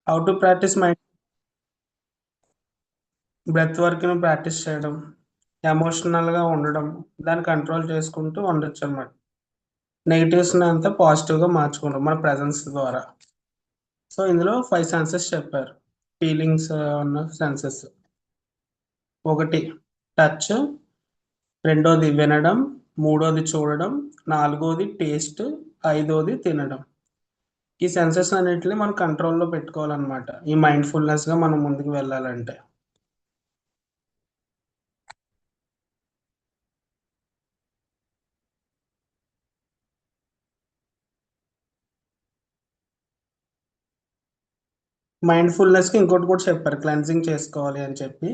How to practice mind breath వర్క్‌ని practice చేయడం, ఎమోషనల్‌గా ఉండడం, దాన్ని కంట్రోల్ చేసుకుంటూ ఉండొచ్చనమాట. నెగెటివ్స్‌ని అంతా పాజిటివ్‌గా మార్చుకుంటాం మన ప్రెజెన్స్ ద్వారా. సో, ఇందులో 5 సెన్సెస్ చెప్పారు. ఫీలింగ్స్ ఉన్న సెన్సెస్. ఒకటి టచ్, రెండోది వినడం, మూడోది చూడడం, నాలుగోది టేస్ట్, ఐదోది తినడం. ఈ సెన్సెస్ అన్నిటిని మనం కంట్రోల్‌లో పెట్టుకోవాలనమాట. ఈ మైండ్‌ఫుల్‌నెస్‌గా మనం ముందుకు వెళ్ళాలంటే. మైండ్‌ఫుల్‌నెస్‌కి ఇంకోటి కూడా చెప్పారు. క్లెన్జింగ్ చేసుకోవాలి అని చెప్పి.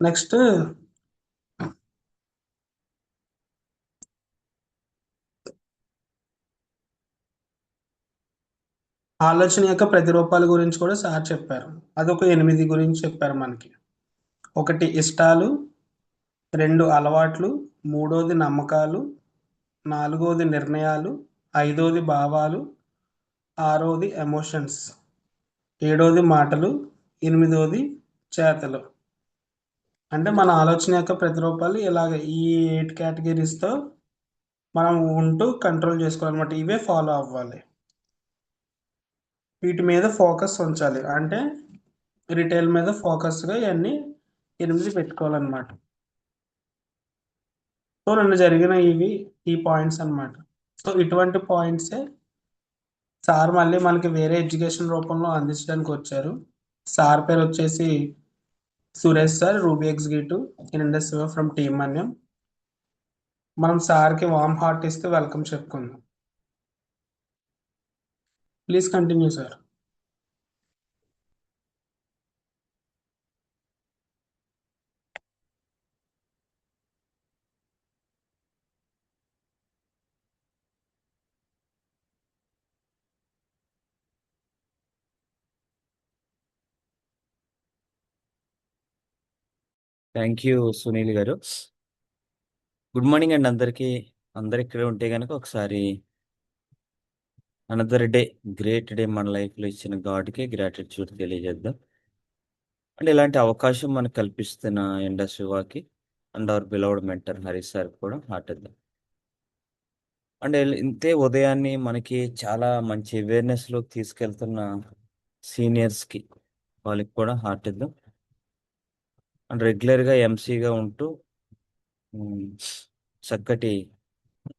నెక్స్ట్ ఆలోచన యొక్క ప్రతిరూపాల గురించి కూడా సార్ చెప్పారు. అదొక 8 గురించి చెప్పారు మనకి. ఒకటి ఇష్టాలు, 2 అలవాట్లు, మూడోది నమ్మకాలు, నాలుగోది నిర్ణయాలు, ఐదోది భావాలు, ఆరోది ఎమోషన్స్, ఏడోది మాటలు, ఎనిమిదోది చేతలు. అంటే మన ఆలోచన యొక్క ప్రతిరూపాలు ఇలాగ ఈ 8 కేటగరీస్‌తో మనం ఉంటూ కంట్రోల్ చేసుకోవాలన్నమాట. ఇవే ఫాలో అవ్వాలి. వీటి మీద ఫోకస్ ఉంచాలి. అంటే రిటైల్ మీద ఫోకస్‌గా ఇయన్నీ 8 పెట్టుకోవాలన్నమాట. సో, నిన్న జరిగిన ఈ పాయింట్స్ అన్నమాట. సో, ఇటువంటి పాయింట్సే సార్ మళ్ళీ మనకి వేరే ఎడ్యుకేషన్ రూపంలో అందించడానికొచ్చారు. సార్ పేరొచ్చేసి Suresh sir, ruby executive in Indus from team అన్యం. మనం సార్‌కి వార్మ్ హార్ట్ ఇస్తూ వెల్కమ్ చెప్పుకుందాం. Please continue sir. Thank you Sunil గారు. గుడ్ మార్నింగ్ అండి అందరికీ. అందరు ఇక్కడే ఉంటే గనక ఒకసారి అనదర్ డే, గ్రేట్ డే మన లైఫ్‌లో ఇచ్చిన గాడ్‌కి గ్రాటిట్యూడ్ తెలియజేద్దాం. అండ్ ఇలాంటి అవకాశం మనకు కల్పిస్తున్న ఎండా శివాకి and our beloved mentor Harish సార్‌కి కూడా హార్ట్ ఇద్దాం. అండ్ ఇంతే ఉదయాన్ని మనకి చాలా మంచి అవేర్‌నెస్‌లోకి తీసుకెళ్తున్న సీనియర్స్‌కి వాళ్ళకి కూడా హార్ట్ ఇద్దాం. అండ్ రెగ్యులర్‌గా ఎంసీగా ఉంటూ హ్మ్, చక్కటి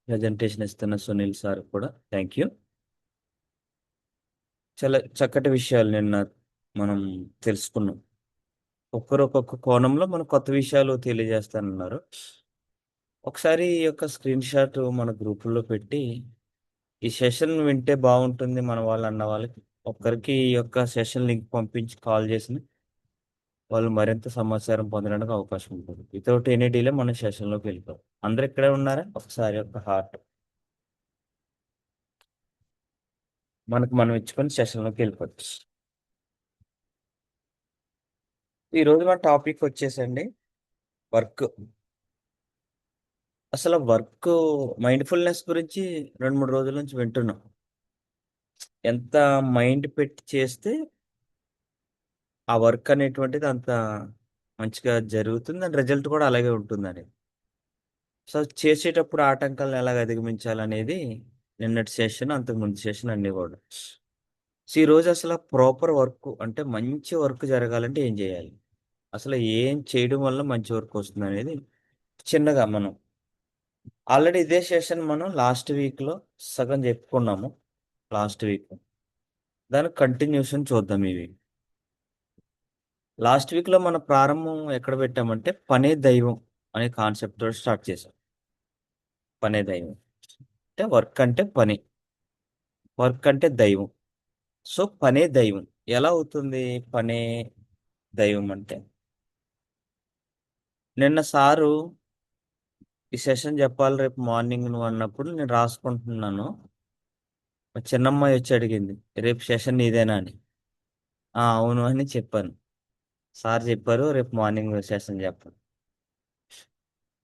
ప్రెజెంటేషన్ ఇస్తున్న సునీల్ సార్ కూడా థ్యాంక్ యూ. చాలా చక్కటి విషయాలు నిన్న మనం తెలుసుకున్నాం. ఒక్కరు ఒక్కొక్క కోణంలో మనకు కొత్త విషయాలు తెలియజేస్తానన్నారు. ఒకసారి ఈ యొక్క స్క్రీన్ షాట్ మన గ్రూపుల్లో పెట్టి, ఈ సెషన్ వింటే బావుంటుంది మన వాళ్ళన్న వాళ్ళకి ఒక్కరికి ఈ యొక్క సెషన్ లింక్ పంపించి కాల్ చేసిన వాళ్ళు మరింత సమాచారం పొందడానికి అవకాశం ఉంటుంది. వితౌట్ ఎనీ డిలే మనం సెషన్‌లోకి వెళ్ళిపోదాం. అందరూ ఇక్కడే ఉన్నారా? ఒకసారి ఒక హార్ట్ మనకు మనం ఇచ్చుకొని సెషన్‌లోకి వెళ్ళిపోవచ్చు. ఈరోజు మన టాపిక్ వచ్చేసండి వర్క్. అసల వర్కు మైండ్‌ఫుల్‌నెస్ గురించి 2, 3 రోజుల నుంచి వింటున్నాం. ఎంత మైండ్ పెట్టి చేస్తే ఆ వర్క్ అనేటువంటిది అంత మంచిగా జరుగుతుంది. అండ్ రిజల్ట్ కూడా అలాగే ఉంటుందని. సో, చేసేటప్పుడు ఆటంకాలను ఎలాగ అధిగమించాలనేది నిన్నటి సెషన్, అంతకుముందు సెషన్ అన్నీ గూడా. సో, ఈరోజు అసల ప్రాపర్ వర్క్ అంటే మంచి వర్క్ జరగాలంటే ఏం జేయాలి? అసలు ఏం చేయడం వల్ల మంచి వర్క్ వస్తుందనేది చిన్నగా మనం ఆల్రెడీ ఇదే సెషన్ మనం లాస్ట్ వీక్‌లో సగం చెప్పుకున్నాము. Last week. దాని కంటిన్యూషన్ చూద్దాం ఈ వీక్. లాస్ట్ వీక్‌లో మన ప్రారంభం ఎక్కడ పెట్టామంటే, పనే దైవం అనే కాన్సెప్ట్‌తోటి స్టార్ట్ చేసాం. పనే దైవం. అంటే వర్క్ అంటే పని. వర్క్ అంటే దైవం. సో, పనే దైవం. ఎలా అవుతుంది పనే దైవం అంటే? నిన్న సారు ఈ సెషన్ చెప్పాలి రేపు మార్నింగ్ నువ్వు అన్నప్పుడు నేను రాసుకుంటున్నాను. మా చిన్నమ్మాయి వచ్చి అడిగింది. "రేపు సెషన్ నీదేనా" అని. ఆ! అవును అని చెప్పాను. సార్ చెప్పారు రేపు మార్నింగ్ సెషన్ చెప్పాలి.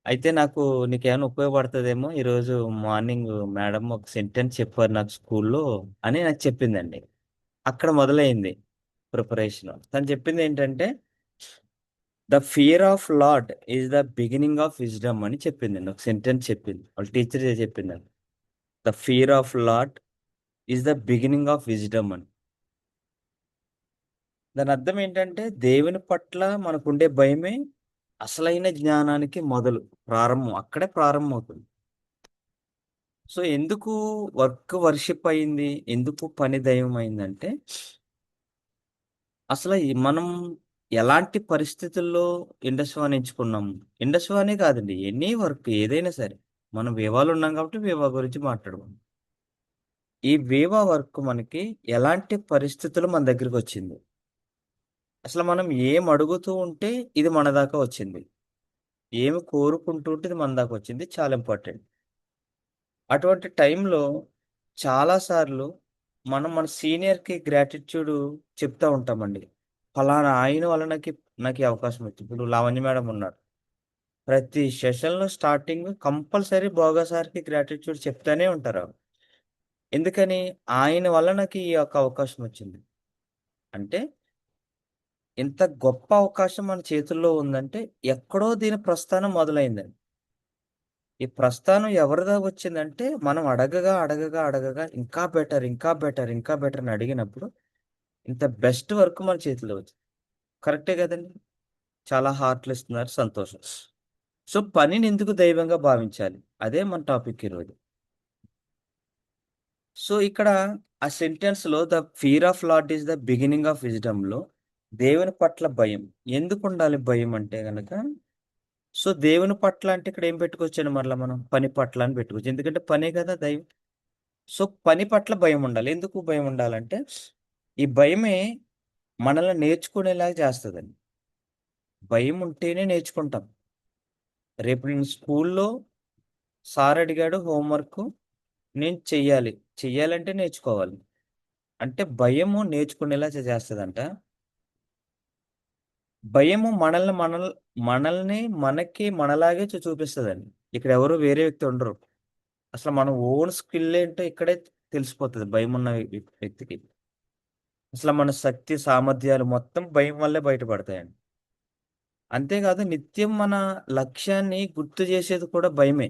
అయితే నాకు నీకేమైనా ఉపయోగపడుతుందేమో ఈరోజు మార్నింగ్ మేడం ఒక సెంటెన్స్ చెప్పారు నాకు స్కూల్లో అని నాకు చెప్పిందండి. అక్కడ మొదలైంది ప్రిపరేషన్. తను చెప్పింది ఏంటంటే the fear of lot is the beginning of wisdom అని చెప్పిందండి. ఒక సెంటెన్స్ చెప్పింది. వాళ్ళ టీచర్ చెప్పిందండి. The fear of lot is the beginning of wisdom అని. దాని అర్థం ఏంటంటే దేవుని పట్ల మనకుండే భయమే అసలైన జ్ఞానానికి మొదలు, ప్రారంభం. అక్కడే ప్రారంభం అవుతుంది. సో ఎందుకు వర్షిప్ అయింది, ఎందుకు పని దైవం అయిందంటే అసలు మనం ఎలాంటి పరిస్థితుల్లో ఇండస్వాన్ ఎంచుకున్నాము. ఇండస్వానే కాదండి, ఎనీ వర్క్ ఏదైనా సరే. మనం వేవాలో ఉన్నాం కాబట్టి వేవా గురించి మాట్లాడుకుందాం. ఈ వేవా వర్క్ మనకి ఎలాంటి పరిస్థితులు మన దగ్గరికి వచ్చింది, అసలు మనం ఏం అడుగుతూ ఉంటే ఇది మన దాకా వచ్చింది, ఏమి కోరుకుంటూ ఉంటే ఇది మన దాకా వచ్చింది, చాలా ఇంపార్టెంట్. అటువంటి టైంలో చాలాసార్లు మనం మన సీనియర్‌కి గ్రాటిట్యూడ్ చెప్తా ఉంటామండి. ఫలానా ఆయన వల్ల నాకు ఈ అవకాశం వచ్చింది. ఇప్పుడు లావణ్య మేడం ఉన్నారు. ప్రతి సెషన్‌లో స్టార్టింగ్ కంపల్సరీ బాగా సార్‌కి గ్రాటిట్యూడ్ చెప్తానే ఉంటారు ఆవిడ. ఎందుకని? ఆయన వల్ల నాకు ఈ యొక్క అవకాశం వచ్చింది. అంటే ఇంత గొప్ప అవకాశం మన చేతుల్లో ఉందంటే ఎక్కడో దీని ప్రస్థానం మొదలైందండి. ఈ ప్రస్థానం ఎవరిదా వచ్చిందంటే మనం అడగగా ఇంకా బెటర్, ఇంకా బెటర్, ఇంకా బెటర్ అని అడిగినప్పుడు ఇంత బెస్ట్ వర్క్ మన చేతిలో వచ్చింది. కరెక్టే గదండీ! చాలా హార్ట్‌లు ఇస్తున్నారు, సంతోషం. సో, పనిని ఎందుకు దైవంగా భావించాలి? అదే మన టాపిక్ ఈరోజు. సో, ఇక్కడ ఆ సెంటెన్స్‌లో the fear of Lord is the beginning of విజ్డమ్‌లో దేవుని పట్ల భయం. ఎందుకుండాలి భయం అంటే గనక, సో, దేవుని పట్ల అంటే ఇక్కడ ఏం పెట్టుకోవచ్చండి మరలా మనం? పని పట్ల అని పెట్టుకోవచ్చు. ఎందుకంటే పనే కదా దైవం. సో, పని పట్ల భయముండాలి. ఎందుకు భయముండాలంటే, ఈ భయమే మనల్ని నేర్చుకునేలాగా చేస్తదండి. భయముంటేనే నేర్చుకుంటాం. రేపు నేను స్కూల్లో సార్ అడిగాడు హోంవర్కు, నేను చెయ్యాలి. చెయ్యాలంటే నేర్చుకోవాలి. అంటే భయము నేర్చుకునేలా చేస్తదంట. భయము మనల్ని మనకి మనలాగే చూపిస్తదండి. ఇక్కడెవరు వేరే వ్యక్తి ఉండరు. అసలు మన ఓన్ స్కిల్ ఏంటో ఇక్కడే తెలిసిపోతది భయమున్న వ్యక్తికి. అసలు మన శక్తి, సామర్థ్యాలు మొత్తం భయం వల్లే బయటపడతాయండి. అంతేకాదు నిత్యం మన లక్ష్యాన్ని గుర్తు చేసేది కూడా భయమే.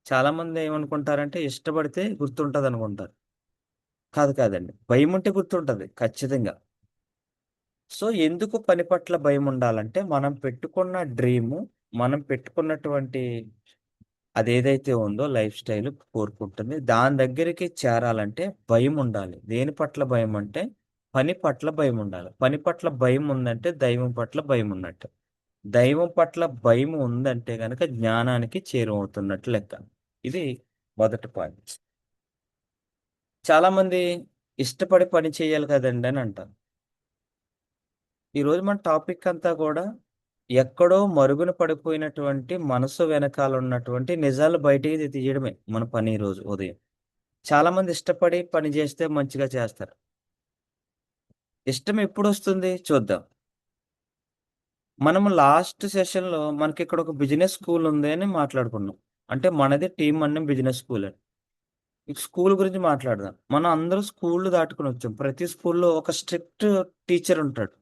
చాలామంది ఏమనుకుంటారంటే ఇష్టపడితే గుర్తుంటదనుకుంటారు. కాదండి. భయముంటే గుర్తుంటది ఖచ్చితంగా. సో, ఎందుకు పని పట్ల భయముండాలంటే మనం పెట్టుకున్న డ్రీము, మనం పెట్టుకున్నటువంటి అదేదైతే ఉందో లైఫ్ స్టైల్ కోరుకుంటుంది. దాని దగ్గరికి చేరాలంటే భయముండాలి. దేని పట్ల భయమంటే పని పట్ల భయముండాలి. పని పట్ల భయముందంటే దైవం పట్ల భయమున్నట్టు. దైవం పట్ల భయం ఉందంటే గనక జ్ఞానానికి చేరువవుతున్నట్టు లెక్క. ఇది మొదటి పాయింట్. చాలామంది ఇష్టపడి పని చేయాలి కదండీ అని అంటారు. ఈరోజు మన టాపిక్ అంతా కూడా ఎక్కడో మరుగున పడిపోయినటువంటి మనసు వెనకాల ఉన్నటువంటి నిజాలు బయటికి తీయడమే మన పని ఈరోజు ఉదయం. చాలామంది ఇష్టపడి పని చేస్తే మంచిగా చేస్తారు. ఇష్టం ఎప్పుడొస్తుంది చూద్దాం. మనము లాస్ట్ సెషన్‌లో మనకిక్కడ ఒక బిజినెస్ స్కూల్ ఉంది అని మాట్లాడుకున్నాం. అంటే మనది టీమ్ అన్ని బిజినెస్ స్కూల్ అని. ఈ స్కూల్ గురించి మాట్లాడదాం. మనం అందరూ స్కూల్‌లు దాటుకొనొచ్చాం. ప్రతి స్కూల్‌లో ఒక స్ట్రిక్ట్ టీచర్ ఉంటాడు.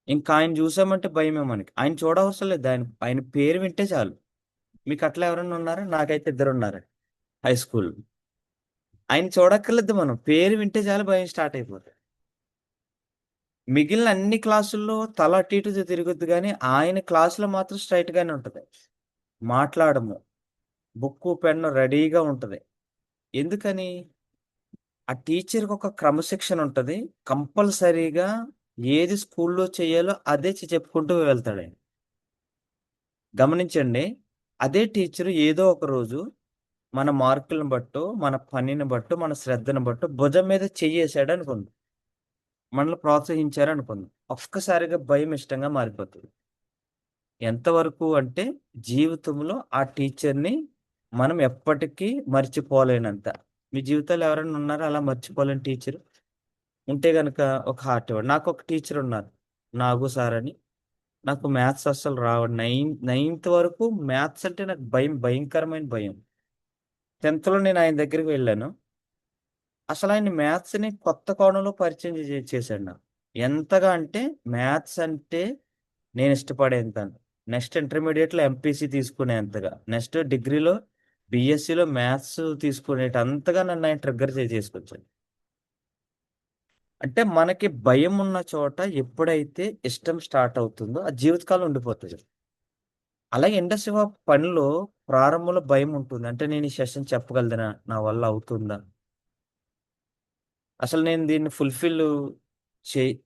ఇంక ఆయన చూసామంటే భయమే మనకి. ఆయన చూడవసరం లేదు. ఆయన పేరు వింటే చాలు. మీకు అట్లా ఎవరైనా ఉన్నారా? నాకైతే ఇద్దరున్నారండి హై స్కూల్‌లో. ఆయన చూడక్కర్లేదు మనం. పేరు వింటే చాలు భయం స్టార్ట్ అయిపోతది. మిగిలిన అన్ని క్లాసుల్లో తల అటు ఇటు తిరుగుద్ది గానీ, ఆయన క్లాస్‌లో మాత్రం స్ట్రెయిట్‌గానే ఉంటది. మాట్లాడము. బుక్కు, పెన్ను రెడీగా ఉంటది. ఎందుకని? ఆ టీచర్‌కి ఒక క్రమశిక్షణ ఉంటది. కంపల్సరీగా ఏది స్కూల్‌లో చేయాలో అదే చెప్పుకుంటూ వెళ్తాడాయన. గమనించండి. అదే టీచరు ఏదో ఒక రోజు మన మార్కులను బట్టో, మన పనిని బట్టో, మన శ్రద్ధను బట్టో భుజం మీద చెయ్యేసాడనుకుందాం. మనల్ని ప్రోత్సహించారనుకుందాం. ఒక్కసారిగా భయం ఇష్టంగా మారిపోతది. ఎంతవరకు అంటే జీవితంలో ఆ టీచర్‌ని మనం ఎప్పటికీ మర్చిపోలేనంత. మీ జీవితంలో ఎవరైనా ఉన్నారా అలా మర్చిపోలేని టీచరు? ఉంటే గనక ఒక హార్ట్ ఇవ్వండి. నాకొక టీచరున్నారు. నాగు సార్ అని. నాకు మ్యాథ్స్ అస్సలు రావు. నైన్త్ వరకు మ్యాథ్స్ అంటే నాకు భయం, భయంకరమైన భయం. 10th లో నేను ఆయన దగ్గరికి వెళ్ళాను. అసలు ఆయన మ్యాథ్స్ని కొత్త కోణంలో పరిచయం చేశాడు నాకు. ఎంతగా అంటే మ్యాథ్స్ అంటే నేను ఇష్టపడేంత. నెక్స్ట్ ఇంటర్మీడియట్లో ఎంపీసీ తీసుకునేంతగా, నెక్స్ట్ డిగ్రీలో బీఎస్సీలో మ్యాథ్స్ తీసుకునేటంతగా నన్ను ఆయన ట్రిగ్గర్ చేసుకొచ్చాడు. అంటే మనకి భయం ఉన్న చోట ఎప్పుడైతే ఇష్టం స్టార్ట్ అవుతుందో అది జీవితకాలం ఉండిపోతుంది. అలాగే ఇండస్ట్రీ ఆఫ్ పనిలో ప్రారంభంలో భయం ఉంటుంది. అంటే నేను ఈ సెషన్ చెప్పగలదనా, నా వల్ల అవుతుందా, అసలు నేను దీన్ని ఫుల్ఫిల్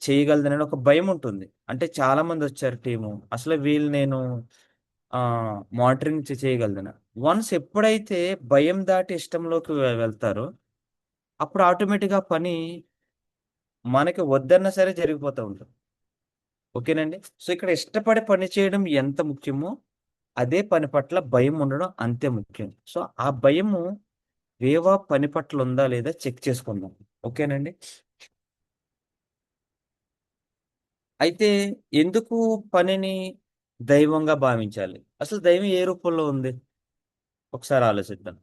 చేయగలదనని ఒక భయం ఉంటుంది. అంటే చాలా మంది వచ్చారు టీము, అసలు వీళ్ళు నేను మానిటరింగ్ చేయగలదనా. వన్స్ ఎప్పుడైతే భయం దాటి ఇష్టంలోకి వెళ్తారో అప్పుడు ఆటోమేటిక్గా పని మనకి వద్దన్నా సరే జరిగిపోతూ ఉంటుంది. ఓకేనండి. సో ఇక్కడ ఇష్టపడి పని చేయడం ఎంత ముఖ్యమో అదే పని పట్ల భయం ఉండడం అంతే ముఖ్యం. సో ఆ భయము వేవా పని పట్ల ఉందా లేదా చెక్ చేసుకుందాం. ఓకేనండి. అయితే ఎందుకు పనిని దైవంగా భావించాలి? అసలు దైవం ఏ రూపంలో ఉంది? ఒకసారి ఆలోచిద్దాం.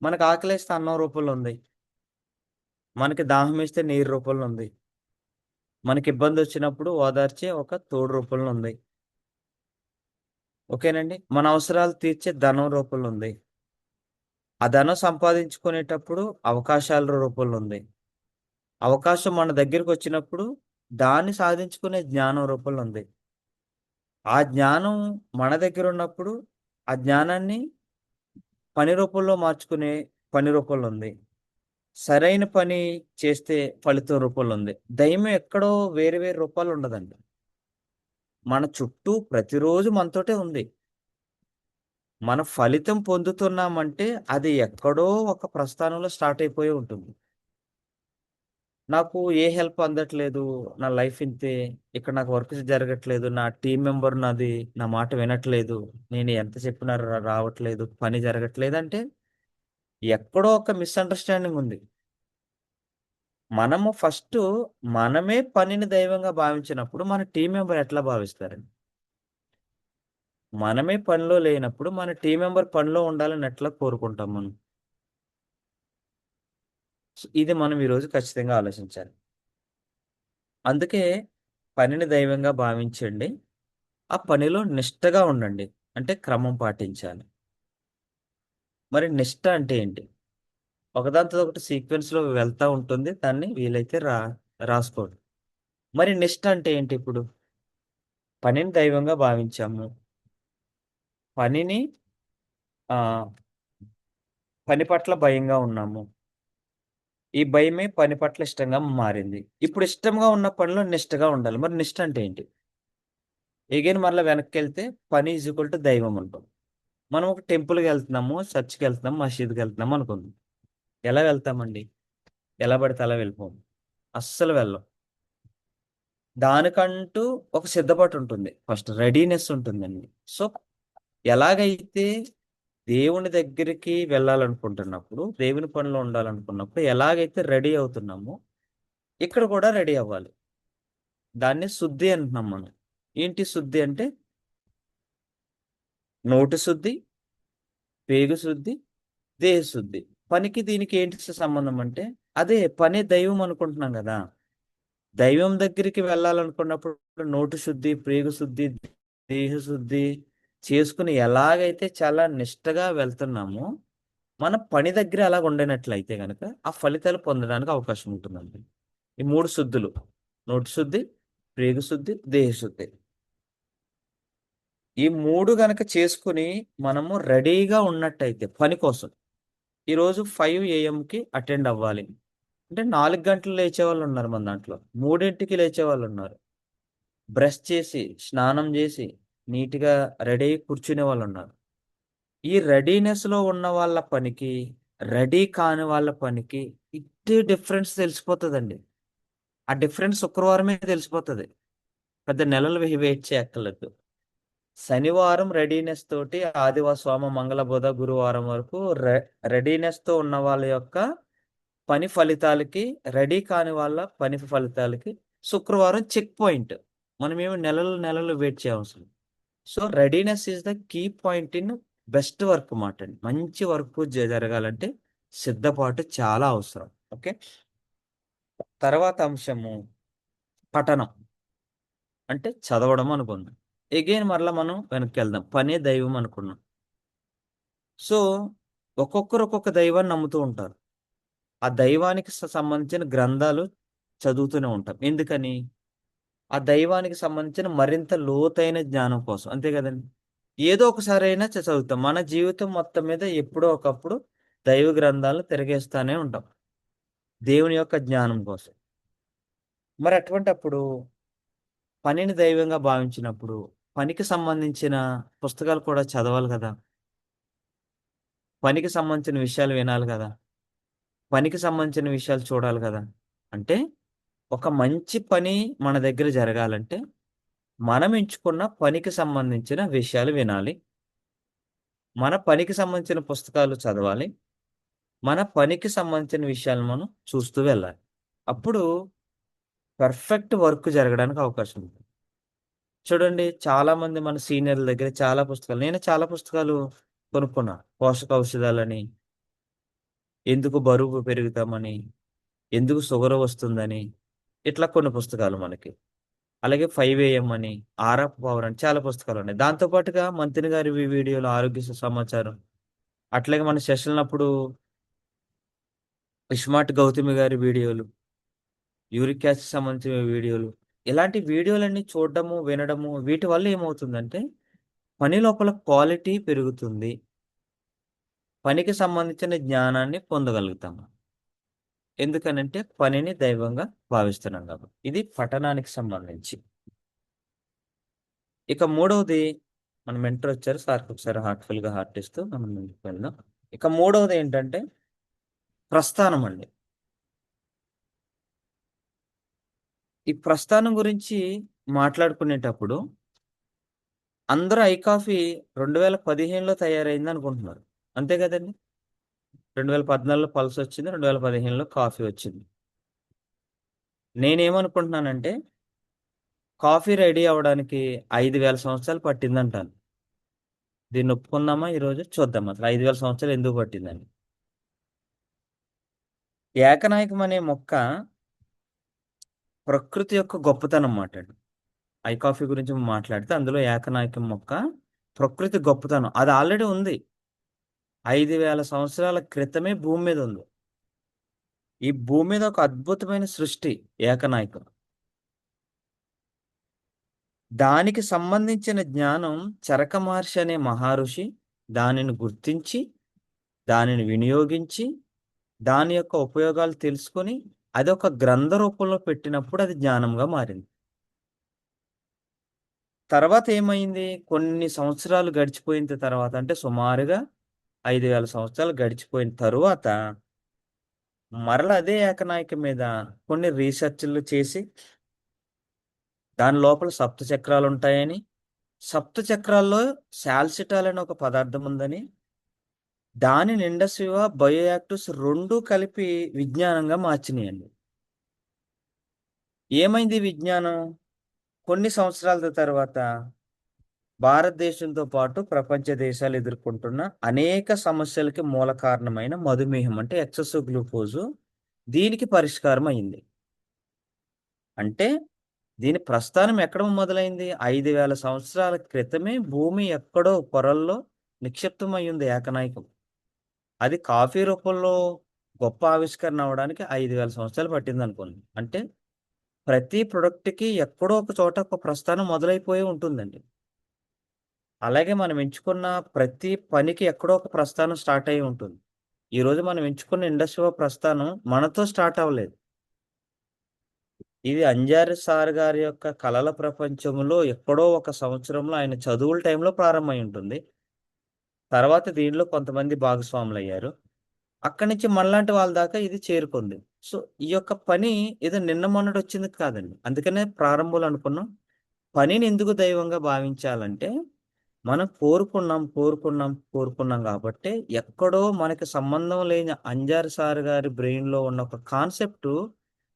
మనకు ఆకలేస్తే అన్నం రూపంలో ఉంది. మనకి దాహం వేస్తే నీరు రూపంలో ఉంది. మనకి ఇబ్బంది వచ్చినప్పుడు ఓదార్చే ఒక తోడు రూపంలో ఉంది. ఓకేనండి. మన అవసరాలు తీర్చే ధనం రూపంలో ఉంది. ఆ ధనం సంపాదించుకునేటప్పుడు అవకాశాల రూపంలో ఉంది. అవకాశం మన దగ్గరికి వచ్చినప్పుడు దాన్ని సాధించుకునే జ్ఞానం రూపంలో ఉంది. ఆ జ్ఞానం మన దగ్గర ఉన్నప్పుడు ఆ జ్ఞానాన్ని పని రూపంలో మార్చుకునే పని రూపంలో ఉంది. సరైన పని చేస్తే ఫలితం రూపంలో ఉంది. దైవం ఎక్కడో వేరు వేరు రూపాలు ఉండదండి. మన చుట్టూ ప్రతిరోజు మనతోటే ఉంది. మన ఫలితం పొందుతున్నామంటే అది ఎక్కడో ఒక ప్రస్థానంలో స్టార్ట్ అయిపోయి ఉంటుంది. నాకు ఏ హెల్ప్ అందట్లేదు. నా లైఫ్ ఇంతే. ఇక్కడ నాకు వర్క్ జరగట్లేదు. నా టీమ్ మెంబర్ నా మాట వినట్లేదు. నేను ఎంత చెప్పినా రావట్లేదు. పని జరగట్లేదంటే ఎక్కడో ఒక మిస్‌అండర్‌స్టాండింగ్ ఉంది. మనము ఫస్టు మనమే పనిని దైవంగా భావించినప్పుడు మన టీమ్ మెంబర్ ఎట్లా భావిస్తారండి? మనమే పనిలో లేనప్పుడు మన టీమ్ మెంబర్ పనిలో ఉండాలని ఎట్లా కోరుకుంటాం మనం? ఇది మనం ఈరోజు ఖచ్చితంగా ఆలోచించాలి. అందుకే పనిని దైవంగా భావించండి. ఆ పనిలో నిష్టగా ఉండండి. అంటే క్రమం పాటించాలి. మరి నిష్ట అంటే ఏంటి? ఒకదాని తర్వాత ఒకటి సీక్వెన్స్‌లో వెళ్తా ఉంటుంది. దాన్ని వీలైతే రాసుకోండి. మరి నిష్ట అంటే ఏంటి ఇప్పుడు? పనిని దైవంగా భావించాము. పనిని ఆహ్, పని పట్ల భయంగా ఉన్నాము. ఈ భయమే పని పట్ల ఇష్టంగా మారింది. ఇప్పుడు ఇష్టంగా ఉన్న పనిలో నిష్టగా ఉండాలి. మరి నిష్ట అంటే ఏంటి? ఎగైన్ మరలా వెనక్కెళ్తే పని ఈజ్ ఈక్వల్ టు దైవం అంటాం. మనం ఒక టెంపుల్‌కెళ్తున్నాము, చర్చ్‌కెళ్తున్నాము, మసీదుకెళ్తున్నాము అనుకుందాం. ఎలా వెళ్తామండి? ఎలా పడితే అలా వెళ్ళిపోము. అస్సలు వెళ్ళం. దానికంటూ ఒక సిద్ధపాటు ఉంటుంది. ఫస్ట్ రెడీనెస్ ఉంటుందండి. సో, ఎలాగైతే దేవుని దగ్గరికి వెళ్ళాలనుకుంటున్నప్పుడు, దేవుని పనిలో ఉండాలనుకున్నప్పుడు ఎలాగైతే రెడీ అవుతున్నామో, ఇక్కడ కూడా రెడీ అవ్వాలి. దాన్ని శుద్ధి అంటున్నాం మనం. ఏంటి శుద్ధి అంటే? నోటి శుద్ధి, పేగు శుద్ధి, దేహ శుద్ధి. పనికి దీనికి ఏంటి సంబంధం అంటే, అదే పనే దైవం అనుకుంటున్నాం గదా! దైవం దగ్గరికి వెళ్ళాలనుకున్నప్పుడు నోటి శుద్ధి, ప్రేగు శుద్ధి, దేహ శుద్ధి చేసుకొని ఎలాగైతే చాలా నిష్టగా వెళ్తున్నామో, మన పని దగ్గర అలాగ ఉండనట్లయితే గనక, ఆ ఫలితాలు పొందడానికి అవకాశం ఉంటుందండి. ఈ 3 శుద్ధులు. నోటి శుద్ధి, ప్రేగు శుద్ధి, దేహ శుద్ధి. ఈ 3 గనక చేసుకొని మనము రెడీగా ఉన్నట్టయితే పని కోసం. ఈరోజు 5 ఏఎంకి అటెండ్ అవ్వాలి. అంటే 4 గంటలు లేచేవాళ్ళున్నారు మన దాంట్లో. 3కి లేచేవాళ్ళున్నారు. బ్రష్ చేసి, స్నానం జేసి, నీట్‌గా రెడీ అయ్యి కూర్చునే వాళ్ళున్నారు. ఈ రెడీనెస్‌లో ఉన్న వాళ్ళ పనికి, రెడీ కాని వాళ్ళ పనికి ఇట్టే డిఫరెన్స్ తెలిసిపోతదండి. ఆ డిఫరెన్స్ శుక్రవారమే తెలిసిపోతది. పెద్ద నెలలు వెయిట్ చేయక్కర్లేదు. శనివారం రెడీనెస్ తోటి సోమ, మంగళ, బుధ, గురువారం వరకు రెడీనెస్‌తో ఉన్న వాళ్ళ యొక్క పని ఫలితాలకి, రెడీ కాని వాళ్ళ పని ఫలితాలకి శుక్రవారం చెక్ పాయింట్. మనమేమో నెలలు నెలలు వెయిట్ చేయవసరం. So, readiness is the key point in best work మాట అండి. మంచి వర్క్ జరగాలంటే సిద్ధపాటు చాలా అవసరం. ఓకే. తర్వాత అంశము పఠనం. అంటే చదవడం అనుకున్నాం. ఎగైన్ మరలా మనం వెనక్కెళ్దాం. పనే దైవం అనుకున్నాం. సో, ఒక్కొక్కరు ఒక్కొక్క దైవాన్ని నమ్ముతూ ఉంటారు. ఆ దైవానికి సంబంధించిన గ్రంథాలు చదువుతూనే ఉంటాం. ఎందుకని? ఆ దైవానికి సంబంధించిన మరింత లోతైన జ్ఞానం కోసం. అంతే కదండీ! ఏదో ఒకసారైనా చదువుతాం. మన జీవితం మొత్తం మీద ఎప్పుడో ఒకప్పుడు దైవ గ్రంథాలను తిరగేస్తానే ఉంటాం. దేవుని యొక్క జ్ఞానం కోసం. మరి అటువంటప్పుడు పనిని దైవంగా భావించినప్పుడు, పనికి సంబంధించిన పుస్తకాలు కూడా చదవాలి గదా! పనికి సంబంధించిన విషయాలు వినాలి గదా! పనికి సంబంధించిన విషయాలు చూడాలి గదా! అంటే ఒక మంచి పని మన దగ్గర జరగాలంటే, మనం ఎంచుకున్న పనికి సంబంధించిన విషయాలు వినాలి. మన పనికి సంబంధించిన పుస్తకాలు చదవాలి. మన పనికి సంబంధించిన విషయాలు మనం చూస్తూ వెళ్ళాలి. అప్పుడు పర్ఫెక్ట్ వర్క్ జరగడానికి అవకాశం ఉంది. చూడండి, చాలామంది మన సీనియర్‌ల దగ్గర చాలా పుస్తకాలు నేను చాలా పుస్తకాలు కొనుక్కున్నా. పోషకౌషధాలని, ఎందుకు బరువు పెరుగుతామని, ఎందుకు షుగర్ వస్తుందని, ఇట్లా కొన్ని పుస్తకాలు మనకి. అలాగే 5 AM అని, ఆర్ ఆఫ్ పవర్ అని చాలా పుస్తకాలున్నాయి. దాంతో పాటుగా మంత్రి గారి వీడియోలు ఆరోగ్య సమాచారం, అట్లాగే మన సెషన్‌లప్పుడు ఇస్మార్ట్ గౌతమి గారి వీడియోలు, యూరిక్ యాసిడ్‌కి సంబంధించిన వీడియోలు, ఇలాంటి వీడియోలన్నీ చూడడము, వినడము వీటి వల్ల ఏమవుతుందంటే పని లోపల క్వాలిటీ పెరుగుతుంది. పనికి సంబంధించిన జ్ఞానాన్ని పొందగలుగుతాము. ఎందుకనంటే పనిని దైవంగా భావిస్తున్నాం కాబట్టి. ఇది పఠనానికి సంబంధించి. ఇక మూడవది మన మెంటర్ వచ్చారు. సార్‌కి ఒకసారి హార్ట్‌ఫుల్‌గా హార్ట్ ఇస్తూ మనం ముందుకు వెళ్దాం. ఇక మూడవది ఏంటంటే ప్రస్థానం అండి. ఈ ప్రస్థానం గురించి మాట్లాడుకునేటప్పుడు అందరూ ఐ కాఫీ 2015లో తయారైందనుకుంటున్నారు. అంతే గదండీ! 2014లో పల్స్ వచ్చింది. 2015లో కాఫీ వచ్చింది. నేనేమనుకుంటున్నానంటే కాఫీ రెడీ అవ్వడానికి 5,000 సంవత్సరాలు పట్టిందంటాను. దీన్ని ఒప్పుకుందామా ఈరోజు? చూద్దాం అసలు 5,000 సంవత్సరాలు ఎందుకు పట్టిందని. ఏకనాయకం అనే మొక్క ప్రకృతి యొక్క గొప్పతనం మాటండి. ఐ కాఫీ గురించి మాట్లాడితే అందులో ఏకనాయకం మొక్క ప్రకృతి గొప్పతనం. అది ఆల్రెడీ ఉంది. 5,000 సంవత్సరాల క్రితమే భూమి మీద ఉంది. ఈ భూమి మీద ఒక అద్భుతమైన సృష్టి ఏకనాయకం. దానికి సంబంధించిన జ్ఞానం చరక మహర్షి అనే మహర్షి దానిని గుర్తించి, దానిని వినియోగించి, దాని యొక్క ఉపయోగాలు తెలుసుకొని, అదొక గ్రంథ రూపంలో పెట్టినప్పుడు అది జ్ఞానంగా మారింది. తర్వాత ఏమైంది? కొన్ని సంవత్సరాలు గడిచిపోయిన తర్వాత అంటే సుమారుగా 5,000 సంవత్సరాలు గడిచిపోయిన తరువాత మరల అదే ఏకనాయకం మీద కొన్ని రీసెర్చ్‌లు చేసి, దాని లోపల సప్త చక్రాలుంటాయని, సప్త చక్రాల్లో సాల్సిటాల్ అనే ఒక పదార్థం ఉందని, దానిని ఇండస్ట్రీవా, బయో యాక్టివ్స్ 2 కలిపి విజ్ఞానంగా మార్చినియండి. ఏమైంది ఈ విజ్ఞానం? కొన్ని సంవత్సరాల తర్వాత భారతదేశంతో పాటు ప్రపంచ దేశాలు ఎదుర్కొంటున్న అనేక సమస్యలకి మూల కారణమైన మధుమేహం అంటే ఎక్సెసివ్ గ్లూకోజు దీనికి పరిష్కారం అయింది. అంటే దీని ప్రస్థానం ఎక్కడ మొదలైంది? 5,000 సంవత్సరాల క్రితమే భూమి ఎక్కడో పొరల్లో నిక్షిప్తమయ్యుంది ఏకనాయకం. అది కాఫీ రూపంలో గొప్ప ఆవిష్కరణ అవ్వడానికి 5,000 సంవత్సరాలు పట్టిందనుకోండి. అంటే ప్రతి ప్రొడక్ట్‌కి ఎక్కడో ఒక చోట ఒక ప్రస్థానం మొదలైపోయి ఉంటుందండి. అలాగే మనం ఎంచుకున్న ప్రతి పనికి ఎక్కడో ఒక ప్రస్థానం స్టార్ట్ అయ్యి ఉంటుంది. ఈరోజు మనం ఎంచుకున్న ఇండస్ట్రీ ప్రస్థానం మనతో స్టార్ట్ అవ్వలేదు. ఇది అంజారి సార్ గారి యొక్క కలల ప్రపంచంలో ఎక్కడో ఒక సంవత్సరంలో ఆయన చదువుల టైంలో ప్రారంభమై ఉంటుంది. తర్వాత దీనిలో కొంతమంది భాగస్వాములయ్యారు. అక్కడి నుంచి మనలాంటి వాళ్ళ దాకా ఇది చేరుకుంది. సో, ఈ యొక్క పని ఏదో నిన్న మొన్నటొచ్చింది కాదండి. అందుకనే ప్రారంభంలో అనుకున్నాం. పనిని ఎందుకు దైవంగా భావించాలంటే, మనం కోరుకున్నాం గాబట్టే ఎక్కడో మనకి సంబంధం లేని అంజార్ సార్ గారి బ్రెయిన్‌లో ఉన్న ఒక కాన్సెప్టు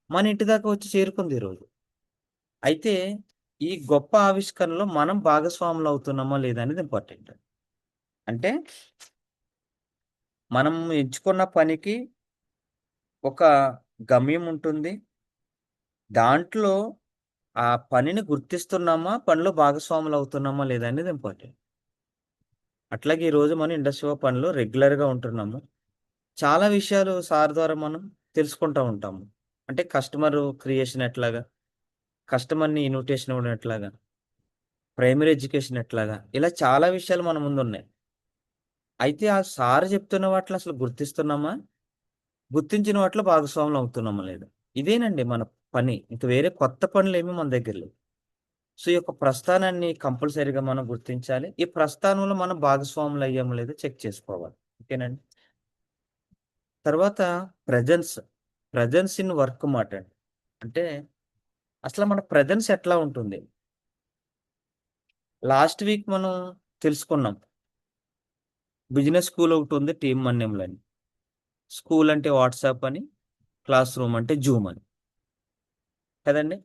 మన ఇంటి దాకా వచ్చి చేరుకుంది ఈరోజు. అయితే ఈ గొప్ప ఆవిష్కరణలో మనం భాగస్వాములు అవుతున్నామా లేదా అనేది ఇంపార్టెంట్. అంటే మనం ఎంచుకున్న పనికి ఒక గమ్యం ఉంటుంది. దాంట్లో ఆ పనిని గుర్తిస్తున్నామా, పనిలో భాగస్వాములు అవుతున్నామా లేదా అనేది ఇంపార్టెంట్. అట్లాగే ఈరోజు మనం ఇండస్ట్రీ ఆఫ్ పనిలో రెగ్యులర్‌గా ఉంటున్నాము. చాలా విషయాలు సార్ ద్వారా మనం తెలుసుకుంటా ఉంటాము. అంటే కస్టమర్ క్రియేషన్ ఎట్లాగా, కస్టమర్‌ని ఇన్విటేషన్ ఇవ్వడం ఎట్లాగా, ప్రైమరీ ఎడ్యుకేషన్ ఎట్లాగా, ఇలా చాలా విషయాలు మన ముందున్నాయి. అయితే ఆ సార్ చెప్తున్న వాటిలో అసలు గుర్తిస్తున్నామా? గుర్తించిన వాటిలో భాగస్వాములం అవుతున్నామా లేదా? ఇదేనండి మన పని. ఇంక వేరే కొత్త పనులేమి మన దగ్గర లేవు. సో, ఈ యొక్క ప్రస్థానాన్ని కంపల్సరీగా మనం గుర్తించాలి. ఈ ప్రస్థానంలో మనం భాగస్వాములు అయ్యామో లేదో చెక్ చేసుకోవాలి. ఓకేనండి. తర్వాత ప్రెజెన్స్. ప్రెజెన్స్ ఇన్ వర్క్ మాట అండి. అంటే అసలు మన ప్రెజెన్స్ ఎట్లా ఉంటుంది? లాస్ట్ వీక్ మనం తెలుసుకున్నాం. బిజినెస్ స్కూల్ ఒకటుంది టీమ్ మన్యంలో అని. స్కూల్ అంటే వాట్సాప్ అని, క్లాస్ రూమ్ అంటే జూమ్ అని. కదండీ!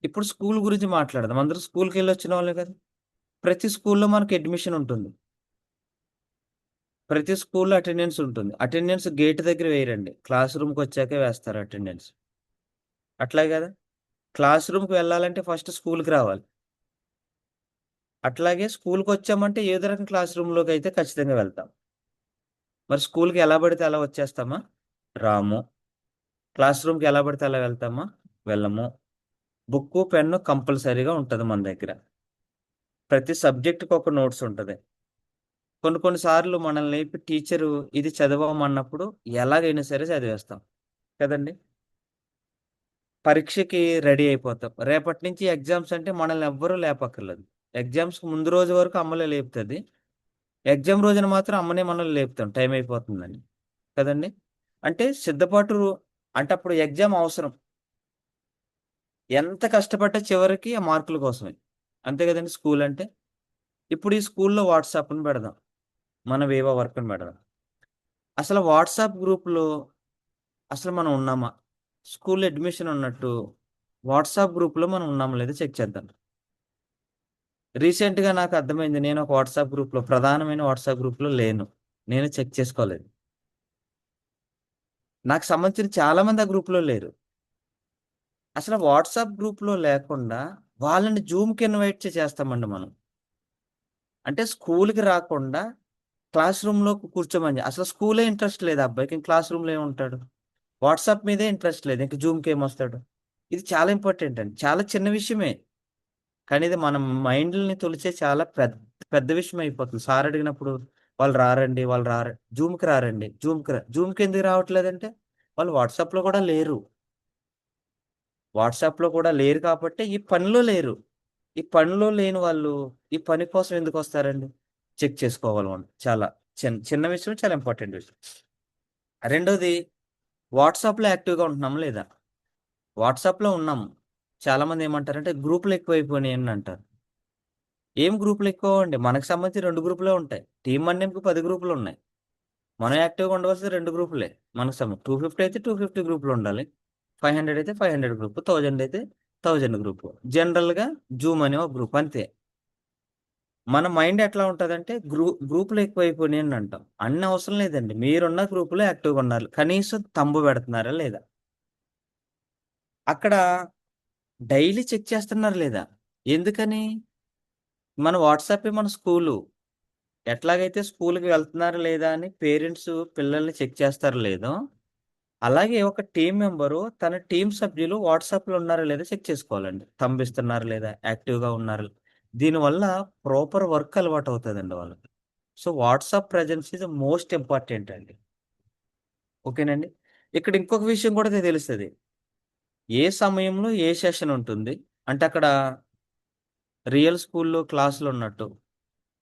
ఇప్పుడు స్కూల్ గురించి మాట్లాడదాం. అందరూ స్కూల్‌కెళ్ళొచ్చిన వాళ్ళే కదా! ప్రతి స్కూల్‌లో మనకి అడ్మిషన్ ఉంటుంది. ప్రతి స్కూల్‌లో అటెండెన్స్ ఉంటుంది. అటెండెన్స్ గేట్ దగ్గర వేయరండి. క్లాస్ రూమ్‌కొచ్చాకే వేస్తారు అటెండెన్స్. అట్లాగే గదా! క్లాస్ రూమ్‌కి వెళ్ళాలంటే ఫస్ట్ స్కూల్‌కి రావాలి. అట్లాగే స్కూల్‌కొచ్చామంటే ఏదో రకం క్లాస్ రూమ్‌లోకైతే ఖచ్చితంగా వెళ్తాం. మరి స్కూల్‌కి ఎలా పడితే అలా వచ్చేస్తామా? రాము. క్లాస్ రూమ్‌కి ఎలా పడితే అలా వెళ్తామా? వెళ్ళము. బుక్కు, పెన్ను కంపల్సరీగా ఉంటది మన దగ్గర. ప్రతి సబ్జెక్ట్‌కి ఒక నోట్స్ ఉంటది. కొన్ని కొన్ని సార్లు మనల్ని టీచరు ఇది చదవమన్నప్పుడు ఎలాగైనా సరే చదివేస్తాం. కదండీ! పరీక్షకి రెడీ అయిపోతాం. రేపటి నుంచి ఎగ్జామ్స్ అంటే మనల్ని ఎవ్వరూ లేపక్కర్లేదు. ఎగ్జామ్స్‌కి ముందు రోజు వరకు అమ్మలే లేపుతది. ఎగ్జామ్ రోజున మాత్రం అమ్మనే మనల్ని లేపుతాం టైం అయిపోతుందని. కదండీ! అంటే సిద్ధపాటు అంటే అప్పుడు ఎగ్జామ్ అవసరం. ఎంత కష్టపడ్డా చివరికి ఆ మార్కుల కోసమే. అంతే గదండీ స్కూలంటే. ఇప్పుడు ఈ స్కూల్‌లో వాట్సాప్‌ని పెడదాం. మన వివా వర్క్‌ని పెడదాం. అసలు వాట్సాప్ గ్రూప్‌లో అసలు మనం ఉన్నామా? స్కూల్‌లో అడ్మిషన్ ఉన్నట్టు వాట్సాప్ గ్రూప్‌లో మనం ఉన్నామో లేదో చెక్ చేద్దాం. రీసెంట్‌గా నాకు అర్థమైంది. నేను ఒక వాట్సాప్ గ్రూప్‌లో ప్రధానమైన వాట్సాప్ గ్రూప్‌లో లేను. నేను చెక్ చేసుకోలేదు. నాకు సంబంధించిన చాలా మంది ఆ గ్రూప్‌లో లేరు. అసలు వాట్సాప్ గ్రూప్‌లో లేకుండా వాళ్ళని జూమ్‌కి ఇన్వైట్ చేస్తామండి మనం. అంటే స్కూలుకి రాకుండా క్లాస్ రూమ్‌లో కూర్చోమని. అసలు స్కూలే ఇంట్రెస్ట్ లేదు ఆ అబ్బాయికి. ఇంక క్లాస్ రూమ్‌లో ఏముంటాడు? వాట్సాప్ మీదే ఇంట్రెస్ట్ లేదు. ఇంక జూమ్‌కేమొస్తాడు? ఇది చాలా ఇంపార్టెంట్ అండి. చాలా చిన్న విషయమే. కానీ ఇది మన మైండ్‌లని తొలిచే చాలా పెద్ద విషయం అయిపోతుంది. సార్ అడిగినప్పుడు వాళ్ళు రారండి, వాళ్ళు జూమ్‌కి రారండి. జూమ్‌కెందుకు రావట్లేదంటే వాళ్ళు వాట్సాప్‌లో కూడా లేరు. వాట్సాప్‌లో కూడా లేరు కాబట్టే ఈ పనిలో లేరు. ఈ పనిలో లేని వాళ్ళు ఈ పని కోసం ఎందుకొస్తారండి? చెక్ చేసుకోవాలి మనం. చాలా చిన్న విషయం, చాలా ఇంపార్టెంట్ విషయం. రెండోది వాట్సాప్‌లో యాక్టివ్‌గా ఉంటున్నామా లేదా? వాట్సాప్‌లో ఉన్నాము. చాలామంది ఏమంటారంటే గ్రూప్‌లు ఎక్కువైపోయినాయని అంటారు. ఏం గ్రూప్‌లు ఎక్కువండి? మనకు సంబంధించి 2 గ్రూపులే ఉంటాయి. టీమ్ అన్నింటికి 10 గ్రూపులున్నాయి. మనం యాక్టివ్‌గా ఉండవలసింది 2 గ్రూపులే. మనకు 250 అయితే 250 గ్రూపులుండాలి. 500 అయితే 500 గ్రూపు. 1000 అయితే 1000 గ్రూపు. జనరల్‌గా జూమ్ అనే ఒక గ్రూప్ అంతే. మన మైండ్ ఎట్లా ఉంటదంటే గ్రూపులు ఎక్కువైపోయినాయని అంటాం. అన్ని అవసరం లేదండి. మీరున్న గ్రూప్‌లో యాక్టివ్‌గా ఉండాలి. కనీసం తంబు పెడుతున్నారా లేదా? అక్కడ డైలీ చెక్ చేస్తున్నారా లేదా? ఎందుకని? మన వాట్సాపే మన స్కూలు. ఎట్లాగైతే స్కూలుకి వెళ్తున్నారా లేదా అని పేరెంట్స్ పిల్లల్ని చెక్ చేస్తారో లేదో, అలాగే ఒక టీమ్ మెంబరు తన టీమ్ సభ్యులు వాట్సాప్‌లో ఉన్నారా లేదా చెక్ చేసుకోవాలండి. థంబ్ ఇస్తున్నారా లేదా? యాక్టివ్‌గా ఉన్నారా? దీనివల్ల ప్రాపర్ వర్క్ అలవాటవుతదండి వాళ్ళకి. So, WhatsApp presence is most important అండి. ఓకేనండి. ఇక్కడ ఇంకొక విషయం కూడా తెలుస్తది. ఏ సమయంలో ఏ సెషన్ ఉంటుంది? అంటే అక్కడ రియల్ స్కూల్‌లో క్లాసులున్నట్టు.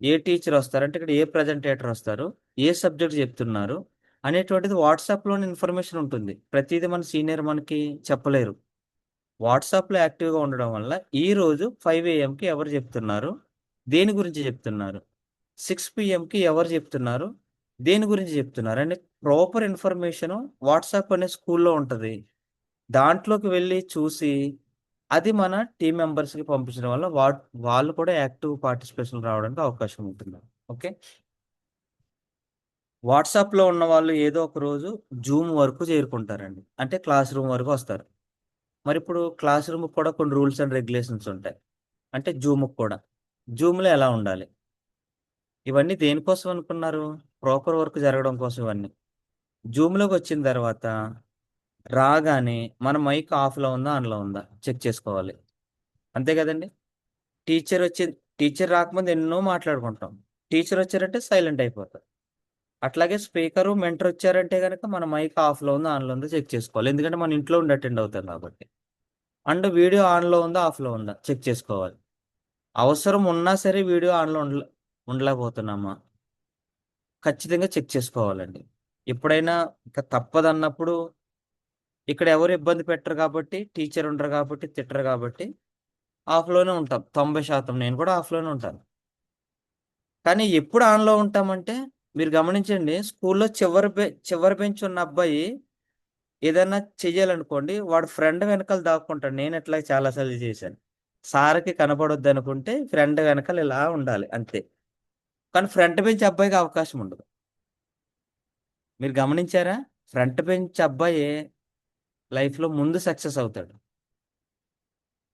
ఏ టీచరొస్తారు? అంటే ఇక్కడ ఏ ప్రెజెంటేటరొస్తారు? ఏ సబ్జెక్ట్ చెప్తున్నారు? అనేటువంటిది వాట్సాప్‌లోని ఇన్ఫర్మేషన్ ఉంటుంది. ప్రతీది మన సీనియర్ మనకి చెప్పలేరు. వాట్సాప్‌లో యాక్టివ్‌గా ఉండడం వల్ల ఈరోజు 5 ఏఎంకి ఎవరు చెప్తున్నారు? దేని గురించి చెప్తున్నారు? 6 పీఎంకి ఎవరు చెప్తున్నారు? దేని గురించి చెప్తున్నారు? అనే ప్రాపర్ ఇన్ఫర్మేషను వాట్సాప్ అనే స్కూల్‌లో ఉంటది. దాంట్లోకి వెళ్లి చూసి అది మన టీం మెంబర్స్కి పంపించడం వల్ల వాళ్ళు కూడా యాక్టివ్ పార్టిసిపేషన్ రావడానికి అవకాశం ఉంటుంది. ఓకే. వాట్సాప్లో ఉన్న వాళ్ళు ఏదో ఒక రోజు జూమ్ వరకు చేరుకుంటారండి, అంటే క్లాస్ రూమ్ వరకు వస్తారు. మరి ఇప్పుడు క్లాస్ రూమ్కి కూడా కొన్ని రూల్స్ అండ్ రెగ్యులేషన్స్ ఉంటాయి, అంటే జూమ్కి కూడా. జూమ్లో ఎలా ఉండాలి, ఇవన్నీ దేనికోసం అనుకున్నారు? ప్రాపర్ వర్క్ జరగడం కోసం ఇవన్నీ. జూమ్లోకి వచ్చిన తర్వాత రాగానే మన మైక్ ఆఫ్లో ఉందా ఆన్లో ఉందా చెక్ చేసుకోవాలి, అంతే కదండి. టీచర్ వచ్చి టీచర్ రాకముందు ఎన్నో మాట్లాడుకుంటాం, టీచర్ వచ్చారంటే సైలెంట్ అయిపోతాం. అట్లాగే స్పీకరు మెంటర్ వచ్చారంటే కనుక మన మైక్ ఆఫ్లో ఉందో ఆన్లో ఉందో చెక్ చేసుకోవాలి, ఎందుకంటే మన ఇంట్లో ఉండి అటెండ్ అవుతాం కాబట్టి. అండ్ వీడియో ఆన్లో ఉందా ఆఫ్లో ఉందా చెక్ చేసుకోవాలి. అవసరం ఉన్నా సరే వీడియో ఆన్లో ఉండలేకపోతున్నామా ఖచ్చితంగా చెక్ చేసుకోవాలండి. ఎప్పుడైనా ఇక తప్పదన్నప్పుడు, ఇక్కడ ఎవరు ఇబ్బంది పెట్టరు కాబట్టి, టీచర్ ఉండరు కాబట్టి, తిట్టరు కాబట్టి ఆఫ్లోనే ఉంటాం. 90% నేను కూడా ఆఫ్లోనే ఉంటాను. కానీ ఎప్పుడు ఆన్లో ఉంటామంటే, మీరు గమనించండి, స్కూల్లో చివరి బెంచ్ ఉన్న అబ్బాయి ఏదైనా చెయ్యాలనుకోండి, వాడు ఫ్రెండ్ వెనకాల దాక్కుంటాడు. నేను ఇట్లా చాలా సార్లు చేశాను. సార్‌కి కనపడొద్దు అనుకుంటే ఫ్రెండ్ వెనకాల ఇలా ఉండాలి అంతే. కానీ ఫ్రంట్ బెంచ్ అబ్బాయికి అవకాశం ఉండదు. మీరు గమనించారా? ఫ్రంట్ బెంచ్ అబ్బాయే లైఫ్‌లో ముందు సక్సెస్ అవుతాడు.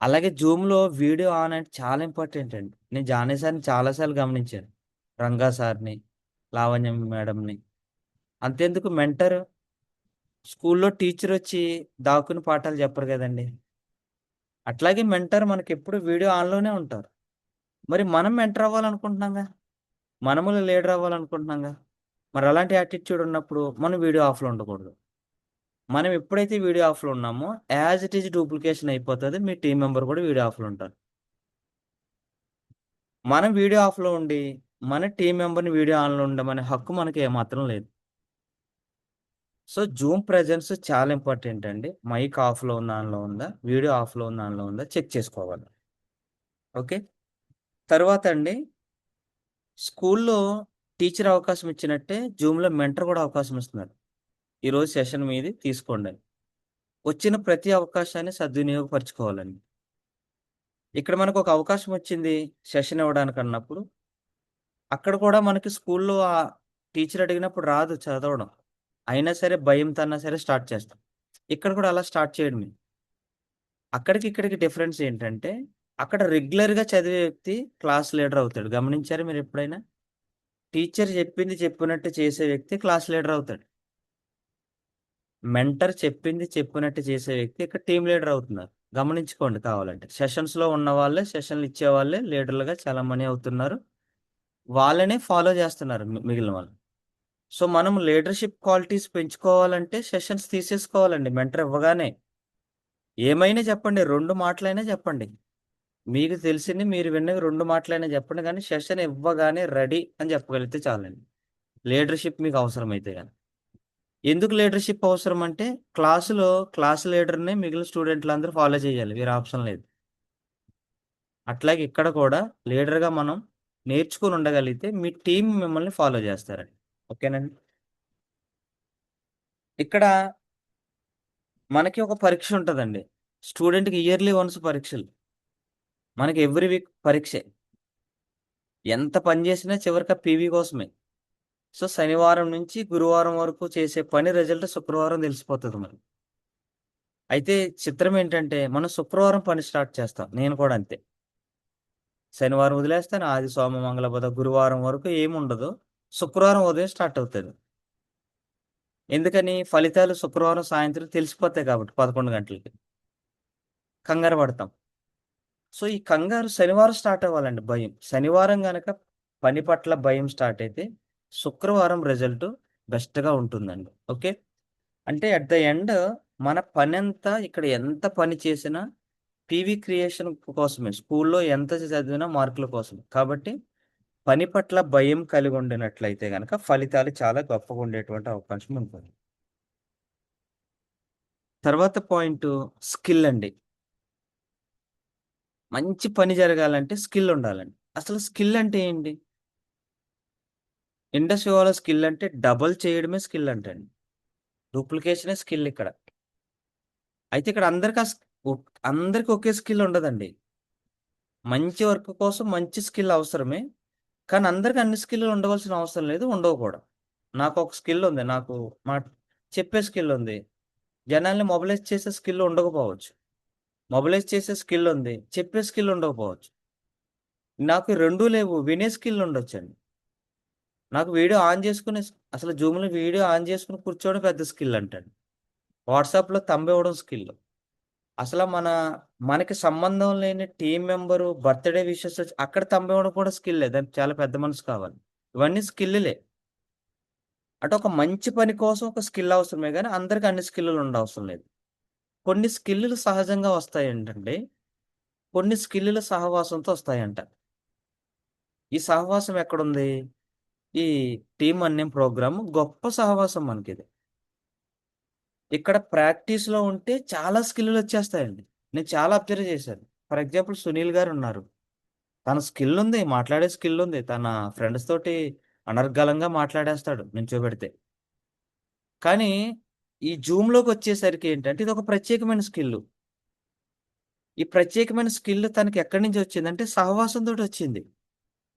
అలాగే జూమ్‌లో వీడియో ఆన్ అంటే చాలా ఇంపార్టెంట్ అండి. నేను జానీ సార్‌ని చాలా సార్లు గమనించాను. రంగా సార్‌ని, లావణ్య మేడమ్‌ని. అంతెందుకు మెంటర్, స్కూల్‌లో టీచరొచ్చి దాక్కుని పాఠాలు చెప్పరు గదండీ. అట్లాగే మెంటర్ మనకెప్పుడు వీడియో ఆన్‌లోనే ఉంటారు. మరి మనం మెంటర్ అవ్వాలనుకుంటున్నాంగా, మనము లీడర్ అవ్వాలనుకుంటున్నాంగా. మరి అలాంటి యాటిట్యూడ్ ఉన్నప్పుడు మనం వీడియో ఆఫ్‌లో ఉండకూడదు. మనం ఎప్పుడైతే వీడియో ఆఫ్‌లో ఉన్నామో యాజ్ ఇట్ ఈజ్ డూప్లికేషన్ అయిపోతది. మీ టీమ్ మెంబర్ కూడా వీడియో ఆఫ్‌లో ఉంటారు. మనం వీడియో ఆఫ్‌లో ఉండి, మన టీమ్ మెంబర్‌ని వీడియో ఆన్‌లో ఉండమనే హక్కు మనకి ఏమాత్రం లేదు. సో, జూమ్ ప్రెజెన్స్ చాలా ఇంపార్టెంట్ అండి. మైక్ ఆఫ్‌లో ఉందా, ఆన్‌లో ఉందా? వీడియో ఆఫ్‌లో ఉందా, ఆన్‌లో ఉందా? చెక్ చేసుకోవాలి. ఓకే. తర్వాత అండి, స్కూల్‌లో టీచర్ అవకాశం ఇచ్చినట్టే జూమ్‌లో మెంటర్ కూడా అవకాశం ఇస్తున్నారు. ఈరోజు సెషన్ మీది తీసుకోండి అని. వచ్చిన ప్రతి అవకాశాన్ని సద్వినియోగపరుచుకోవాలండి. ఇక్కడ మనకొక అవకాశం వచ్చింది సెషన్ ఇవ్వడానికన్నప్పుడు, అక్కడ కూడా మనకి స్కూల్‌లో టీచర్ అడిగినప్పుడు రాదు చదవడం. అయినా సరే భయంతో అన్నా సరే స్టార్ట్ చేస్తాం. ఇక్కడ కూడా అలా స్టార్ట్ చేయడమే. అక్కడికి ఇక్కడికి డిఫరెన్స్ ఏంటంటే, అక్కడ రెగ్యులర్‌గా చదివే వ్యక్తి క్లాస్ లీడర్ అవుతాడు. గమనించారా మీరెప్పుడైనా? టీచర్ చెప్పింది చెప్పినట్టు చేసే వ్యక్తి క్లాస్ లీడర్ అవుతాడు. మెంటర్ చెప్పింది చెప్పినట్టు చేసే వ్యక్తి ఇక్కడ టీమ్ లీడర్ అవుతున్నారు. గమనించుకోండి కావాలంటే. సెషన్స్‌లో ఉన్నవాళ్ళే, సెషన్‌లు ఇచ్చేవాళ్ళే లీడర్‌లుగా చాలామంది అవుతున్నారు. వాళ్ళనే ఫాలో చేస్తున్నారు మిగిలిన వాళ్ళు. సో, మనం లీడర్‌షిప్ క్వాలిటీస్ పెంచుకోవాలంటే సెషన్స్ తీసేసుకోవాలండి మెంటర్ ఇవ్వగానే. ఏమైనా చెప్పండి, 2 మాటలైనా చెప్పండి. మీకు తెలిసింది మీరు విన్నవి 2 మాటలైనా చెప్పండి గానీ, సెషన్ ఇవ్వగానే రెడీ అని చెప్పగలిగితే చాలండి. లీడర్‌షిప్ మీకు అవసరమైతే గనక. ఎందుకు లీడర్‌షిప్ అవసరం అంటే, క్లాస్‌లో క్లాస్ లీడర్‌ని మిగిలిన స్టూడెంట్‌లందరూ ఫాలో చేయాలి. వేరే ఆప్షన్ లేదు. అట్లాగే ఇక్కడ కూడా లీడర్‌గా మనం నేర్చుకొని ఉండగలిగితే, మీ టీమ్ మిమ్మల్ని ఫాలో చేస్తారండి. ఓకేనండి. ఇక్కడ మనకి ఒక పరీక్ష ఉంటదండి. స్టూడెంట్‌కి ఇయర్‌లీ వన్స్ పరీక్షలు. మనకి ఎవ్రీ వీక్ పరీక్షే. ఎంత పని చేసినా చివరికి ఆ పీవీ కోసమే. సో, శనివారం నుంచి గురువారం వరకు చేసే పని రిజల్ట్ శుక్రవారం తెలిసిపోతది మనకి. అయితే చిత్రం ఏంటంటే, మనం శుక్రవారం పని స్టార్ట్ చేస్తాం. నేను కూడా అంతే. శనివారం వదిలేస్తాను. ఆది, సోమ, మంగళ, బుధ, గురువారం వరకు ఏముండదు. శుక్రవారం ఉదయం స్టార్ట్ అవుతది. ఎందుకని? ఫలితాలు శుక్రవారం సాయంత్రం తెలిసిపోతాయి కాబట్టి 11 గంటలకి. కంగారు పడతాం. సో, ఈ కంగారు శనివారం స్టార్ట్ అవ్వాలండి భయం. శనివారం గనక పని పట్ల భయం స్టార్ట్ అయితే, శుక్రవారం రిజల్ట్ బెస్ట్‌గా ఉంటుందండి. ఓకే. అంటే అట్ ద ఎండ్ మన పనంతా ఇక్కడ ఎంత పని చేసినా పీవీ క్రియేషన్ కోసమే. స్కూల్లో ఎంత చదివినా మార్కుల కోసమే. కాబట్టి పని పట్ల భయం కలిగి ఉండినట్లయితే గనక ఫలితాలు చాలా గొప్పగా ఉండేటువంటి అవకాశం ఉంటుంది. తర్వాత పాయింటు స్కిల్ అండి. మంచి పని జరగాలంటే స్కిల్ ఉండాలండి. అసలు స్కిల్ అంటే ఏంటి? ఇండస్ట్రీ వాళ్ళ స్కిల్ అంటే డబుల్ చేయడమే స్కిల్ అంటండి. డూప్లికేషనే స్కిల్ ఇక్కడ. అయితే ఇక్కడ అందరికి అందరికి ఒకే స్కిల్ ఉండదండి. మంచి వర్క్ కోసం మంచి స్కిల్ అవసరమే. కానీ అందరికి అన్ని స్కిల్‌లు ఉండవలసిన అవసరం లేదు. ఉండవు కూడా. నాకొక స్కిల్ ఉంది. నాకు మా చెప్పే స్కిల్ ఉంది. జనాల్ని మొబిలైజ్ చేసే స్కిల్ ఉండకపోవచ్చు. మొబిలైజ్ చేసే స్కిల్ ఉంది. చెప్పే స్కిల్ ఉండకపోవచ్చు. నాకు 2 లేవు. వినే స్కిల్ ఉండొచ్చండి. నాకు వీడియో ఆన్ చేసుకొని అసలు జూమ్‌లో వీడియో ఆన్ చేసుకొని కూర్చోవడం పెద్ద స్కిల్ అంటండి. వాట్సాప్‌లో థంబ్ ఇవ్వడం స్కిల్. అసల మనకి సంబంధం లేని టీమ్ మెంబరు బర్త్‌డే విషెస్ అక్కడ థంబ్ ఇవ్వడం కూడా స్కిల్లే. దానికి చాలా పెద్ద మనసు కావాలి. ఇవన్నీ స్కిల్లులే. అంటే ఒక మంచి పని కోసం ఒక స్కిల్ అవసరమే గానీ, అందరికి అన్ని స్కిల్లులు ఉండవసరం లేదు. కొన్ని స్కిల్లులు సహజంగా వస్తాయేంటంటే, కొన్ని స్కిల్లులు సహవాసంతో వస్తాయంట. ఈ సహవాసం ఎక్కడుంది? ఈ టీమ్ అన్నేం ప్రోగ్రామ్ గొప్ప సహవాసం మనకిది. ఇక్కడ ప్రాక్టీస్‌లో ఉంటే చాలా స్కిల్లులొచ్చేస్తాయండి. నేను చాలా అబ్జర్వ్ చేశాను. ఫర్ ఎగ్జాంపుల్ 'సునీల్' గారున్నారు. తన స్కిల్లుంది. మాట్లాడే స్కిల్లుంది. తన ఫ్రెండ్స్ తోటి అనర్గళంగా మాట్లాడేస్తాడు నించోబెడితే. కానీ ఈ జూమ్‌లోకొచ్చేసరికి ఏంటంటే ఇదొక ప్రత్యేకమైన స్కిల్లు. ఈ ప్రత్యేకమైన స్కిల్ తనకి ఎక్కడి నుంచొచ్చిందంటే సహవాసంతోటొచ్చింది.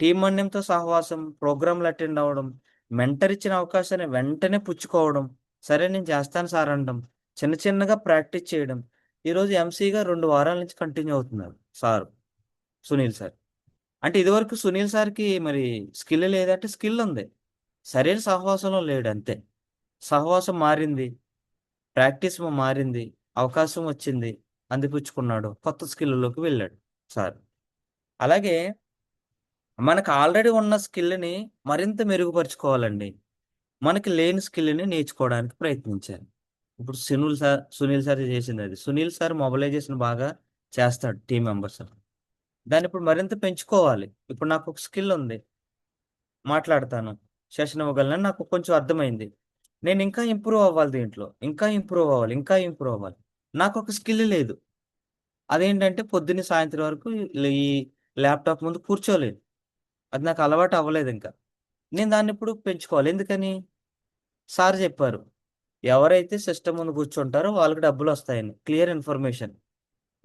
టీమ్ అన్యంతో సహవాసం, ప్రోగ్రామ్‌లు అటెండ్ అవ్వడం, మెంటర్ ఇచ్చిన అవకాశాన్ని వెంటనే పుచ్చుకోవడం. సరే నేను చేస్తాను సార్ అనడం. చిన్న చిన్నగా ప్రాక్టీస్ చేయడం. ఈరోజు ఎంసీగా 2 వారాల నుంచి కంటిన్యూ అవుతున్నారు సారు. సునీల్ సార్. అంటే ఇదివరకు సునీల్ సార్‌కి మరి స్కిల్ లేదంటే స్కిల్ ఉంది. సరైన సహవాసంలో లేడంతే. సహవాసం మారింది. ప్రాక్టీస్ మారింది. అవకాశం వచ్చింది. అందిపుచ్చుకున్నాడు. కొత్త స్కిల్‌లోకి వెళ్ళాడు సార్. అలాగే మనకు ఆల్రెడీ ఉన్న స్కిల్‌ని మరింత మెరుగుపరుచుకోవాలండి. మనకి లేని స్కిల్‌ని నేర్చుకోవడానికి ప్రయత్నించాలి. ఇప్పుడు సునీల్ సార్ చేసిందది. సునీల్ సార్ మొబిలైజేషన్ బాగా చేస్తాడు టీమ్ మెంబర్స్. దాన్నిప్పుడు మరింత పెంచుకోవాలి. ఇప్పుడు నాకొక స్కిల్ ఉంది. మాట్లాడతాను. సెషన్ ఇవ్వగలనని నాకు కొంచెం అర్థమైంది. నేనింకా ఇంప్రూవ్ అవ్వాలి దీంట్లో. ఇంకా ఇంప్రూవ్ అవ్వాలి. ఇంకా ఇంప్రూవ్ అవ్వాలి. నాకొక స్కిల్ లేదు. అదేంటంటే పొద్దున్న సాయంత్రం వరకు ఈ ల్యాప్‌టాప్ ముందు కూర్చోలేను. అది నాకు అలవాటు అవ్వలేదింక. నేను దాన్నిప్పుడు పెంచుకోవాలి. ఎందుకని? సార్ జెప్పారు. ఎవరైతే సిస్టమ్ ముందు కూర్చుంటారో వాళ్ళకి డబ్బులొస్తాయని. Clear information.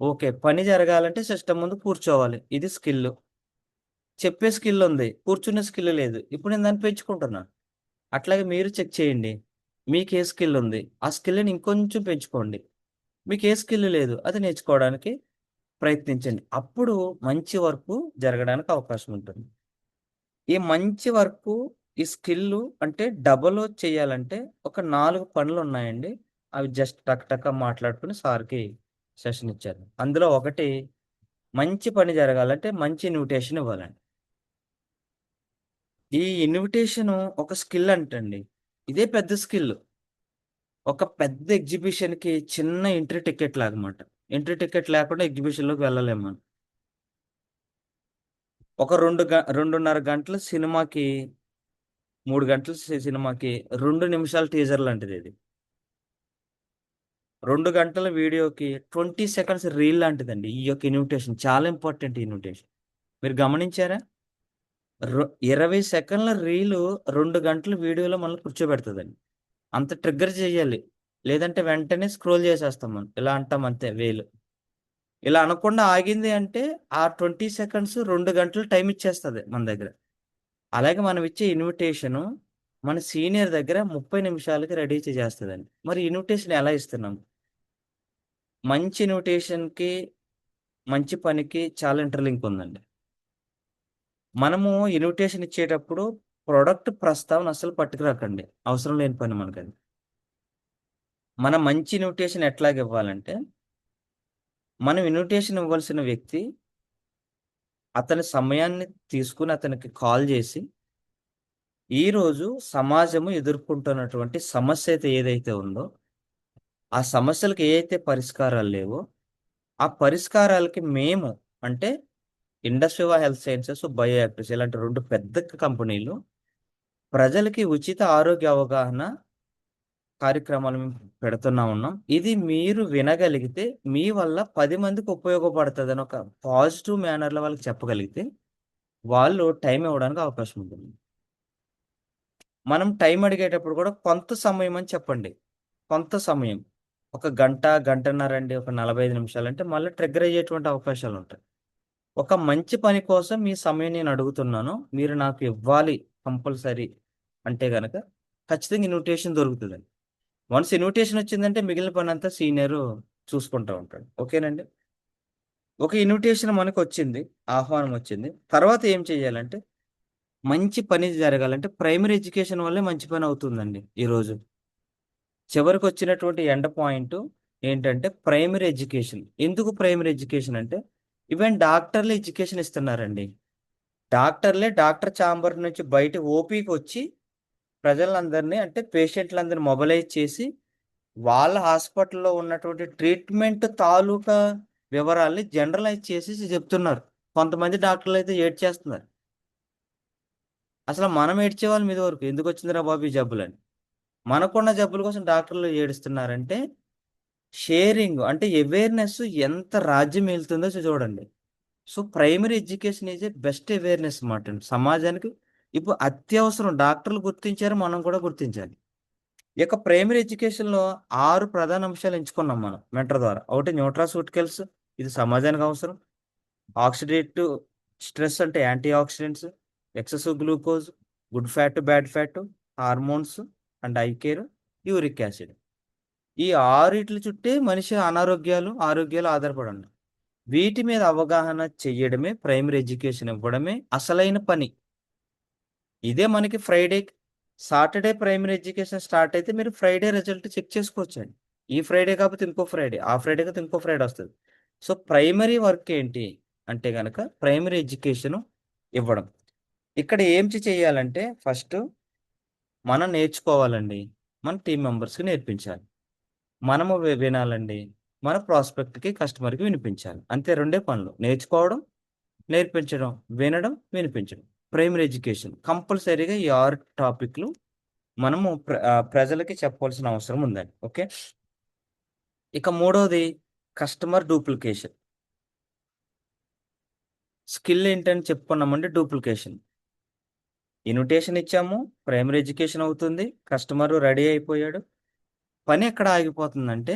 ఓకే. పని జరగాలంటే సిస్టమ్ ముందు కూర్చోవాలి. ఇది స్కిల్లు. చెప్పే స్కిల్లుంది. కూర్చునే స్కిల్ లేదు. ఇప్పుడు నేను దాన్ని పెంచుకుంటున్నా. అట్లాగే మీరు చెక్ చేయండి. మీకే స్కిల్లుంది. ఆ స్కిల్‌ని ఇంకొంచెం పెంచుకోండి. మీకే స్కిల్ లేదు. అది నేర్చుకోవడానికి ప్రయత్నించండి. అప్పుడు మంచి వర్కు జరగడానికి అవకాశం ఉంటుంది. ఈ మంచి వర్కు, ఈ స్కిల్లు అంటే డబలు చేయాలంటే ఒక 4 పనులున్నాయండి. అవి జస్ట్ టక టక మాట్లాడుకొని సార్‌కి సెషన్ ఇచ్చాను. అందులో ఒకటి మంచి పని జరగాలంటే మంచి ఇన్విటేషన్ ఇవ్వాలండి. ఈ ఇన్విటేషను ఒక స్కిల్ అంటండి. ఇదే పెద్ద స్కిల్. ఒక పెద్ద ఎగ్జిబిషన్‌కి చిన్న ఎంట్రీ టికెట్ లాగమాట. ఎంట్రీ టికెట్ లేకుండా ఎగ్జిబిషన్‌లోకి వెళ్ళలేం మనం. ఒక 2:30 గంటల సినిమాకి 3 గంటల సినిమాకి 2 నిమిషాల టీజర్ లాంటిదిది. 2 గంటల వీడియోకి 20 సెకండ్స్ రీల్ లాంటిదండి. ఈ యొక్క ఇన్విటేషన్ చాలా ఇంపార్టెంట్ ఇన్విటేషన్. మీరు గమనించారా? 20 సెకన్ల రీలు 2 గంటల వీడియోలో మనల్ని కూర్చోబెడతదండి. అంత ట్రిగ్గర్ చేయాలి. లేదంటే వెంటనే స్క్రోల్ చేసేస్తాం మనం. ఇలా అంటాం అంతే వేలు. ఇలా అనకుండా ఆగింది అంటే ఆ 20 సెకండ్స్ 2 గంటలు టైమ్ ఇచ్చేస్తది మన దగ్గర. అలాగే మనం ఇచ్చే ఇన్విటేషను మన సీనియర్ దగ్గర 30 నిమిషాలకి రెడీ చేసేస్తదండి. మరి ఇన్విటేషన్ ఎలా ఇస్తున్నాం? మంచి ఇన్విటేషన్‌కి, మంచి పనికి చాలా ఇంటర్‌లింక్ ఉందండి. మనము ఇన్విటేషన్ ఇచ్చేటప్పుడు ప్రొడక్ట్ ప్రస్తావన అస్సలు పట్టుకురాకండి. అవసరం లేని పని మనకది. మనం మంచి ఇన్విటేషన్ ఎట్లాగివ్వాలంటే, మనం ఇన్విటేషన్ ఇవ్వాల్సిన వ్యక్తి అతని సమయాన్ని తీసుకొని అతనికి కాల్ జేసి, ఈరోజు సమాజము ఎదుర్కొంటున్నటువంటి సమస్య ఏదైతే ఉందో, ఆ సమస్యలకి ఏయైతే పరిష్కారాలు లేవో, ఆ పరిష్కారాలకి మేము అంటే industry health sciences, bio actives ఇలాంటి 2 పెద్ద కంపెనీలు ప్రజలకి ఉచిత ఆరోగ్య అవగాహన కార్యక్రమాలు మేము పెడుతున్నా ఉన్నాం. ఇది మీరు వినగలిగితే మీ వల్ల 10 మందికి ఉపయోగపడతదని ఒక పాజిటివ్ మేనర్‌లో వాళ్ళకి చెప్పగలిగితే, వాళ్ళు టైం ఇవ్వడానికి అవకాశం ఉంటుంది. మనం టైం అడిగేటప్పుడు కూడా కొంత సమయం అని చెప్పండి. కొంత సమయం. ఒక గంట, గంటన్నర అండి, ఒక 45 నిమిషాలంటే మళ్ళీ ట్రిగ్గర్ అయ్యేటువంటి అవకాశాలు ఉంటాయి. ఒక మంచి పని కోసం మీ సమయం నేను అడుగుతున్నాను. మీరు నాకు ఇవ్వాలి కంపల్సరీ అంటే గనక ఖచ్చితంగా ఇన్విటేషన్ దొరుకుతదండి. వన్స్ ఇన్విటేషన్ వచ్చిందంటే మిగిలిన పనంతా సీనియరు చూసుకుంటా ఉంటాడు. ఓకేనండి. ఒక ఇన్విటేషన్ మనకొచ్చింది. ఆహ్వానం వచ్చింది. తర్వాత ఏం చేయాలంటే మంచి పని జరగాలంటే ప్రైమరీ ఎడ్యుకేషన్ వల్లే మంచి పని అవుతుందండి ఈరోజు. చివరికొచ్చినటువంటి ఎండ్ పాయింట్ ఏంటంటే ప్రైమరీ ఎడ్యుకేషన్. ఎందుకు ప్రైమరీ ఎడ్యుకేషన్ అంటే ఈవెన్ డాక్టర్లు ఎడ్యుకేషన్ ఇస్తున్నారండి. డాక్టర్లే డాక్టర్ ఛాంబర్ నుంచి బయట ఓపీకొచ్చి ప్రజలందరిని అంటే పేషెంట్లందరిని మొబలైజ్ చేసి వాళ్ళ హాస్పిటల్‌లో ఉన్నటువంటి ట్రీట్మెంట్ తాలూకా వివరాల్ని జనరలైజ్ చేసేసి చెప్తున్నారు. కొంతమంది డాక్టర్‌లయితే ఏడ్చేస్తున్నారు. అసలు మనం ఏడ్చేవాళ్ళం ఇదివరకు. ఎందుకొచ్చిందిరా బాబు ఈ జబ్బులని. మనకున్న జబ్బుల కోసం డాక్టర్లు ఏడుస్తున్నారంటే షేరింగ్ అంటే అవేర్‌నెస్ ఎంత రాజ్యమేలుతుందో చూడండి. So, primary education is a best awareness మాటండి. సమాజానికి ఇప్పుడు అత్యవసరం. డాక్టర్లు గుర్తించారు. మనం కూడా గుర్తించాలి. ఇక ప్రైమరీ ఎడ్యుకేషన్‌లో 6 ప్రధాన అంశాలు ఎంచుకున్నాం మనం మెంటర్ ద్వారా. ఒకటి న్యూట్రాస్యూటికల్స్ ఇది సమాజానికి అవసరం. ఆక్సిడేటివ్ స్ట్రెస్ అంటే antioxidants, excessive glucose, good fat, bad fat, hormones and eye care, uric acid. ఈ 6 చుట్టే మనిషి అనారోగ్యాలు, ఆరోగ్యాలు ఆధారపడి ఉన్నాయి. వీటి మీద అవగాహన చెయ్యడమే ప్రైమరీ ఎడ్యుకేషన్ ఇవ్వడమే అసలైన పని. ఇదే మనకి సాటర్‌డే ప్రైమరీ ఎడ్యుకేషన్ స్టార్ట్ అయితే మీరు ఫ్రైడే రిజల్ట్ చెక్ చేసుకోవచ్చండి. ఈ ఫ్రైడే కాకపోతే ఇంకో ఫ్రైడే, ఆ ఫ్రైడే కాకపోతే ఇంకో ఫ్రైడే వస్తది. సో, ప్రైమరీ వర్క్ ఏంటి అంటే గనక ప్రైమరీ ఎడ్యుకేషను ఇవ్వడం. ఇక్కడ చేయాలంటే ఫస్టు మనం నేర్చుకోవాలండి. మన టీమ్ మెంబర్స్‌కి నేర్పించాలి. మనము వినాలండి. మన ప్రాస్పెక్ట్‌కి, కస్టమర్‌కి వినిపించాలి. అంతే రెండే పనులు. నేర్చుకోవడం, నేర్పించడం, వినడం, వినిపించడం. ప్రైమరీ ఎడ్యుకేషన్ కంపల్సరీగా ఈ 6 టాపిక్‌లు మనము ప్రజలకి చెప్పాల్సిన అవసరం ఉందండి. ఓకే. ఇక మూడోది కస్టమర్ డూప్లికేషన్. స్కిల్ ఏంటని చెప్పుకున్నామంటే డూప్లికేషన్. ఇన్విటేషన్ ఇచ్చాము. ప్రైమరీ ఎడ్యుకేషన్ అవుతుంది. కస్టమరు రెడీ అయిపోయాడు. పని ఎక్కడ ఆగిపోతుందంటే,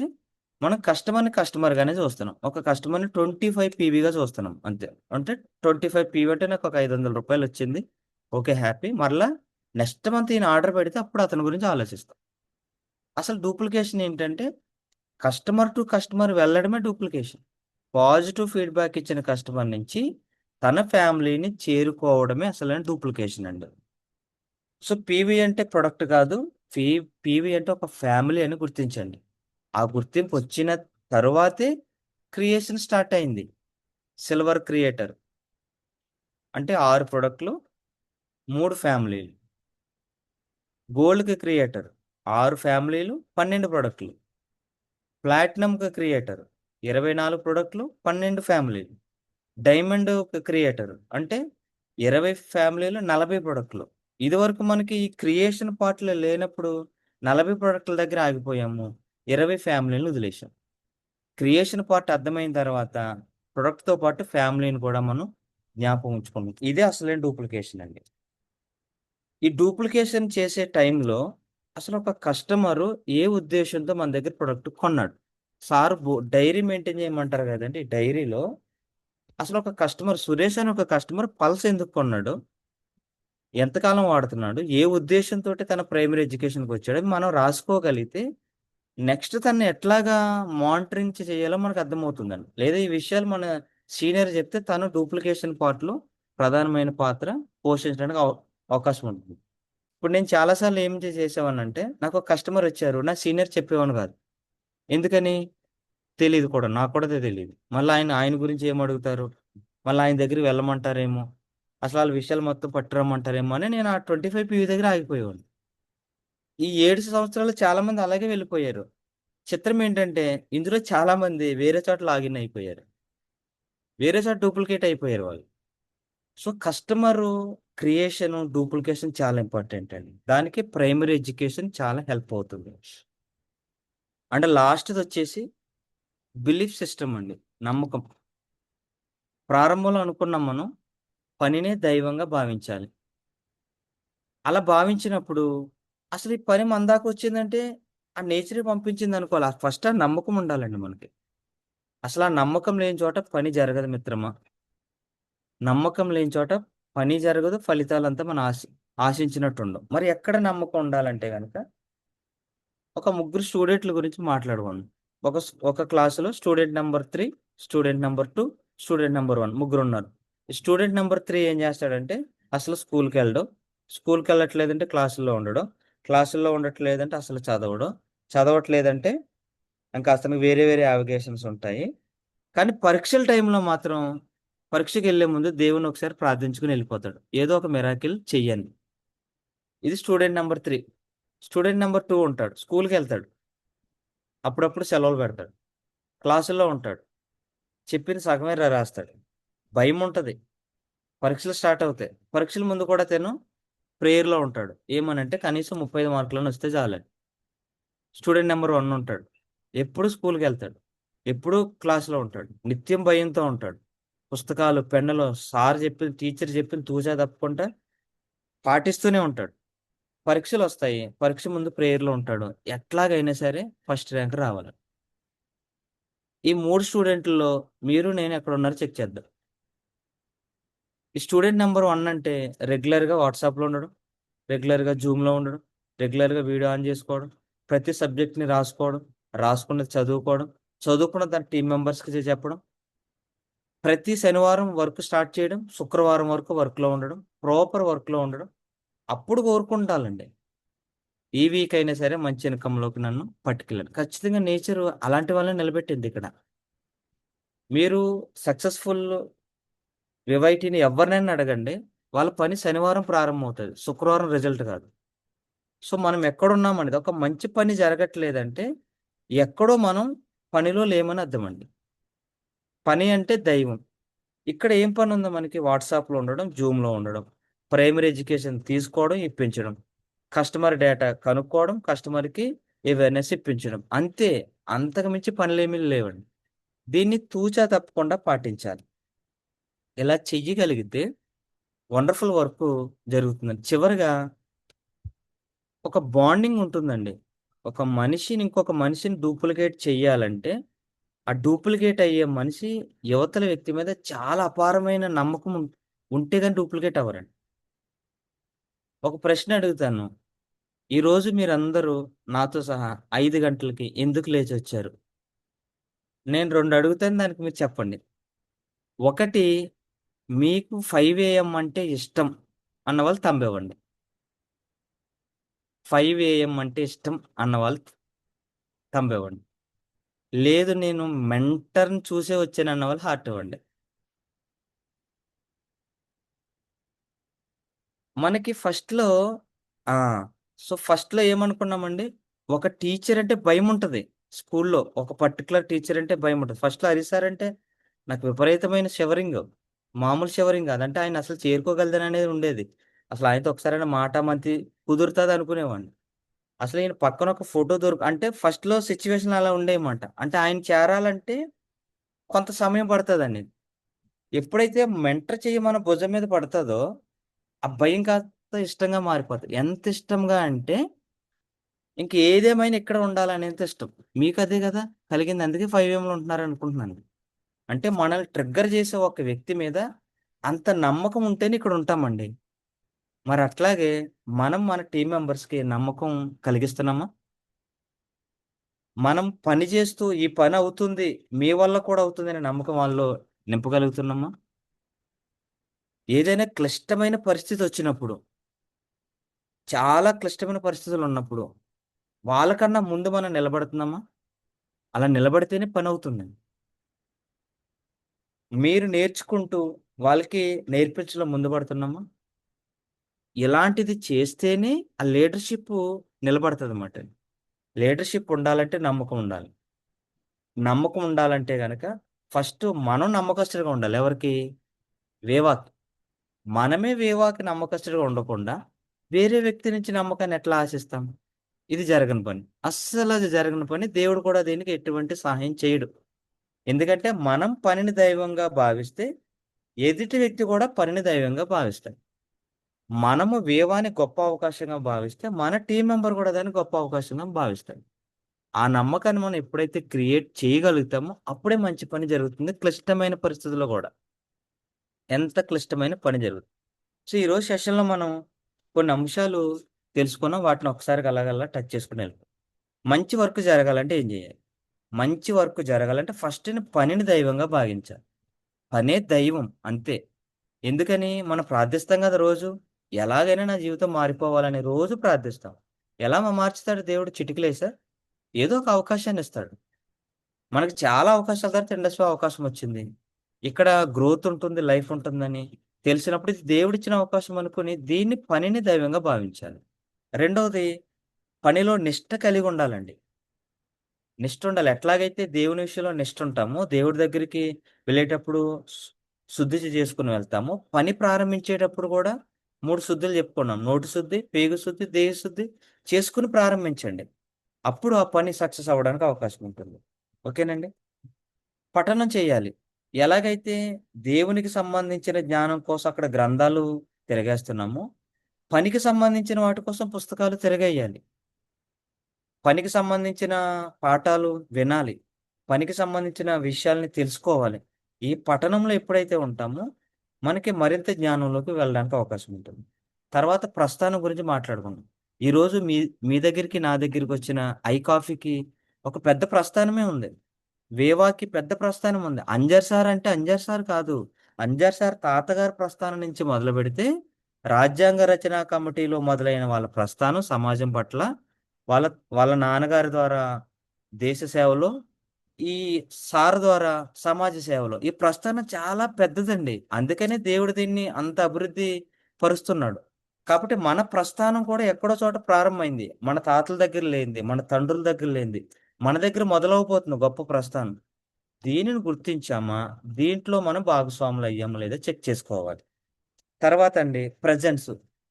మనం కస్టమర్‌ని కస్టమర్‌గానే చూస్తున్నాం. ఒక కస్టమర్‌ని 25 పీవీగా చూస్తున్నాం అంతే. అంటే 25 పీవీ అంటే నాకొక రూ. 500 వచ్చింది. ఓకే. హ్యాపీ. మరలా నెక్స్ట్ మంత్ ఈయన ఆర్డర్ పెడితే అప్పుడు అతని గురించి ఆలోచిస్తాం. అసలు డూప్లికేషన్ ఏంటంటే, కస్టమర్ టు కస్టమర్ వెళ్ళడమే డూప్లికేషన్. పాజిటివ్ ఫీడ్‌బ్యాక్ ఇచ్చిన కస్టమర్ నుంచి తన ఫ్యామిలీని చేరుకోవడమే అసలైన డూప్లికేషన్ అండి. సో, పీవీ అంటే ప్రొడక్ట్ కాదు. ఫీ పీవీ అంటే ఒక ఫ్యామిలీ అని గుర్తించండి. ఆ గుర్తింపు వచ్చిన తరువాతే క్రియేషన్ స్టార్ట్ అయింది. సిల్వర్ క్రియేటర్ అంటే 6 ప్రొడక్ట్‌లు, 3 ఫ్యామిలీలు. గోల్డ్‌కి క్రియేటర్ 6 ఫ్యామిలీలు, 12 ప్రొడక్ట్‌లు. ప్లాటినంకి క్రియేటర్ 24 ప్రొడక్ట్‌లు, 12 ఫ్యామిలీలు. డైమండ్ క్రియేటర్ అంటే 20 ఫ్యామిలీలు, 40 ప్రొడక్ట్‌లు. ఇదివరకు మనకి ఈ క్రియేషన్ పార్ట్‌లో లేనప్పుడు 40 ప్రొడక్ట్‌ల దగ్గర ఆగిపోయాము. 20 ఫ్యామిలీలని వదిలేసాం. క్రియేషన్ పార్ట్ అర్థమైన తర్వాత ప్రొడక్ట్‌తో పాటు ఫ్యామిలీని కూడా మనం జ్ఞాపకం ఉంచుకుంటాం. ఇదే అసలైన డూప్లికేషన్ అండి. ఈ డూప్లికేషన్ చేసే టైంలో అసలు ఒక కస్టమరు ఏ ఉద్దేశ్యంతో మన దగ్గర ప్రొడక్ట్ కొన్నాడు? సార్ డైరీ మెయింటైన్ చేయమంటారు కదండీ! డైరీలో అసలు ఒక కస్టమర్ సురేష్ అని ఒక కస్టమర్ పల్స్ ఎందుకు కొన్నాడు? ఎంతకాలం వాడుతున్నాడు? ఏ ఉద్దేశ్యంతోటి తన ప్రైమరీ ఎడ్యుకేషన్‌కొచ్చాడో మనం రాసుకోగలిగితే నెక్స్ట్ తనని ఎట్లాగా మానిటరింగ్ చేయాలో మనకు అర్థమవుతుందండి. లేదా ఈ విషయాలు మన సీనియర్ చెప్తే తను డూప్లికేషన్ పార్ట్‌లో ప్రధానమైన పాత్ర పోషించడానికి అవకాశం ఉంటుంది. ఇప్పుడు నేను చాలా సార్లు ఏం చేసేవాడినంటే నాకొక కస్టమర్ వచ్చారు. నా సీనియర్ చెప్పేవాడిని కాదు. ఎందుకని? తెలీదు కూడా. నాకు కూడా తెలీదు. మళ్ళా ఆయన గురించి ఏమడుగుతారు? మళ్ళా ఆయన దగ్గరికి వెళ్ళమంటారేమో! అసలు ఆళ్ళ విషయాలు మొత్తం పట్టురమ్మంటారేమో అని నేను ఆ 25 పీవీ దగ్గర ఆగిపోయేవాడిని. ఈ 7 సంవత్సరాలు చాలామంది అలాగే వెళ్ళిపోయారు. చిత్రం ఏంటంటే, ఇందులో చాలామంది వేరే చోట లాగిన్ అయిపోయారు. వేరే చోట డూప్లికేట్ అయిపోయారు వాళ్ళు. సో, కస్టమరు క్రియేషను, డూప్లికేషన్ చాలా ఇంపార్టెంట్ అండి. దానికి ప్రైమరీ ఎడ్యుకేషన్ చాలా హెల్ప్ అవుతుంది. అంటే లాస్ట్‌దొచ్చేసి బిలీఫ్ సిస్టమ్ అండి. నమ్మకం. ప్రారంభంలో అనుకున్నాం మనం, పనినే దైవంగా భావించాలి. అలా భావించినప్పుడు, అసలు ఈ పని మన దాకొచ్చిందంటే, ఆ నేచరే పంపించింది అనుకోవాలి. ఫస్ట్ ఆ నమ్మకం ఉండాలండి మనకి. అసలు ఆ నమ్మకం లేని చోట పని జరగదు మిత్రమా. నమ్మకం లేని చోట పని జరగదు. ఫలితాలంతా మనం ఆశించినట్టు ఉండవు. మరి ఎక్కడ నమ్మకం ఉండాలంటే గనక ఒక ముగ్గురు స్టూడెంట్ల గురించి మాట్లాడుకుందాం. ఒక క్లాసులో student number 3, student number 2, student number 1 ముగ్గురున్నారు. స్టూడెంట్ నంబర్ 3 ఏం చేస్తాడంటే అసలు స్కూల్‌కెళ్ళడు. స్కూల్‌కెళ్ళట్లేదంటే క్లాసుల్లో ఉండడు. క్లాసుల్లో ఉండట్లేదంటే అసలు చదవడు. చదవట్లేదంటే ఇంకా అతనికి వేరే వేరే అలిగేషన్స్ ఉంటాయి. కానీ పరీక్షల టైంలో మాత్రం పరీక్షకెళ్ళే ముందు దేవుడిని ఒకసారి ప్రార్థించుకొని ఎళ్ళిపోతాడు. ఏదో ఒక మిరాకిల్ చెయ్యని. ఇది స్టూడెంట్ నంబర్ 3. స్టూడెంట్ నంబర్ 2 ఉంటాడు. స్కూల్‌కెళ్తాడు. అప్పుడప్పుడు సెలవులు పెడతాడు. క్లాసుల్లో ఉంటాడు. చెప్పింది సగమే రాస్తాడు. భయముంటది. పరీక్షలు స్టార్ట్ అవుతాయి. పరీక్షల ముందు కూడా తిను ప్రేయర్‌లో ఉంటాడు. ఏమనంటే కనీసం 35 మార్కులన్నా వస్తే చాలని. స్టూడెంట్ నంబర్ 1 ఉంటాడు. ఎప్పుడు స్కూల్‌కెళ్తాడు. ఎప్పుడూ క్లాస్‌లో ఉంటాడు. నిత్యం భయంతో ఉంటాడు. పుస్తకాలు, పెన్నులు సార్ చెప్పింది, టీచర్ చెప్పింది తూచా తప్పకుండా పాటిస్తూనే ఉంటాడు. పరీక్షలొస్తాయి. పరీక్ష ముందు ప్రేయర్‌లో ఉంటాడు. ఎట్లాగైనా సరే ఫస్ట్ ర్యాంక్ రావాలి. ఈ 3 స్టూడెంట్‌ల్లో మీరు నేను ఎక్కడున్నారో చెక్ చేద్దాం. ఈ స్టూడెంట్ నంబర్ 1 అంటే రెగ్యులర్‌గా వాట్సాప్‌లో ఉండడం, రెగ్యులర్‌గా జూమ్‌లో ఉండడం, రెగ్యులర్‌గా వీడియో ఆన్ చేసుకోవడం, ప్రతి సబ్జెక్ట్‌ని రాసుకోవడం, రాసుకున్నది చదువుకోవడం, చదువుకున్న దాన్ని టీమ్ మెంబర్స్‌కి చెప్పడం, ప్రతి శనివారం వర్క్ స్టార్ట్ చేయడం, శుక్రవారం వరకు వర్క్‌లో ఉండడం, ప్రాపర్ వర్క్‌లో ఉండడం. అప్పుడు కోరుకుంటాలండి. ఈ వీక్ అయినా సరే మంచి ఇన్‌కమ్‌లోకి నన్ను పట్టుకెళ్ళండి. ఖచ్చితంగా నేచర్ అలాంటి వాళ్ళని నిలబెట్టిందిక్కడ. మీరు సక్సెస్‌ఫుల్ వివైటీని ఎవరినైనా అడగండి. వాళ్ళ పని శనివారం ప్రారంభమవుతది. శుక్రవారం రిజల్ట్ కాదు. సో, మనం ఎక్కడున్నామనేది ఒక మంచి పని జరగట్లేదంటే, ఎక్కడో మనం పనిలో లేమని అర్థమండి. పని అంటే దైవం. ఇక్కడ ఏం పనుంది మనకి వాట్సాప్‌లో ఉండడం, జూమ్‌లో ఉండడం. ప్రైమరీ ఎడ్యుకేషన్ తీసుకోవడం, ఇప్పించడం. కస్టమర్ డేటా కనుక్కోవడం, కస్టమర్‌కి అవేర్‌నెస్ ఇప్పించడం. అంతే. అంతకు మించి పనులేమీ లేవండి. దీన్ని తూచా తప్పకుండా పాటించాలి. ఇలా చెయ్యగలిగితే వండర్‌ఫుల్ వర్కు జరుగుతుందండి. చివరగా ఒక బాండింగ్ ఉంటుందండి. ఒక మనిషిని ఇంకొక మనిషిని డూప్లికేట్ చెయ్యాలంటే, ఆ డూప్లికేట్ అయ్యే మనిషి యువతల వ్యక్తి మీద చాలా అపారమైన నమ్మకం ఉంటే గాని డూప్లికేట్ అవ్వరండి. ఒక ప్రశ్న అడుగుతాను. ఈరోజు మీరందరూ నాతో సహా 5 గంటలకి ఎందుకు లేచొచ్చారు? నేను 2 అడుగుతాను దానికి మీరు చెప్పండి. ఒకటి మీకు 5 ఏఎం అంటే ఇష్టం అన్నవాళ్ళు థంబ్ ఇవ్వండి. 5 ఏఎం అంటే ఇష్టం అన్నవాళ్ళు థంబ్ ఇవ్వండి. లేదు నేను మెంటర్‌ని చూసే వచ్చానన్న వాళ్ళు హార్ట్ ఇవ్వండి. మనకి ఫస్ట్‌లో ఆ! సో, ఫస్ట్‌లో ఏమనుకున్నామండి, ఒక టీచర్ అంటే భయముంటది. స్కూల్‌లో ఒక పర్టిక్యులర్ టీచర్ అంటే భయముంటది. ఫస్ట్‌లో హరి సార్ అంటే నాకు విపరీతమైన షివరింగు. మామూలు షివరింగ్ కాదు. అంటే ఆయన అసలు చేరుకోగలదననేది ఉండేది. అసలు ఆయనతో ఒకసారైనా మాటామంతి కుదురుతదనుకునేవాడిని. అసలు ఈయన పక్కన ఒక ఫోటో అంటే ఫస్ట్‌లో సిట్యుయేషన్‌లు అలా ఉండేయమాట. అంటే ఆయన చేరాలంటే కొంత సమయం పడతదండి. ఎప్పుడైతే మెంటర్ చెయ్యి మన భుజం మీద పడతదో, ఆ భయం కాస్త ఇష్టంగా మారిపోతది. ఎంత ఇష్టంగా అంటే, ఇంక ఏదేమైనా ఇక్కడే ఉండాలనేంత ఇష్టం. మీకదే గదా! కలిగింది. అందుకే 5 ఏంలో ఉంటున్నారనుకుంటున్నాను. అంటే మనల్ని ట్రిగ్గర్ చేసే ఒక వ్యక్తి మీద అంత నమ్మకం ఉంటేనే ఇక్కడ ఉంటామండి. మరి అట్లాగే మనం మన టీమ్ మెంబర్స్‌కి నమ్మకం కలిగిస్తున్నామా? మనం పని చేస్తూ ఈ పని అవుతుంది, మీ వల్ల కూడా అవుతుందనే నమ్మకం వాళ్ళలో నింపగలుగుతున్నామా? ఏదైనా క్లిష్టమైన పరిస్థితొచ్చినప్పుడు చాలా క్లిష్టమైన పరిస్థితులున్నప్పుడు, వాళ్ళకన్నా ముందు మనం నిలబడుతున్నామా? అలా నిలబడితేనే పనవుతుందండి. మీరు నేర్చుకుంటూ వాళ్ళకి నేర్పించడంలో ముందు పడుతున్నామా? ఇలాంటిది చేస్తేనే ఆ లీడర్‌షిప్పు నిలబడతదన్నమాట. లీడర్‌షిప్ ఉండాలంటే నమ్మకం ఉండాలి. నమ్మకం ఉండాలంటే గనక ఫస్ట్ మనం నమ్మకస్తులుగా ఉండాలి. ఎవరికి? వేవాకి. మనమే వేవాకి నమ్మకస్తులుగా ఉండకుండా, వేరే వ్యక్తి నుంచి నమ్మకాన్ని ఎట్లా ఆశిస్తాం? ఇది జరగని పని. అస్సలది జరగని పని. దేవుడు కూడా దీనికి ఎటువంటి సహాయం చేయడు. ఎందుకంటే మనం పనిని దైవంగా భావిస్తే, ఎదుటి వ్యక్తి కూడా పనిని దైవంగా భావిస్తాడు. మనము వేవాని గొప్ప అవకాశంగా భావిస్తే, మన టీమ్ మెంబర్ కూడా దాన్ని గొప్ప అవకాశంగా భావిస్తాడు. ఆ నమ్మకాన్ని మనం ఎప్పుడైతే క్రియేట్ చేయగలుగుతామో అప్పుడే మంచి పని జరుగుతుంది. క్లిష్టమైన పరిస్థితుల్లో కూడా. ఎంత క్లిష్టమైన పని జరుగుతుంది. సో, ఈరోజు సెషన్‌లో మనం కొన్ని అంశాలు తెలుసుకున్నాం. వాటిని ఒకసారిగా అలాగలా టచ్ చేసుకొని వెళ్ళిపోదాం. మంచి వర్క్ జరగాలంటే ఏం చేయాలి? మంచి వర్క్ జరగాలంటే ఫస్ట్ పనిని దైవంగా భావించాలి. పనే దైవం అంతే. ఎందుకని? మనం ప్రార్థిస్తాం గదా రోజు. ఎలాగైనా నా జీవితం మారిపోవాలని రోజు ప్రార్థిస్తాం. ఎలా మార్చుతాడు దేవుడు చిటికలేసా? ఏదో ఒక అవకాశాన్నిస్తాడు. మనకు చాలా అవకాశాల తర్వాత ఇండస్ట్రీ అవకాశం వచ్చింది. ఇక్కడ గ్రోత్ ఉంటుంది, లైఫ్ ఉంటుందని తెలిసినప్పుడు ఇది దేవుడిచ్చిన అవకాశం అనుకుని దీన్ని పనిని దైవంగా భావించాలి. రెండవది పనిలో నిష్ట కలిగి ఉండాలండి. నిష్ట ఉండాలి. ఎట్లాగైతే దేవుని విషయంలో నిష్ట ఉంటామో, దేవుడి దగ్గరికి వెళ్ళేటప్పుడు శుద్ధి చేసుకొని వెళ్తామో, పని ప్రారంభించేటప్పుడు కూడా 3 శుద్ధులు చెప్పుకున్నాం. నోటి శుద్ధి, పేగు శుద్ధి, దేహ శుద్ధి చేసుకొని ప్రారంభించండి. అప్పుడు ఆ పని సక్సెస్ అవ్వడానికి అవకాశం ఉంటుంది. ఓకేనండి? పఠనం చేయాలి. ఎలాగైతే దేవునికి సంబంధించిన జ్ఞానం కోసం అక్కడ గ్రంథాలు తిరగేస్తున్నామో, పనికి సంబంధించిన వాటి కోసం పుస్తకాలు తిరగేయాలి. పనికి సంబంధించిన పాఠాలు వినాలి. పనికి సంబంధించిన విషయాల్ని తెలుసుకోవాలి. ఈ పఠనంలో ఎప్పుడైతే ఉంటామో, మనకి మరింత జ్ఞానంలోకి వెళ్ళడానికి అవకాశం ఉంటుంది. తర్వాత ప్రస్థానం గురించి మాట్లాడుకుందాం. ఈరోజు మీ మీ దగ్గరికి, నా దగ్గరికొచ్చిన ఐకాఫీకి ఒక పెద్ద ప్రస్థానమే ఉంది. వేవాకి పెద్ద ప్రస్థానం ఉంది. అంజర్ సార్ అంటే అంజర్ సార్ కాదు. అంజర్ సార్ తాతగారి ప్రస్థానం నుంచి మొదలుపెడితే, రాజ్యాంగ రచనా కమిటీలో మొదలైన వాళ్ళ ప్రస్థానం సమాజం పట్ల, వాళ్ళ వాళ్ళ నాన్నగారి ద్వారా దేశ సేవలో, ఈ సార్ ద్వారా సమాజ సేవలో. ఈ ప్రస్థానం చాలా పెద్దదండి. అందుకనే దేవుడు దీన్ని అంత అభివృద్ధి పరుస్తున్నాడు. కాబట్టి మన ప్రస్థానం కూడా ఎక్కడో చోట ప్రారంభమైంది. మన తాతల దగ్గర లేనిది, మన తండ్రుల దగ్గర లేనిది, మన దగ్గర మొదలవబోతుంది గొప్ప ప్రస్థానం. దీనిని గుర్తించామా? దీంట్లో మనం భాగస్వాములయ్యామా లేదా చెక్ చేసుకోవాలి. తర్వాత అండి presence.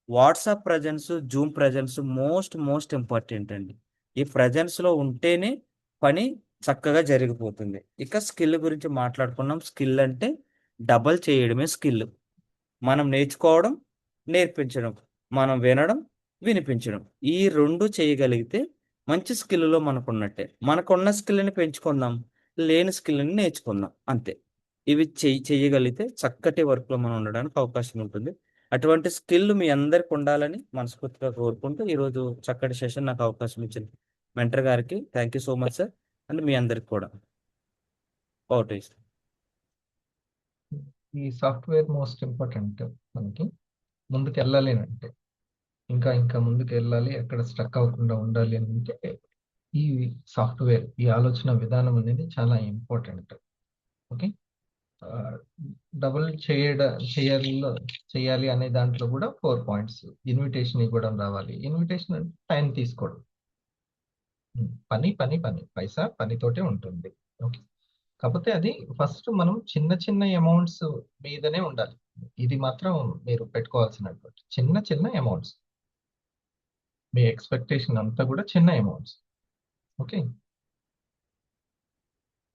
WhatsApp presence, Zoom presence most important అండి. ఈ ప్రెజెన్స్‌లో ఉంటేనే పని చక్కగా జరిగిపోతుంది. ఇక స్కిల్ గురించి మాట్లాడుకున్నాం. స్కిల్ అంటే డబల్ చేయడమే స్కిల్. మనం నేర్చుకోవడం, నేర్పించడం. మనం వినడం, వినిపించడం. ఈ 2 చేయగలిగితే మంచి స్కిల్‌లో మనకున్నట్టే. మనకున్న స్కిల్‌ని పెంచుకుందాం. లేని స్కిల్‌ని నేర్చుకుందాం. అంతే. ఇవి చెయ్యగలిగితే చక్కటి వర్క్‌లో మనం ఉండడానికి అవకాశం ఉంటుంది. అటువంటి స్కిల్ మీ అందరికి ఉండాలని మనస్ఫూర్తిగా కోరుకుంటూ ఈరోజు చక్కటి సెషన్ నాకు అవకాశం ఇచ్చిన మెంటర్ గారికి thank you so much sir. And మీ అందరికి కూడా. Over to you sir. ఈ సాఫ్ట్వేర్ మోస్ట్ ఇంపార్టెంట్ మనకి. ముందుకెళ్ళాలి అంటే ఇంకా ఇంకా ముందుకెళ్ళాలి, ఎక్కడ స్ట్రక్ అవ్వకుండా ఉండాలి అని అంటే ఈ సాఫ్ట్వేర్, ఈ ఆలోచన విధానం అనేది చాలా ఇంపార్టెంట్. ఓకే. డబుల్ చేయాలి అనే దాంట్లో కూడా 4 పాయింట్స్. ఇన్విటేషన్ ఇవ్వడం రావాలి. ఇన్విటేషన్ అంటే టైం తీసుకోవడం. పని పని పని పైసా పనితోటే ఉంటుంది. ఓకే. కాకపోతే అది ఫస్ట్ మనం చిన్న చిన్న అమౌంట్స్ మీదనే ఉండాలి. ఇది మాత్రం మీరు పెట్టుకోవాల్సినటువంటి చిన్న చిన్న అమౌంట్స్. మీ ఎక్స్పెక్టేషన్ అంతా కూడా చిన్న అమౌంట్స్. ఓకే.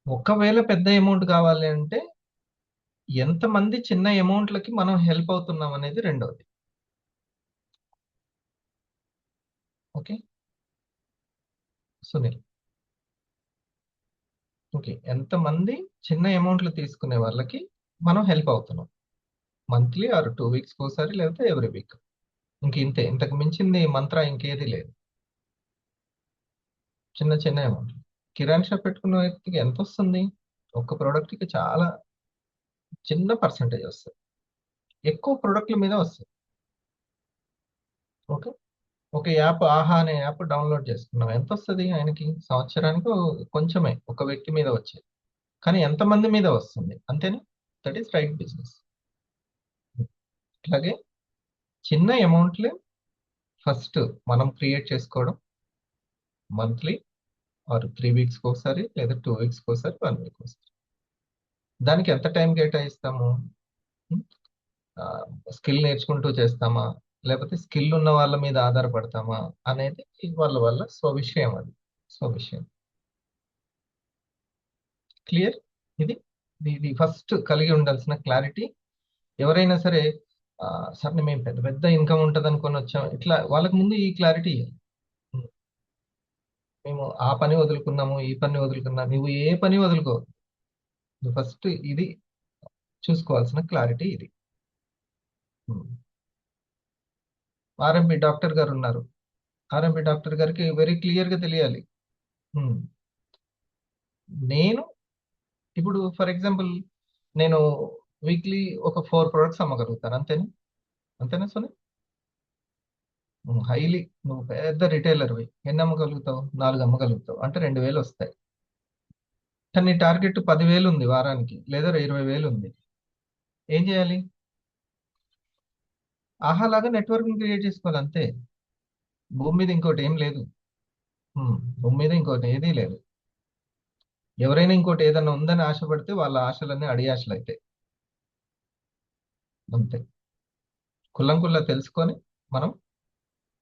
ఒకవేళ పెద్ద అమౌంట్ కావాలి అంటే ఎంతమంది చిన్న అమౌంట్లకి మనం హెల్ప్ అవుతున్నాం అనేది రెండవది. ఓకే. సునీల్. ఓకే. ఎంతమంది చిన్న అమౌంట్లు తీసుకునే వాళ్ళకి మనం హెల్ప్ అవుతున్నాం. మంత్లీ ఆర్ 2 వీక్స్‌కి ఒకసారి లేకపోతే ఎవ్రీ వీక్. ఇంతే. ఇంతకు మించింది మంత్ర ఇంకేది లేదు. చిన్న చిన్న అమౌంట్. కిరాణా షాప్ పెట్టుకున్న వ్యక్తికి ఎంతొస్తుంది? ఒక్క ప్రొడక్ట్‌కి చాలా చిన్న పర్సెంటేజ్ వస్తది. ఎక్కువ ప్రొడక్ట్‌ల మీద వస్తది. ఓకే. ఒక యాప్ ఆహా అనే యాప్ డౌన్‌లోడ్ చేసుకున్నాం. ఎంతొస్తది ఆయనకి? సంవత్సరానికి కొంచెమే ఒక వ్యక్తి మీద వచ్చేది. కానీ ఎంతమంది మీద వస్తుంది? అంతేనా? That is right business. అట్లాగే చిన్న అమౌంట్‌లే ఫస్ట్ మనం క్రియేట్ చేసుకోవడం. మంత్లీ ఆర్ 3 వీక్స్‌కి ఒకసారి లేదా 2 వీక్స్‌కి ఒకసారి, 1 వీక్ ఒకసారి. దానికి ఎంత టైం కేటాయిస్తాము? హ్మ్. స్కిల్ నేర్చుకుంటూ చేస్తామా? లేకపోతే స్కిల్ ఉన్న వాళ్ళ మీద ఆధారపడతామా? అనేది వాళ్ళ స్వవిషయం అది. స్వవిషయం. క్లియర్? ఇది ఇది ఫస్ట్ కలిగి ఉండాల్సిన క్లారిటీ. ఎవరైనా సరే సార్ మేము పెద్ద పెద్ద ఇన్కమ్ ఉంటదనుకోని వచ్చాం. ఇట్లా వాళ్ళకి ముందు ఈ క్లారిటీ ఇయ్యాలి. మేము ఆ పని వదులుకున్నాము, ఈ పని వదులుకున్నాము. నువ్వు ఏ పని వదులుకో, నువ్వు ఫస్ట్ ఇది చూసుకోవాల్సిన క్లారిటీ ఇది. ఆర్ఎంపి డాక్టర్ గారు ఉన్నారు. ఆర్ఎంపి డాక్టర్ గారికి వెరీ క్లియర్ గా తెలియాలి. ఉమ్, నేను ఇప్పుడు ఫర్ ఎగ్జాంపుల్ నేను వీక్లీ ఒక 4 ప్రొడక్ట్స్ అమ్మగలుగుతాను, అంతేనా? అంతేనా సోని? హైలీ నువ్వు పెద్ద రిటైలర్వి, ఎన్ని అమ్మగలుగుతావు? 4 అమ్మగలుగుతావు అంటే 2,000 వస్తాయి. కానీ నీ టార్గెట్ 10,000 ఉంది వారానికి, లేదా 20,000 ఉంది. ఏం చేయాలి? ఆహాలాగా నెట్వర్కింగ్ క్రియేట్ చేసుకోవాలి, అంతే. భూమి మీద ఇంకోటి ఏం లేదు. భూమి మీద ఇంకోటి ఏదీ లేదు. ఎవరైనా ఇంకోటి ఏదైనా ఉందని ఆశపడితే వాళ్ళ ఆశలన్నీ అడియాశలు అవుతాయి, అంతే. కుల్లం తెలుసుకొని మనం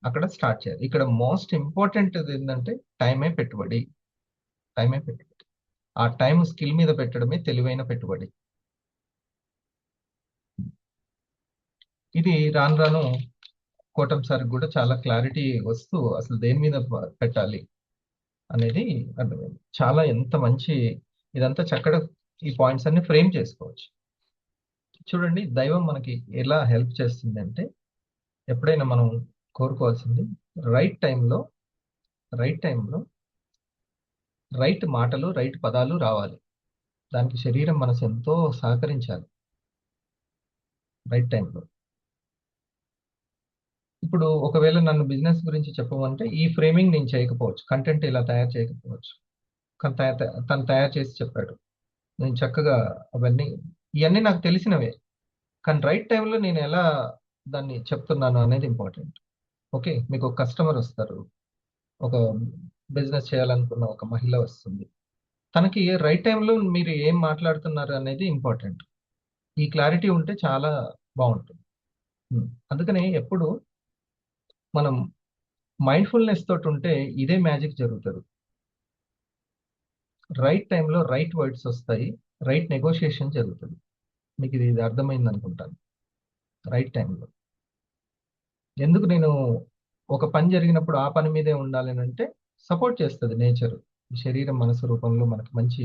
అక్కడ స్టార్ట్ చేయాలి. ఇక్కడ మోస్ట్ ఇంపార్టెంట్ ఏంటంటే టైమే పెట్టుబడి. టైమే పెట్టుబడి. ఆ టైం స్కిల్ మీద పెట్టడమే తెలివైన పెట్టుబడి. ఇది రాను రాను కోటం సార్ కూడా చాలా క్లారిటీ వస్తూ అసలు దేని మీద పెట్టాలి అనేది అర్థమైంది. చాలా ఎంత మంచి ఇదంతా చక్కగా ఈ పాయింట్స్ అన్ని ఫ్రేమ్ చేసుకోవచ్చు. చూడండి, దైవం మనకి ఎలా హెల్ప్ చేస్తుంది అంటే, ఎప్పుడైనా మనం కోరుకోవాల్సింది రైట్ టైంలో రైట్ టైంలో రైట్ మాటలు, రైట్ పదాలు రావాలి. దానికి శరీరం, మనసు ఎంతో సహకరించాలి రైట్ టైంలో. ఇప్పుడు ఒకవేళ నన్ను బిజినెస్ గురించి చెప్పమంటే ఈ ఫ్రేమింగ్ నేను చేయకపోవచ్చు, కంటెంట్ ఇలా తయారు చేయకపోవచ్చు, కానీ తను తయారు చేసి చెప్పాడు. నేను చక్కగా అవన్నీ ఇవన్నీ నాకు తెలిసినవే, కానీ రైట్ టైంలో నేను ఎలా దాన్ని చెప్తున్నాను అనేది ఇంపార్టెంట్. ఓకే, మీకు ఒక కస్టమర్ వస్తారు, ఒక బిజినెస్ చేయాలనుకున్న ఒక మహిళ వస్తుంది. తనకి రైట్ టైంలో మీరు ఏం మాట్లాడుతున్నారు అనేది ఇంపార్టెంట్. ఈ క్లారిటీ ఉంటే చాలా బాగుంటుంది. అందుకని ఎప్పుడు మనం మైండ్ఫుల్నెస్ తోటి ఉంటే ఇదే మ్యాజిక్ జరుగుతుంది. రైట్ టైంలో రైట్ వర్డ్స్ వస్తాయి, రైట్ నెగోషియేషన్ జరుగుతుంది. మీకు ఇది అర్థమైంది అనుకుంటాను. రైట్ టైంలో ఎందుకు నేను ఒక పని జరిగినప్పుడు ఆ పని మీదే ఉండాలి అని అంటే సపోర్ట్ చేస్తుంది నేచర్, శరీరం మనసు రూపంలో మనకి మంచి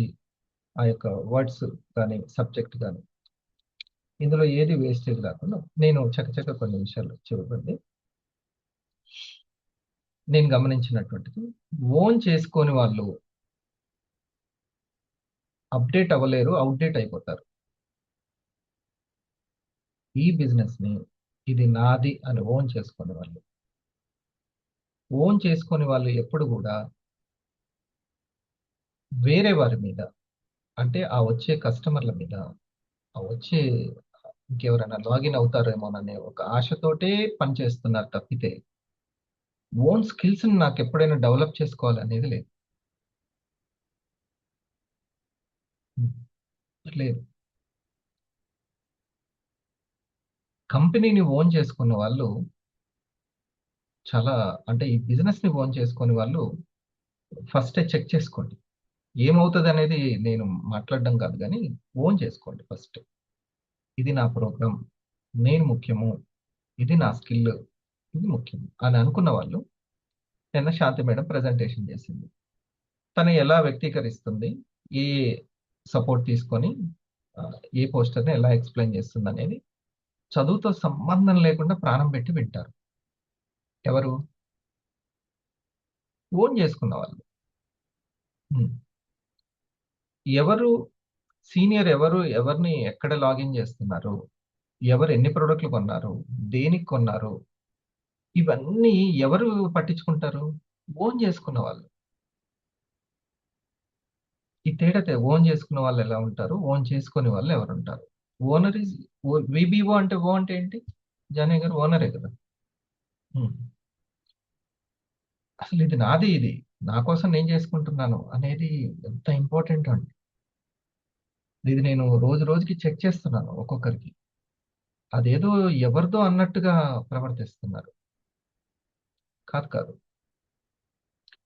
ఆ యొక్క వర్డ్స్ కానీ సబ్జెక్ట్ కానీ, ఇందులో ఏది వేస్టేజ్ కాకుండా నేను చక్కచక్క కొన్ని విషయాలు చూడండి. నేను గమనించినటువంటిది, ఓన్ చేసుకొని వాళ్ళు అప్డేట్ అవ్వలేరు, అవుట్డేట్ అయిపోతారు. ఈ బిజినెస్ ని ఇది నాది అని ఓన్ చేసుకొని వాళ్ళు ఎప్పుడు కూడా వేరే వారి మీద, అంటే ఆ వచ్చే కస్టమర్ల మీద, ఆ వచ్చే ఇంకెవరైనా లాగిన్ అవుతారేమోననే ఒక ఆశతోటే పనిచేస్తున్నారు తప్పితే ఓన్ స్కిల్స్ నాకు ఎప్పుడైనా డెవలప్ చేసుకోవాలనేది లేదు. లేదు. కంపెనీని ఓన్ చేసుకున్న వాళ్ళు చాలా, అంటే ఈ బిజినెస్ ని ఓన్ చేసుకునే వాళ్ళు ఫస్ట్ చెక్ చేసుకోండి. ఏమవుతుంది అనేది నేను మాట్లాడడం కాదు, కానీ ఓన్ చేసుకోండి ఫస్ట్. ఇది నా ప్రోగ్రామ్, నేను ముఖ్యము, ఇది నా స్కిల్, ఇది ముఖ్యం అని అనుకున్న వాళ్ళు. నిన్న శాంతి మేడం ప్రజెంటేషన్ చేసింది, తను ఎలా వ్యక్తీకరిస్తుంది, ఏ సపోర్ట్ తీసుకొని ఆ, ఏ పోస్టర్ని ఎలా ఎక్స్ప్లెయిన్ చేస్తుంది అనేది చదువుతో సంబంధం లేకుండా ప్రాణం పెట్టి వింటారు. ఎవరు? ఓన్ చేసుకున్న వాళ్ళు. హ్మ్. ఎవరు సీనియర్, ఎవరిని ఎక్కడ లాగిన్ చేస్తున్నారు, ఎవరు ఎన్ని ప్రోడక్ట్లు కొన్నారు, దేనికి కొన్నారు, ఇవన్నీ ఎవరు పట్టించుకుంటారు? ఓన్ చేసుకున్న వాళ్ళు. ఈ ఓన్ చేసుకున్న వాళ్ళు ఎలా ఉంటారు, ఓన్ చేసుకునే వాళ్ళు ఎవరు ఉంటారు? ఓనర్ ఇస్ విబిఓ అంటే ఓ అంటే ఏంటి? జానయ్య గారు ఓనరే కదా. హ్మ్. అసలు ఇది నాది, ఇది నా కోసం నేను చేసుకుంటున్నాను అనేది ఎంత ఇంపార్టెంట్ అండి. ఇది నేను రోజు రోజుకి చెక్ చేస్తున్నాను ఒక్కొక్కరికి. అదేదో ఎవరిదో అన్నట్టుగా ప్రవర్తిస్తున్నారు. కాదు కాదు.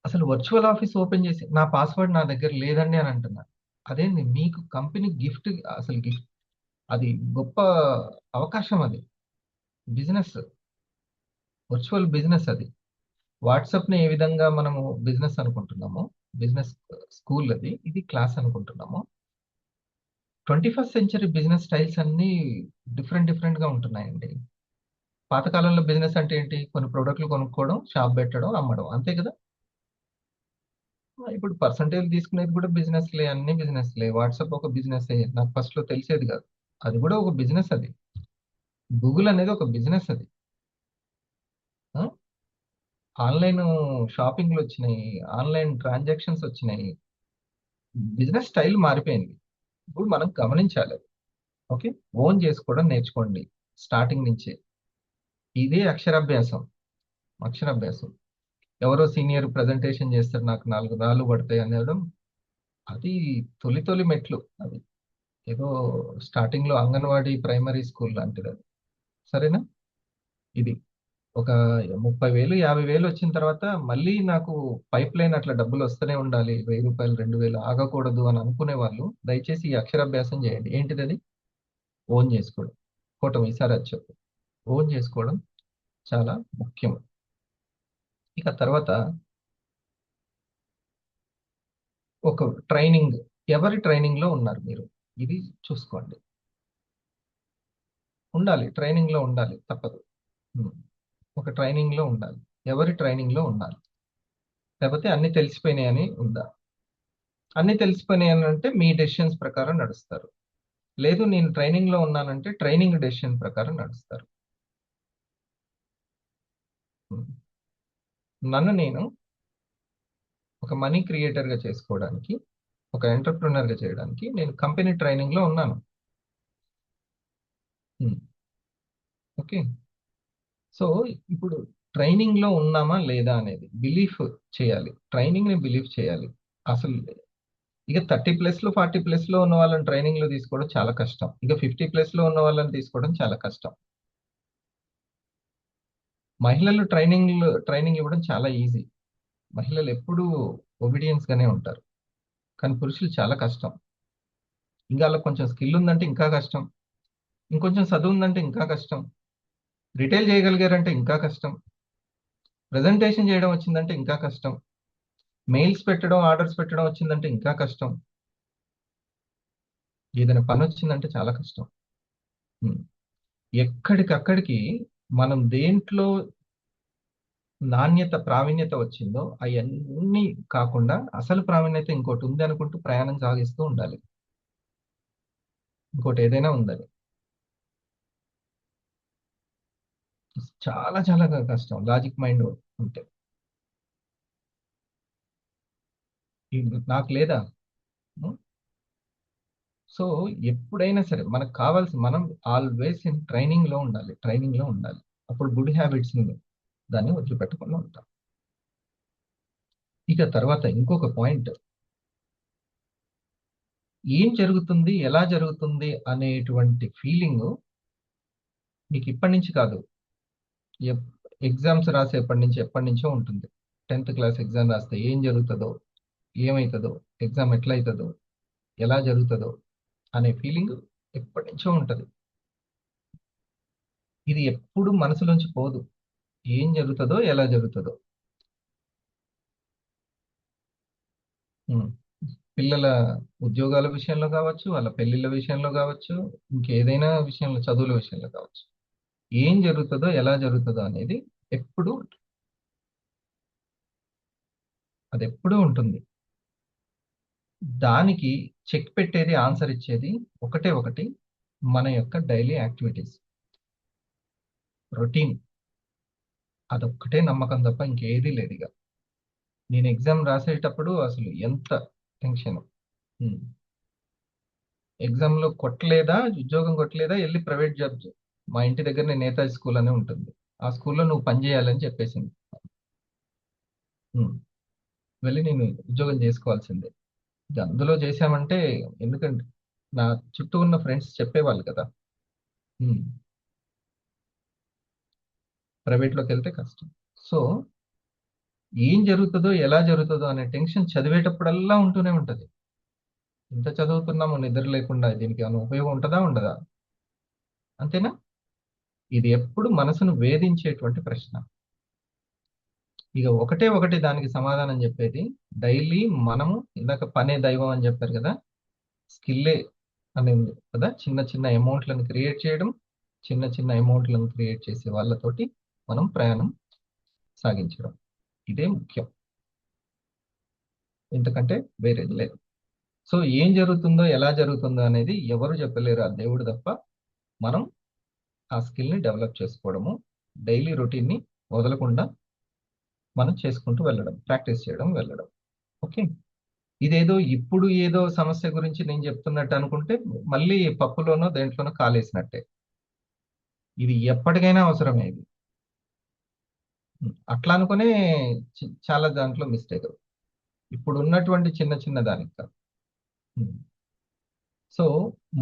అసలు వర్చువల్ ఆఫీస్ ఓపెన్ చేసి నా పాస్వర్డ్ నా దగ్గర లేదండి అని అంటున్నారు. అదేంది, మీకు కంపెనీ గిఫ్ట్, అసలు గిఫ్ట్, అది గొప్ప అవకాశం, అది బిజినెస్, వర్చువల్ బిజినెస్ అది. వాట్సాప్ని ఏ విధంగా మనము బిజినెస్ అనుకుంటున్నామో, బిజినెస్ స్కూల్ అది, ఇది క్లాస్ అనుకుంటున్నామో, 21st సెంచరీ బిజినెస్ స్టైల్స్ అన్నీ డిఫరెంట్ గా ఉంటున్నాయండి. పాతకాలంలో బిజినెస్ అంటే ఏంటి? కొన్ని ప్రోడక్ట్లు కొనుక్కోవడం, షాప్ పెట్టడం, అమ్మడం, అంతే కదా. ఇప్పుడు పర్సంటేజ్ తీసుకునేది కూడా బిజినెస్లే, అన్ని బిజినెస్లే. వాట్సాప్ ఒక బిజినెస్. నాకు ఫస్ట్ లో తెలిసేది కాదు, అది కూడా ఒక బిజినెస్. అది గూగుల్ అనేది ఒక బిజినెస్. అది ఆన్లైన్ షాపింగ్లు వచ్చినాయి, ఆన్లైన్ ట్రాన్సాక్షన్స్ వచ్చినాయి, బిజినెస్ స్టైల్ మారిపోయింది. ఇప్పుడు మనం గమనించాలి. ఓకే, ఓన్ చేసుకోవడం నేర్చుకోండి స్టార్టింగ్ నుంచే. ఇదే అక్షరాభ్యాసం. అక్షరాభ్యాసం. ఎవరో సీనియర్ ప్రజెంటేషన్ చేస్తారు, నాకు 4 రాళ్ళు పడతాయి అనడం, అది తొలి తొలి మెట్లు. అది ఏదో స్టార్టింగ్ లో అంగన్వాడీ ప్రైమరీ స్కూల్ లాంటిది అది. సరేనా? ఇది ఒక 30,000 50,000 వచ్చిన తర్వాత మళ్ళీ నాకు పైప్ లైన్ అట్లా డబ్బులు వస్తూనే ఉండాలి, 1,000 రూపాయలు 2,000 ఆగకూడదు అని అనుకునే వాళ్ళు దయచేసి ఈ అక్షరాభ్యాసం చేయండి. ఏంటిది అది? ఓన్ చేసుకోవడం. కోటం ఈసారి అది చెప్పు. ఓన్ చేసుకోవడం చాలా ముఖ్యం. ఇక తర్వాత ఒక ట్రైనింగ్. ఎవరి ట్రైనింగ్ లో ఉన్నారు మీరు? ఇది చూసుకోండి. ఉండాలి, ట్రైనింగ్ లో ఉండాలి, తప్పదు. ఉమ్. ఒక ట్రైనింగ్ లో ఉండాలి. ఎవరి ట్రైనింగ్ లో ఉండాలి? లేకపోతే అన్ని తెలిసిపోయినాయని ఉందా? అన్ని తెలిసిపోయినాయని అంటే మీ డెసిషన్స్ ప్రకారం నడుస్తారు. లేదు, నేను ట్రైనింగ్ లో ఉన్నానంటే ట్రైనింగ్ డెసిషన్ ప్రకారం నడుస్తారు. ఉమ్. నన్ను నేను ఒక మనీ క్రియేటర్ గా చేసుకోవడానికి, ఒక ఎంటర్ప్రినర్ గా చేయడానికి నేను కంపెనీ ట్రైనింగ్ లో ఉన్నాను. ఉమ్. ఓకే. సో ఇప్పుడు ట్రైనింగ్ లో ఉన్నామా లేదా అనేది బిలీఫ్ చేయాలి. ట్రైనింగ్ ని బిలీవ్ చేయాలి. అసలు ఇక 30+ లో 40+ లో ఉన్న వాళ్ళని ట్రైనింగ్ లో తీసుకోవడం చాలా కష్టం. ఇక 50+ లో ఉన్న వాళ్ళని తీసుకోవడం చాలా కష్టం. మహిళలు ట్రైనింగ్ ఇవ్వడం చాలా ఈజీ. మహిళలు ఎప్పుడూ ఒబీడియన్స్ గానే ఉంటారు. కానీ పురుషులు చాలా కష్టం. ఇంకా వాళ్ళకి కొంచెం స్కిల్ ఉందంటే ఇంకా కష్టం, ఇంకొంచెం చదువు ఉందంటే ఇంకా కష్టం, రిటైల్ చేయగలిగారంటే ఇంకా కష్టం, ప్రెజెంటేషన్ చేయడం వచ్చిందంటే ఇంకా కష్టం, మెయిల్స్ పెట్టడం, ఆర్డర్స్ పెట్టడం వచ్చిందంటే ఇంకా కష్టం, ఏదైనా పని వచ్చిందంటే చాలా కష్టం. ఉమ్. ఎక్కడికక్కడికి మనం దేంట్లో నాణ్యత ప్రావీణ్యత వచ్చిందో అవన్నీ కాకుండా అసలు ప్రావీణ్యత ఇంకోటి ఉంది అనుకుంటూ ప్రయాణం సాగిస్తూ ఉండాలి. ఇంకోటి ఏదైనా ఉందని. చాలా చాలా కష్టం లాజిక్ మైండ్ ఉంటే. నాకు లేదా? సో ఎప్పుడైనా సరే మనకు కావాల్సి, మనం ఆల్వేస్ ఇన్ ట్రైనింగ్ లో ఉండాలి. ట్రైనింగ్ లో ఉండాలి. అప్పుడు గుడ్ హ్యాబిట్స్ ని దాన్ని వదిలిపెట్టకుండా ఉంటాం. ఇక తర్వాత ఇంకొక పాయింట్, ఏం జరుగుతుంది, ఎలా జరుగుతుంది అనేటువంటి ఫీలింగ్ మీకు ఇప్పటి నుంచి కాదు, ఎగ్జామ్స్ రాసేప్పటి నుంచి ఎప్పటి నుంచో ఉంటుంది. 10th క్లాస్ ఎగ్జామ్ రాస్తే ఏం జరుగుతుందో, ఏమవుతుందో, ఎగ్జామ్ ఎట్లా అవుతుందో, ఎలా జరుగుతుందో అనే ఫీలింగ్ ఎప్పటి నుంచో ఉంటుంది. ఇది ఎప్పుడు మనసులోంచి పోదు. ఏం జరుగుతుందో, ఎలా జరుగుతుందో. ఉమ్. పిల్లల ఉద్యోగాల విషయంలో కావచ్చు, వాళ్ళ పెళ్లిళ్ళ విషయంలో కావచ్చు, ఇంకేదైనా విషయంలో, చదువుల విషయంలో కావచ్చు, ఏం జరుగుతుందో ఎలా జరుగుతుందో అనేది ఎప్పుడు, అది ఎప్పుడూ ఉంటుంది. దానికి చెక్ పెట్టేది, ఆన్సర్ ఇచ్చేది ఒకటే ఒకటి, మన యొక్క డైలీ యాక్టివిటీస్, రొటీన్. అదొక్కటే నమ్మకం తప్ప ఇంకేదీ లేదు. ఇక నేను ఎగ్జామ్ రాసేటప్పుడు అసలు ఎంత టెన్షన్. ఎగ్జామ్లో కొట్టలేదా, ఉద్యోగం కొట్టలేదా, వెళ్ళి ప్రైవేట్ జాబ్. మా ఇంటి దగ్గర నేతాజీ స్కూల్ అని ఉంటుంది, ఆ స్కూల్లో నువ్వు పని చేయాలని చెప్పేసింది. ఉమ్. వెళ్ళి నేను ఉద్యోగం చేసుకోవాల్సిందే. ఇది అందులో చేశామంటే, ఎందుకంటే నా చుట్టూ ఉన్న ఫ్రెండ్స్ చెప్పేవాళ్ళు కదా, ప్రైవేట్లోకి వెళ్తే కష్టం. సో ఏం జరుగుతుందో, ఎలా జరుగుతుందో అనే టెన్షన్ చదివేటప్పుడల్లా ఉంటూనే ఉంటుంది. ఎంత చదువుతున్నామో నిద్ర లేకుండా, దీనికి ఏమైనా ఉపయోగం ఉంటుందా, ఉండదా? అంతేనా? ఇది ఎప్పుడు మనసును వేధించేటువంటి ప్రశ్న. ఇక ఒకటే ఒకటి దానికి సమాధానం చెప్పేది, డైలీ మనము ఇందాక పనే దైవం అని చెప్పారు కదా, స్కిల్లే అని ఉంది కదా, చిన్న చిన్న అమౌంట్లను క్రియేట్ చేయడం, చిన్న చిన్న అమౌంట్లను క్రియేట్ చేసే వాళ్ళతోటి మనం ప్రయాణం సాగించడం. ఇదే ముఖ్యం, ఎందుకంటే వేరేది లేదు. సో ఏం జరుగుతుందో ఎలా జరుగుతుందో అనేది ఎవరు చెప్పలేరు, ఆ దేవుడు తప్ప. మనం ఆ స్కిల్ని డెవలప్ చేసుకోవడము, డైలీ రొటీన్ని వదలకుండా మనం చేసుకుంటూ వెళ్ళడం, ప్రాక్టీస్ చేయడం, వెళ్ళడం. ఓకే, ఇదేదో ఇప్పుడు ఏదో సమస్య గురించి నేను చెప్తున్నట్టు అనుకుంటే మళ్ళీ పప్పులోనో దేంట్లోనో కాలేసినట్టే. ఇది ఎప్పటికైనా అవసరమే ఇది. అట్లా అనుకునే చాలా దాంట్లో మిస్టేక్ ఇప్పుడు ఉన్నటువంటి చిన్న చిన్న దానికి కాదు. సో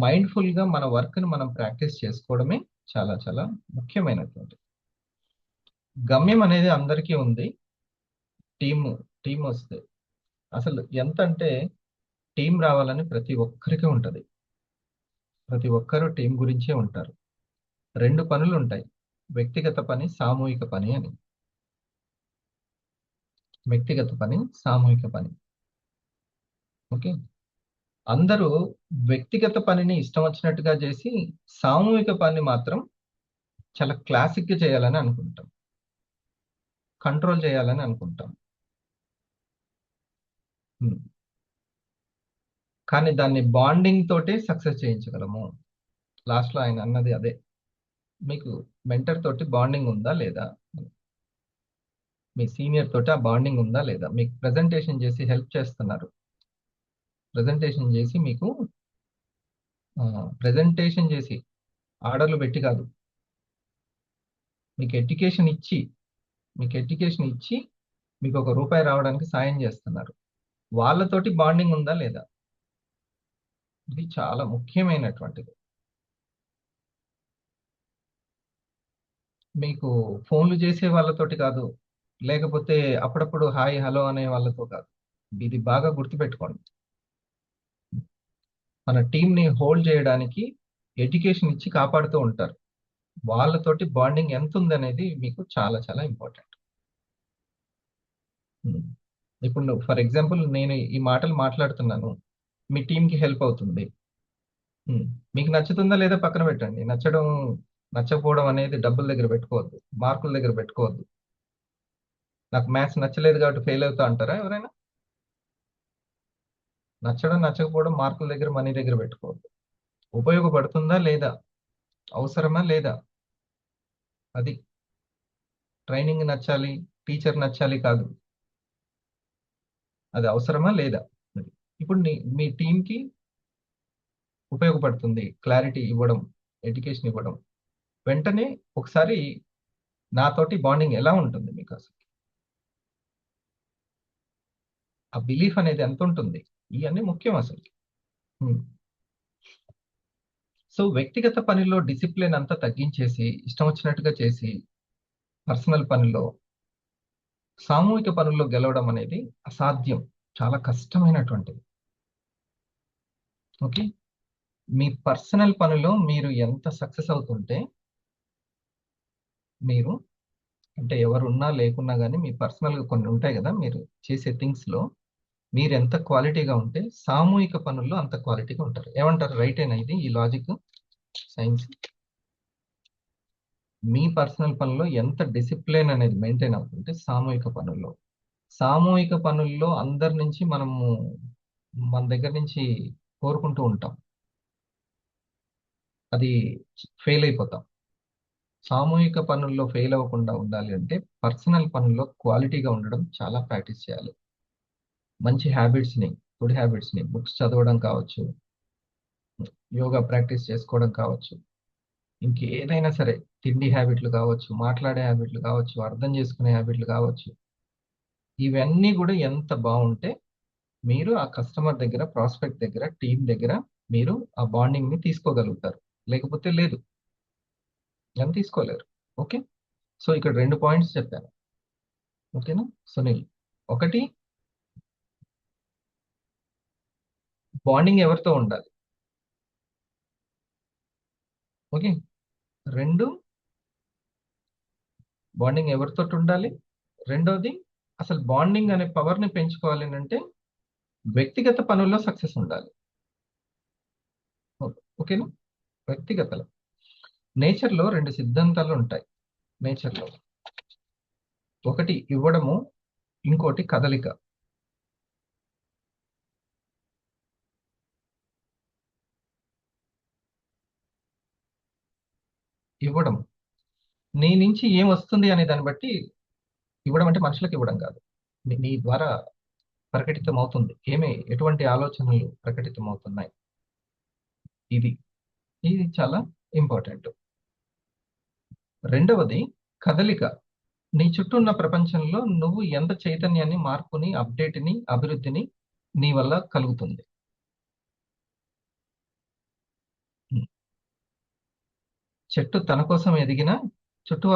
మైండ్ఫుల్ గా మన వర్క్ ని మనం ప్రాక్టీస్ చేసుకోవడమే చాలా చాలా ముఖ్యమైనటువంటి. గమ్యం అనేది అందరికీ ఉంది, టీమ్ టీం వస్తే అసలు ఎంత అంటే టీం రావాలని ప్రతి ఒక్కరికి ఉంటది. ప్రతి ఒక్కరూ టీం గురించే ఉంటారు. రెండు పనులు ఉంటాయి, వ్యక్తిగత పని, సామూహిక పని అని. వ్యక్తిగత పని, సామూహిక పని. ఓకే, అందరూ వ్యక్తిగత పనిని ఇష్టం వచ్చినట్టుగా చేసి సామూహిక పని మాత్రం చాలా క్లాసిక్ గా చేయాలని అనుకుంటాం, కంట్రోల్ చేయాలని అనుకుంటాం. ఉమ్. కానీ దాన్ని బాండింగ్ తోటే సక్సెస్ చేయించగలము. లాస్ట్ లో ఆయన అన్నది అదే, మీకు మెంటర్ తోటి బాండింగ్ ఉందా లేదా, మీ సీనియర్ తోటి ఆ బాండింగ్ ఉందా లేదా, మీకు ప్రజెంటేషన్ చేసి హెల్ప్ చేస్తున్నారు, ప్రజెంటేషన్ చేసి మీకు ప్రజెంటేషన్ చేసి ఆర్డర్లు పెట్టి కాదు, మీకు ఎడ్యుకేషన్ ఇచ్చి మీకు ₹1 రావడానికి సాయం చేస్తున్నారు, వాళ్ళతోటి బాండింగ్ ఉందా లేదా, ఇది చాలా ముఖ్యమైనటువంటిది. మీకు ఫోన్లు చేసే వాళ్ళతోటి కాదు, లేకపోతే అప్పుడప్పుడు హాయ్ హలో అనే వాళ్ళతో కాదు. ఇది బాగా గుర్తుపెట్టుకోండి. మన టీంని హోల్డ్ చేయడానికి ఎడ్యుకేషన్ ఇచ్చి కాపాడుతూ ఉంటారు, వాళ్ళతోటి బాండింగ్ ఎంత ఉందనేది మీకు చాలా చాలా ఇంపార్టెంట్. ఇప్పుడు ఫర్ ఎగ్జాంపుల్ నేను ఈ మాటలు మాట్లాడుతున్నాను, మీ టీంకి హెల్ప్ అవుతుంది. మీకు నచ్చుతుందా లేదా పక్కన పెట్టండి, నచ్చడం నచ్చకపోవడం అనేది డబ్బుల దగ్గర పెట్టుకోవద్దు, మార్కుల దగ్గర పెట్టుకోవద్దు. నాకు మ్యాథ్స్ నచ్చలేదు కాబట్టి ఫెయిల్ అవుతా అంటారా ఎవరైనా? నచ్చడం నచ్చకపోవడం మార్కుల దగ్గర, మనీ దగ్గర పెట్టుకోవద్దు. ఉపయోగపడుతుందా లేదా, అవసరమా లేదా, అది ట్రైనింగ్ నచ్చాలి, టీచర్ నచ్చాలి కాదు, అది అవసరమా లేదా. ఇప్పుడు మీ టీంకి ఉపయోగపడుతుంది, క్లారిటీ ఇవ్వడం, ఎడ్యుకేషన్ ఇవ్వడం, వెంటనే ఒకసారి నాతోటి బాండింగ్ ఎలా ఉంటుంది మీకు, అసలు ఆ బిలీఫ్ అనేది ఎంత ఉంటుంది, ఇవన్నీ ముఖ్యం అసలు. సో వ్యక్తిగత పనిలో డిసిప్లిన్ అంతా తగ్గించేసి ఇష్టం వచ్చినట్టుగా చేసి పర్సనల్ పనిలో, సామూహిక పనుల్లో గెలవడం అనేది అసాధ్యం, చాలా కష్టమైనటువంటిది. ఓకే, మీ పర్సనల్ పనిలో మీరు ఎంత సక్సెస్ అవుతుంటే, మీరు అంటే ఎవరున్నా లేకున్నా కానీ మీ పర్సనల్గా కొన్ని ఉంటాయి కదా, మీరు చేసే థింగ్స్లో మీరు ఎంత క్వాలిటీగా ఉంటే సామూహిక పనుల్లో అంత క్వాలిటీగా ఉంటారు. ఏమంటారు, రైటేనా ఇది, ఈ లాజిక్, సైన్స్? మీ పర్సనల్ పనుల్లో ఎంత డిసిప్లిన్ అనేది మెయింటైన్ అవుతుంటే సామూహిక పనుల్లో అందరి నుంచి మన దగ్గర నుంచి కోరుకుంటూ ఉంటాం, అది ఫెయిల్ అయిపోతాం. సామూహిక పనుల్లో ఫెయిల్ అవ్వకుండా ఉండాలి అంటే పర్సనల్ పనుల్లో క్వాలిటీగా ఉండడం చాలా ప్రాక్టీస్ చేయాలి. మంచి హ్యాబిట్స్ని, గుడ్ హ్యాబిట్స్ని, బుక్స్ చదవడం కావచ్చు, యోగా ప్రాక్టీస్ చేసుకోవడం కావచ్చు, ఇంకేదైనా సరే, తిండి హ్యాబిట్లు కావచ్చు, మాట్లాడే హ్యాబిట్లు కావచ్చు, అర్థం చేసుకునే హ్యాబిట్లు కావచ్చు, ఇవన్నీ కూడా ఎంత బాగుంటే మీరు ఆ కస్టమర్ దగ్గర, ప్రాస్పెక్ట్ దగ్గర, టీం దగ్గర మీరు ఆ బాండింగ్ ని తీసుకోగలుగుతారు, లేకపోతే లేదు, అని తీసుకోలేరు. ఓకే, సో ఇక్కడ 2 పాయింట్స్ చెప్పాను. ఓకేనా సునీల్? ఒకటి, బాండింగ్ ఎవరితో ఉండాలి. ఓకే, 2, బాండింగ్ ఎవరితో ఉండాలి, రెండోది అసలు బాండింగ్ అనే పవర్ని పెంచుకోవాలి అంటే వ్యక్తిగత పనుల్లో సక్సెస్ ఉండాలి. ఓకేనా? వ్యక్తిగతలో నేచర్లో 2 సిద్ధాంతాలు ఉంటాయి. నేచర్లో ఒకటి ఇవ్వడము, ఇంకోటి కదలిక. ఇవ్వడం నీ నుంచి ఏం వస్తుంది అనే దాన్ని బట్టి ఇవ్వడం అంటే మనుషులకు ఇవ్వడం కాదు, నీ ద్వారా ప్రకటితం అవుతుంది. ఎటువంటి ఆలోచనలు ప్రకటితం అవుతున్నాయి, ఇది ఇది చాలా ఇంపార్టెంట్. రెండవది కదలిక. నీ చుట్టూ ఉన్న ప్రపంచంలో నువ్వు ఎంత చైతన్యాన్ని, మార్పుని, అప్డేట్ని, అభివృద్ధిని నీ వల్ల కలుగుతుంది. చెట్టు తన కోసం ఎదిగినా చుట్టూ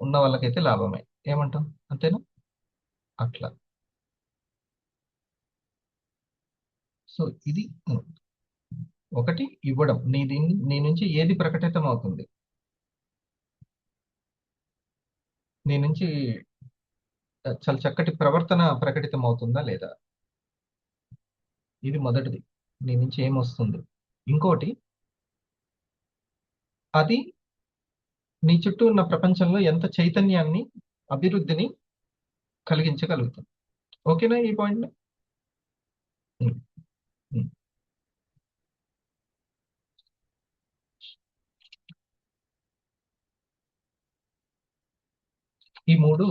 ఉన్న వాళ్ళకైతే లాభమే. ఏమంటాం? అంతేనా? అట్లా. సో ఇది ఒకటి ఇవ్వడం, నీ నుంచి ఏది ప్రకటితం అవుతుంది, నీ నుంచి చాలా చక్కటి ప్రవర్తన ప్రకటితం అవుతుందా లేదా, ఇది మొదటిది. నీ నుంచి ఏమొస్తుంది. ఇంకోటి అది నీ చుట్టూ ఉన్న ప్రపంచంలో ఎంత చైతన్యాన్ని, అభివృద్ధిని కలిగించగలుగుతుంది. ఓకేనా ఈ పాయింట్? ఈ మూడు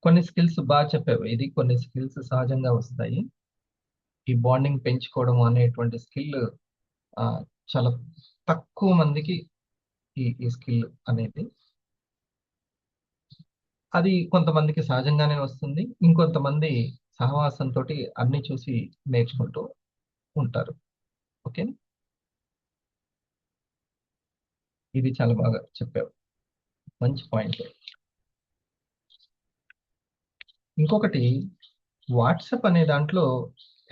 కొన్ని స్కిల్స్ బాగా చెప్పావు. ఇది కొన్ని స్కిల్స్ సహజంగా వస్తాయి. ఈ బాండింగ్ పెంచుకోవడం అనేటువంటి స్కిల్ చాలా తక్కువ మందికి ఈ స్కిల్ అనేది. అది కొంతమందికి సహజంగానే వస్తుంది, ఇంకొంతమంది సహవాసంతో అన్ని చూసి నేర్చుకుంటూ ఉంటారు. ఓకే, ఇది చాలా బాగా చెప్పావు, మంచి పాయింట్. ఇంకొకటి వాట్సాప్ అనే దాంట్లో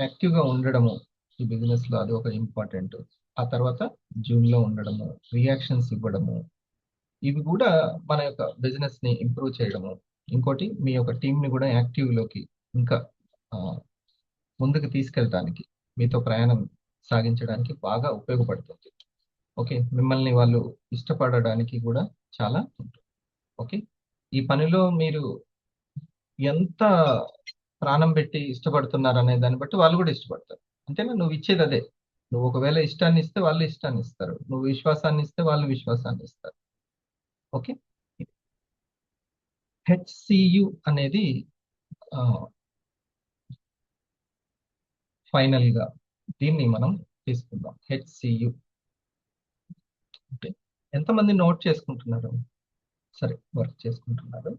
యాక్టివ్గా ఉండడము ఈ బిజినెస్లో, అది ఒక ఇంపార్టెంట్. ఆ తర్వాత జూమ్లో ఉండడము, రియాక్షన్స్ ఇవ్వడము, ఇవి కూడా మన యొక్క బిజినెస్ని ఇంప్రూవ్ చేయడము. ఇంకోటి మీ యొక్క టీంని కూడా యాక్టివ్లోకి ఇంకా ముందుకు తీసుకెళ్ళడానికి, మీతో ప్రయాణం సాగించడానికి బాగా ఉపయోగపడుతుంది. ఓకే, మిమ్మల్ని వాళ్ళు ఇష్టపడడానికి కూడా చాలా ఉంటుంది. ఓకే, ఈ పనిలో మీరు ఎంత ప్రాణం పెట్టి ఇష్టపడుతున్నారు అనే దాన్ని బట్టి వాళ్ళు కూడా ఇష్టపడతారు. అంతేనా? నువ్వు ఇచ్చేది అదే. నువ్వు ఒకవేళ ఇష్టాన్ని ఇస్తే వాళ్ళు ఇష్టాన్ని ఇస్తారు, నువ్వు విశ్వాసాన్ని ఇస్తే వాళ్ళు విశ్వాసాన్ని ఇస్తారు. ఓకే, హెచ్సియు అనేది ఫైనల్ గా దీన్ని మనం తీసుకుందాం. హెచ్సియు ఎంతమంది నోట్ చేసుకుంటున్నారు? సరే, వర్క్ చేసుకుంటున్నారు,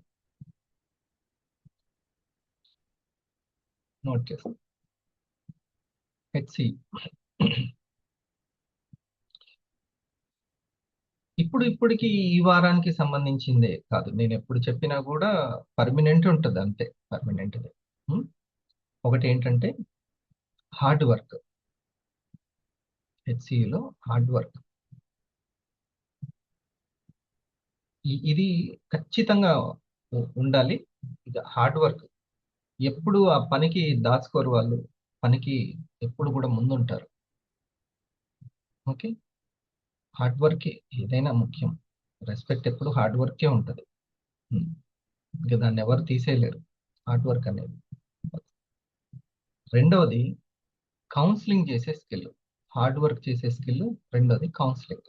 నోట్ చేసుకో. హెచ్సియు ఇప్పటికి ఈ వారానికి సంబంధించిందే కాదు, నేను ఎప్పుడు చెప్పినా కూడా పర్మనెంట్ ఉంటుంది, అంతే, పర్మనెంట్. ఒకటి ఏంటంటే హార్డ్ వర్క్. హెచ్సియులో హార్డ్ వర్క్ ఇది ఖచ్చితంగా ఉండాలి. ఇది హార్డ్ వర్క్. ఎప్పుడు ఆ పనికి దాచుకోరు వాళ్ళు, పనికి ఎప్పుడు కూడా ముందుంటారు. ఓకే, హార్డ్ వర్క్ ఏదైనా ముఖ్యం. రెస్పెక్ట్ ఎప్పుడు హార్డ్ వర్కే ఉంటుంది, ఇంకా దాన్ని ఎవరు తీసేయలేరు, హార్డ్ వర్క్ అనేది. రెండవది కౌన్సిలింగ్ చేసే స్కిల్. హార్డ్ వర్క్ చేసే స్కిల్ రెండోది కౌన్సిలింగ్.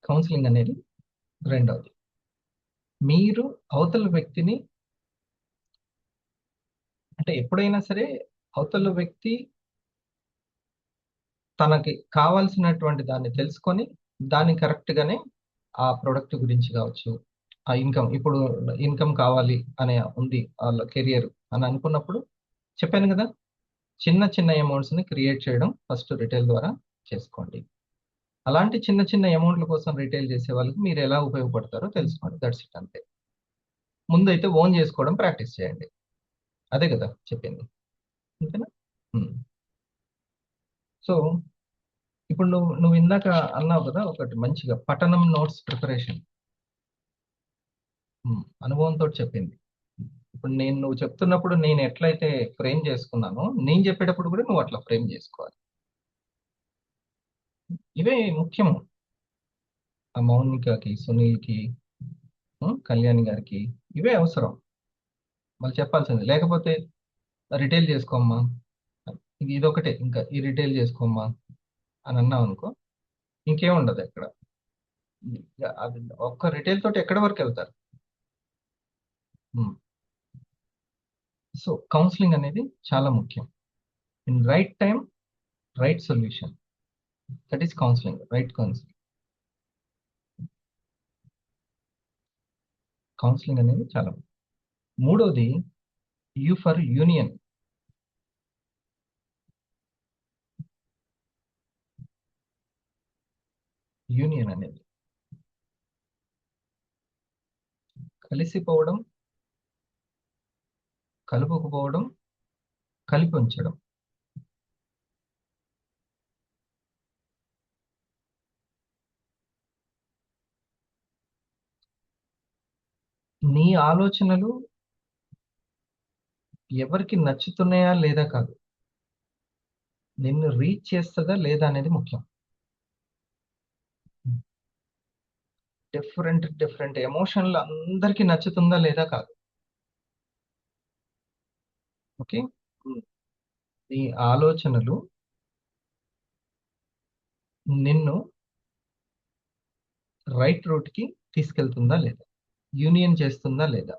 కౌన్సిలింగ్ అనేది రెండవది. మీరు అవతల వ్యక్తిని, అంటే ఎప్పుడైనా సరే అవతల వ్యక్తి తనకి కావాల్సినటువంటి దాన్ని తెలుసుకొని దాన్ని కరెక్ట్గానే ఆ ప్రోడక్ట్ గురించి కావచ్చు, ఆ ఇన్కమ్, ఇప్పుడు ఇన్కమ్ కావాలి అనే ఉంది వాళ్ళ కెరియర్ అని అనుకున్నప్పుడు, చెప్పాను కదా, చిన్న చిన్న అమౌంట్స్ని క్రియేట్ చేయడం ఫస్ట్ రిటైల్ ద్వారా చేసుకోండి. అలాంటి చిన్న చిన్న అమౌంట్ల కోసం రిటైల్ చేసే వాళ్ళకి మీరు ఎలా ఉపయోగపడతారో తెలుసుకోండి. దట్స్ ఇట్, అంతే. ముందైతే ఓన్ చేసుకోవడం ప్రాక్టీస్ చేయండి. అదే కదా చెప్పింది, అంతేనా? సో ఇప్పుడు నువ్వు ఇందాక అన్నావు కదా ఒకటి మంచిగా, పఠనం నోట్స్ ప్రిపరేషన్ అనుభవంతో చెప్పింది. ఇప్పుడు నువ్వు చెప్తున్నప్పుడు నేను ఎట్లయితే ఫ్రేమ్ చేసుకున్నానో, నేను చెప్పేటప్పుడు కూడా నువ్వు అట్లా ఫ్రేమ్ చేసుకోవాలి. ఇవే ముఖ్యము. ఆ మౌనికకి, సునీల్కి, కళ్యాణి గారికి ఇవే అవసరం. మళ్ళీ చెప్పాల్సింది. లేకపోతే రిటైల్ చేసుకోమ్మా, ఇదొకటే, ఇంకా ఈ రిటైల్ చేసుకోమ్మా అని అన్నావు అనుకో, ఇంకేం ఉండదు ఎక్కడ. అది ఒక్క రిటైల్ తోటి ఎక్కడి వరకు వెళ్తారు? సో కౌన్సిలింగ్ అనేది చాలా ముఖ్యం. In right time, right solution, that is counselling, right counselling. Counselling అనేది చాలా ముఖ్యం. మూడోది యూ ఫర్ యూనియన్. యూనియన్ అనేది కలిసిపోవడం, కలుపుకుపోవడం, కలిపి ఉంచడం. నీ ఆలోచనలు ఎవరికి నచ్చుతున్నాయా లేదా కాదు, నిన్ను రీచ్ చేస్తుందా లేదా అనేది ముఖ్యం. డిఫరెంట్ ఎమోషన్లు అందరికీ నచ్చుతుందా లేదా కాదు. ఓకే, నీ ఆలోచనలు నిన్ను రైట్ రూట్ కి తీసుకెళ్తుందా లేదా, యూనియన్ చేస్తుందా లేదా,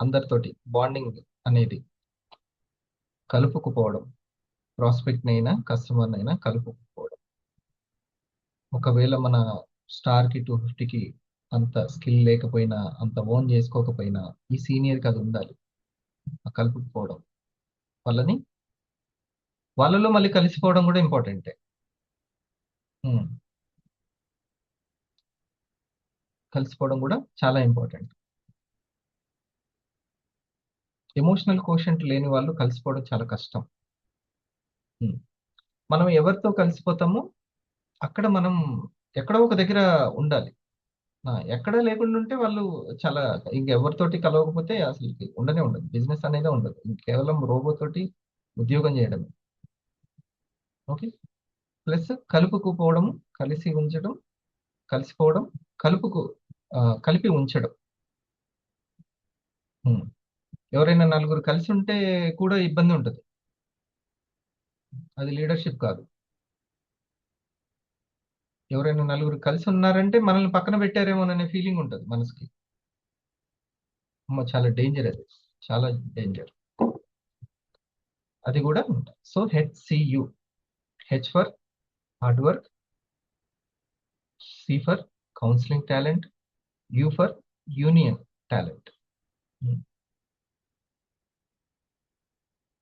అందరితోటి బాండింగ్ అనేది, కలుపుకుపోవడం, ప్రాస్పెక్ట్ నైనా కస్టమర్ నైనా కలుపుకుపోవడం. ఒకవేళ మన స్టార్ కి 250కి అంత స్కిల్ లేకపోయినా, అంత ఓన్ చేసుకోకపోయినా, ఈ సీనియర్కి అది ఉండాలి, ఆ కలుపుకుపోవడం. వాళ్ళలో మళ్ళీ కలిసిపోవడం కూడా ఇంపార్టెంటే. కలిసిపోవడం కూడా చాలా ఇంపార్టెంట్. ఎమోషనల్ కోషెంట్ లేని వాళ్ళు కలిసిపోవడం చాలా కష్టం. మనం ఎవరితో కలిసిపోతామో అక్కడ మనం ఎక్కడో ఒక దగ్గర ఉండాలి. ఎక్కడ లేకుండా ఉంటే వాళ్ళు చాలా, ఇంకెవరితోటి కలవకపోతే అసలు ఉండనే ఉండదు, బిజినెస్ అనేది ఉండదు, కేవలం రోబో తోటి ఉద్యోగం చేయడం. ఓకే, ప్లస్ కలుపుకుపోవడం, కలిసి ఉంచడం, కలిసిపోవడం, కలిపి ఉంచడం. ఎవరైనా నలుగురు కలిసి ఉంటే కూడా ఇబ్బంది ఉంటుంది, అది లీడర్షిప్ కాదు. ఎవరైనా నలుగురు కలిసి ఉన్నారంటే మనల్ని పక్కన పెట్టారేమోననే ఫీలింగ్ ఉంటుంది మనసుకి. చాలా డేంజర్, అది చాలా డేంజర్. అది కూడా ఉంటుంది. So HCU, H for hard work, C for counselling talent, U for union talent.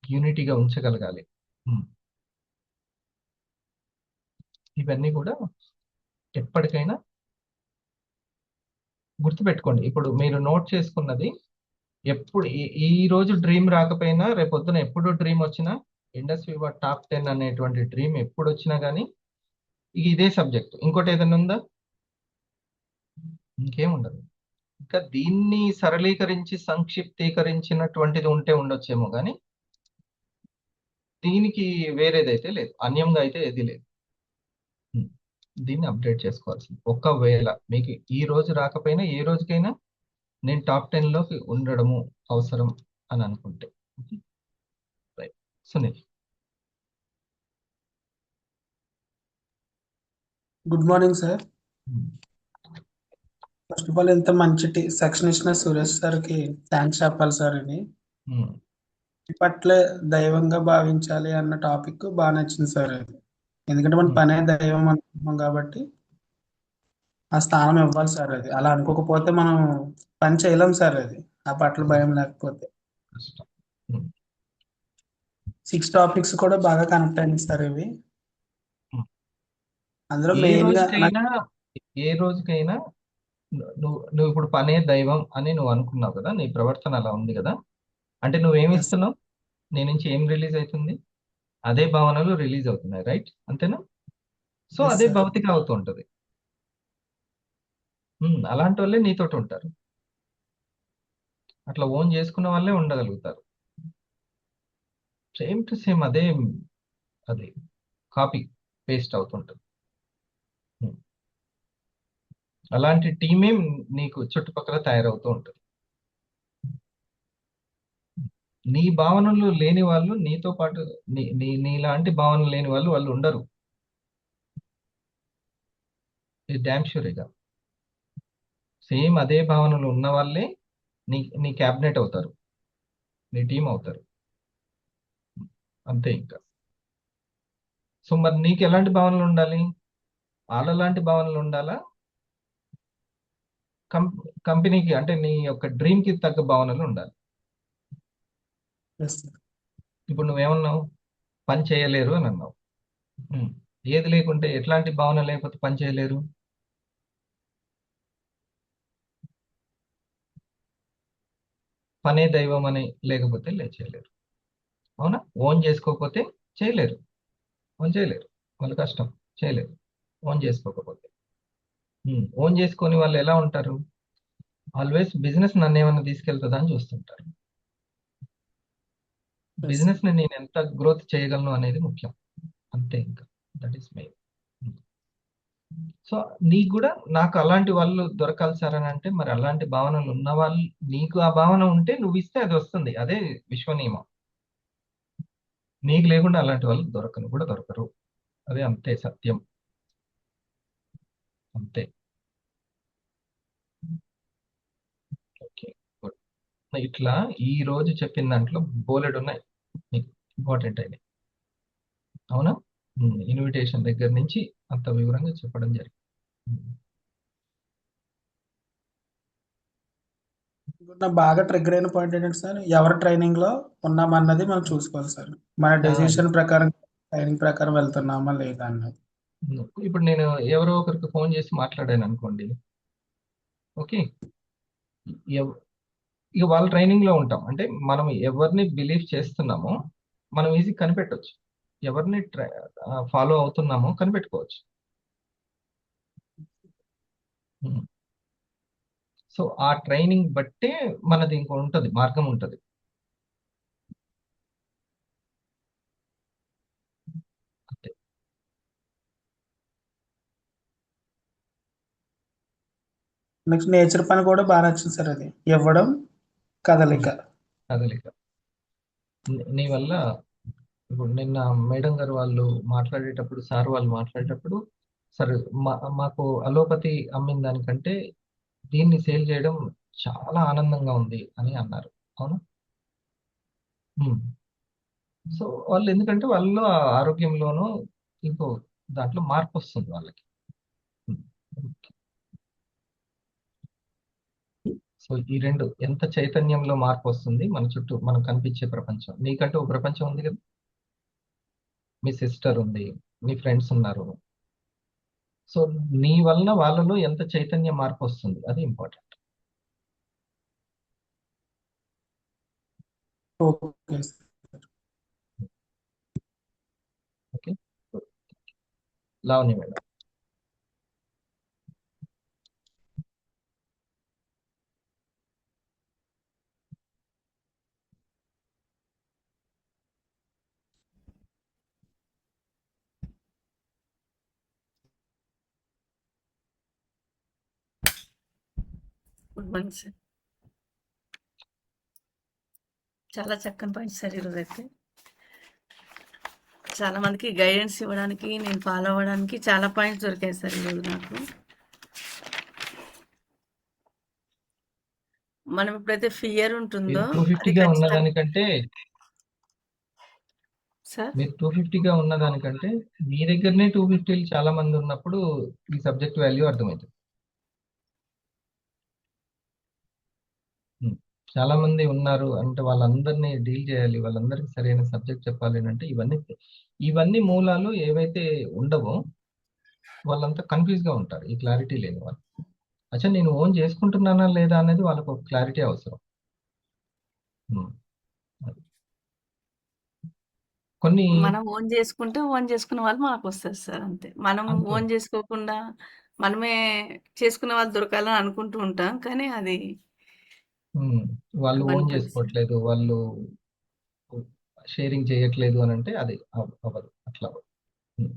యూనిటీగా ఉంచగలగాలి. ఇవన్నీ కూడా ఎప్పటికైనా గుర్తుపెట్టుకోండి. ఇప్పుడు మీరు నోట్ చేసుకున్నది, ఎప్పుడు ఈ రోజు డ్రీమ్ రాకపోయినా రేపొద్దున ఎప్పుడు డ్రీమ్ వచ్చినా, ఇండస్ట్రీ టాప్ 10 అనేటువంటి డ్రీమ్ ఎప్పుడు వచ్చినా కానీ ఇదే సబ్జెక్ట్. ఇంకోటి ఏదైనా ఉందా? ఇంకేం ఉండదు. ఇంకా దీన్ని సరళీకరించి సంక్షిప్తీకరించినటువంటిది ఉంటే ఉండొచ్చేమో కానీ దీనికి వేరేదైతే లేదు, అన్యంగా అయితే ఏది లేదు. దీన్ని అప్డేట్ చేసుకోవాల్సింది. ఒకవేళ మీకు ఈ రోజు రాకపోయినా ఏ రోజుకైనా నేను టాప్ 10లోకి ఉండడము అవసరం అని అనుకుంటే. Right, Sunil. Good morning sir. First of all ఇంత మంచి సెక్షన్ ఇచ్చిన సురేష్ సార్కి థ్యాంక్స్ చెప్పాలి సార్. ఇది పట్ల దైవంగా భావించాలి అన్న టాపిక్ బాగా నచ్చింది సార్. అది ఎందుకంటే మన పనే దైవం అనుకుంటున్నాం కాబట్టి ఆ స్థానం ఇవ్వాలి సార్. అది అలా అనుకోకపోతే మనం పని చేయలేం సార్. అది ఆ పట్ల భయం లేకపోతే. 6 టాపిక్స్ కూడా బాగా కనెక్ట్ అయింది సార్ ఇవి. అందులో ఏ మెయిన్ గా రోజుకైనా నువ్వు ఇప్పుడు పనే దైవం అని నువ్వు అనుకున్నావు కదా, నీ ప్రవర్తన అలా ఉంది కదా, అంటే నువ్వేమి ఎస్ ఇస్తున్నావు, నీ నుంచి ఏం రిలీజ్ అవుతుంది, అదే భావనలు రిలీజ్ అవుతున్నాయి, రైట్? అంతేనా? సో ఎస్ అదే సార్. భౌతిక అవుతూ ఉంటుంది. అలాంటి వాళ్ళే నీతోటి ఉంటారు, అట్లా ఓన్ చేసుకున్న వాళ్ళే ఉండగలుగుతారు. సేమ్ టు సేమ్ అదే, అది కాపీ పేస్ట్ అవుతుంటుంది. ఉమ్. అలాంటి టీమే నీకు చుట్టుపక్కల తయారవుతూ ఉంటుంది. నీ భావనలు లేని వాళ్ళు నీతో పాటు, నీలాంటి భావనలు లేని వాళ్ళు వాళ్ళు ఉండరు. ఇది డ్యామ్ షూర్. సేమ్ అదే భావనలు ఉన్న వాళ్ళే నీ క్యాబినెట్ అవుతారు, నీ టీం అవుతారు. అంతే ఇంకా. సో మరి నీకు ఎలాంటి భావనలు ఉండాలి? వాళ్ళలాంటి భావనలు ఉండాలా, కం కంపెనీకి అంటే నీ యొక్క డ్రీమ్ కి తగ్గ భావనలు ఉండాలి. Yes sir. ఇప్పుడు నువ్వేమన్నావు? పని చేయలేరు అని అన్నావు. ఉమ్. ఏది లేకుంటే, ఎట్లాంటి భావన లేకపోతే పని చేయలేరు? పనే దైవం అని లేకపోతే చేయలేరు. అవునా? ఓన్ చేసుకోకపోతే చేయలేరు, ఓన్ చేయలేరు, వాళ్ళ కష్టం, చేయలేరు ఓన్ చేసుకోకపోతే. ఓన్ చేసుకొని వాళ్ళు ఎలా ఉంటారు? ఆల్వేస్ బిజినెస్ నన్ను ఏమైనా తీసుకెళ్తుందా అని చూస్తుంటారు. ఎస్ బిజినెస్ ని నేను ఎంత గ్రోత్ చేయగలను అనేది ముఖ్యం. అంతే ఇంకా. That is main. సో నీకు కూడా నాకు అలాంటి వాళ్ళు దొరకాలి సార్ అని అంటే, మరి అలాంటి భావనలు ఉన్న వాళ్ళు, నీకు ఆ భావన ఉంటే నువ్వు ఇస్తే అది వస్తుంది. అదే విశ్వనియమం. నీకు లేకుండా అలాంటి వాళ్ళు దొరకను కూడా దొరకరు. అదే అంతే సత్యం. అంతే. Okay, good. ఇట్లా ఈ రోజు చెప్పిన దాంట్లో బోలెడు ఉన్నాయి నీకు ఇంపార్టెంట్ అయినాయి. అవునా? ఇన్విటేషన్ దగ్గర నుంచి అంత వివరంగా చెప్పడం జరిగింది. ఉమ్. నాకు బాగా ట్రిగ్గర్ అయిన పాయింట్ ఏంటంటే సార్, ఎవరి ట్రైనింగ్ లో ఉన్నామన్నది మనం చూసుకోవాలి సార్. మన అది. డెసిషన్ ప్రకారం ట్రైనింగ్ ప్రకారం వెళ్తున్నామా లేదా అన్నది. ఇప్పుడు నేను ఎవరో ఒకరికి ఫోన్ చేసి మాట్లాడాను అనుకోండి, ఓకే, ఎవ్- ఇక వాళ్ళ ట్రైనింగ్ లో ఉంటాం అంటే మనం ఎవరిని బిలీవ్ చేస్తున్నామో మనం ఈజీ కనిపెట్టవచ్చు, ఎవరిని ఫాలో అవుతున్నామో కనిపెట్టుకోవచ్చు. సో ఆ ట్రైనింగ్ బట్టే మనది ఇంకో ఉంటుంది, మార్గం ఉంటుంది. అంతే. నెక్స్ట్ నేచర్ పని కూడా బాగా నచ్చింది సార్. అది ఇవ్వడం, కదలిక. కదలిక. నీ వల్ల ఇప్పుడు నిన్న మేడం గారు వాళ్ళు మాట్లాడేటప్పుడు, సార్ వాళ్ళు మాట్లాడేటప్పుడు, సరే మాకు అలోపతి అమ్మిన దానికంటే దీన్ని సేల్ చేయడం చాలా ఆనందంగా ఉంది అని అన్నారు. అవునా? సో వాళ్ళు ఎందుకంటే వాళ్ళు ఆ ఆరోగ్యంలోనూ ఇంకో దాంట్లో మార్పు వస్తుంది వాళ్ళకి. ఉమ్. సో ఈ రెండు ఎంత చైతన్యంలో మార్పు వస్తుంది, మన చుట్టూ మనకు కనిపించే ప్రపంచం. నీకంటూ ఒక ప్రపంచం ఉంది కదా, మీ సిస్టర్ ఉంది, మీ ఫ్రెండ్స్ ఉన్నారు. సో నీ వలన వాళ్ళలో ఎంత చైతన్య మార్పు వస్తుంది, అది important. Okay sir. Okay, Lavanya madam. Good morning sir. చాలా చక్కని పాయింట్ సార్ ఈరోజు అయితే. చాలా మందికి గైడెన్స్ ఇవ్వడానికి, నేను ఫాలో అవ్వడానికి చాలా పాయింట్స్ దొరికాయి సార్ ఈరోజు నాకు. మనం ఎప్పుడైతే ఫియర్ ఉంటుందో మీరు అది 250గా ఖచ్చితంగా ఉన్నదానికంటే సార్. మీరు 250గా ఉన్నదానికంటే మీ దగ్గరనే 250 చాలా మంది ఉన్నప్పుడు ఈ సబ్జెక్ట్ వాల్యూ అర్థమవుతుంది. చాలా మంది ఉన్నారు అంటే వాళ్ళందరినీ డీల్ చేయాలి, వాళ్ళందరికీ సరైన సబ్జెక్ట్ చెప్పాలి అంటే ఇవన్నీ మూలాలు ఏవైతే ఉండవో వాళ్ళంతా కన్ఫ్యూజ్ గా ఉంటారు, ఈ క్లారిటీ లేని వాళ్ళు. అచ్చా నేను ఓన్ చేసుకుంటున్నానా లేదా అనేది వాళ్ళకు ఒక క్లారిటీ అవసరం. ఉమ్. అది. కొన్ని మనం ఓన్ చేసుకుంటే ఓన్ చేసుకున్న వాళ్ళు మనకు వస్తారు సార్ అంతే. మనం అంతే ఓన్ చేసుకోకుండా మనమే చేసుకునే వాళ్ళు దొరకాలని అనుకుంటూ ఉంటాం. కానీ అది ఉమ్, వాళ్ళు ఓన్ అవ్వనిపని సార్. చేసుకోవట్లేదు, వాళ్ళు షేరింగ్ చేయట్లేదు అని అంటే అది అవ్వదు, అట్లా అవ్వదు. ఉమ్.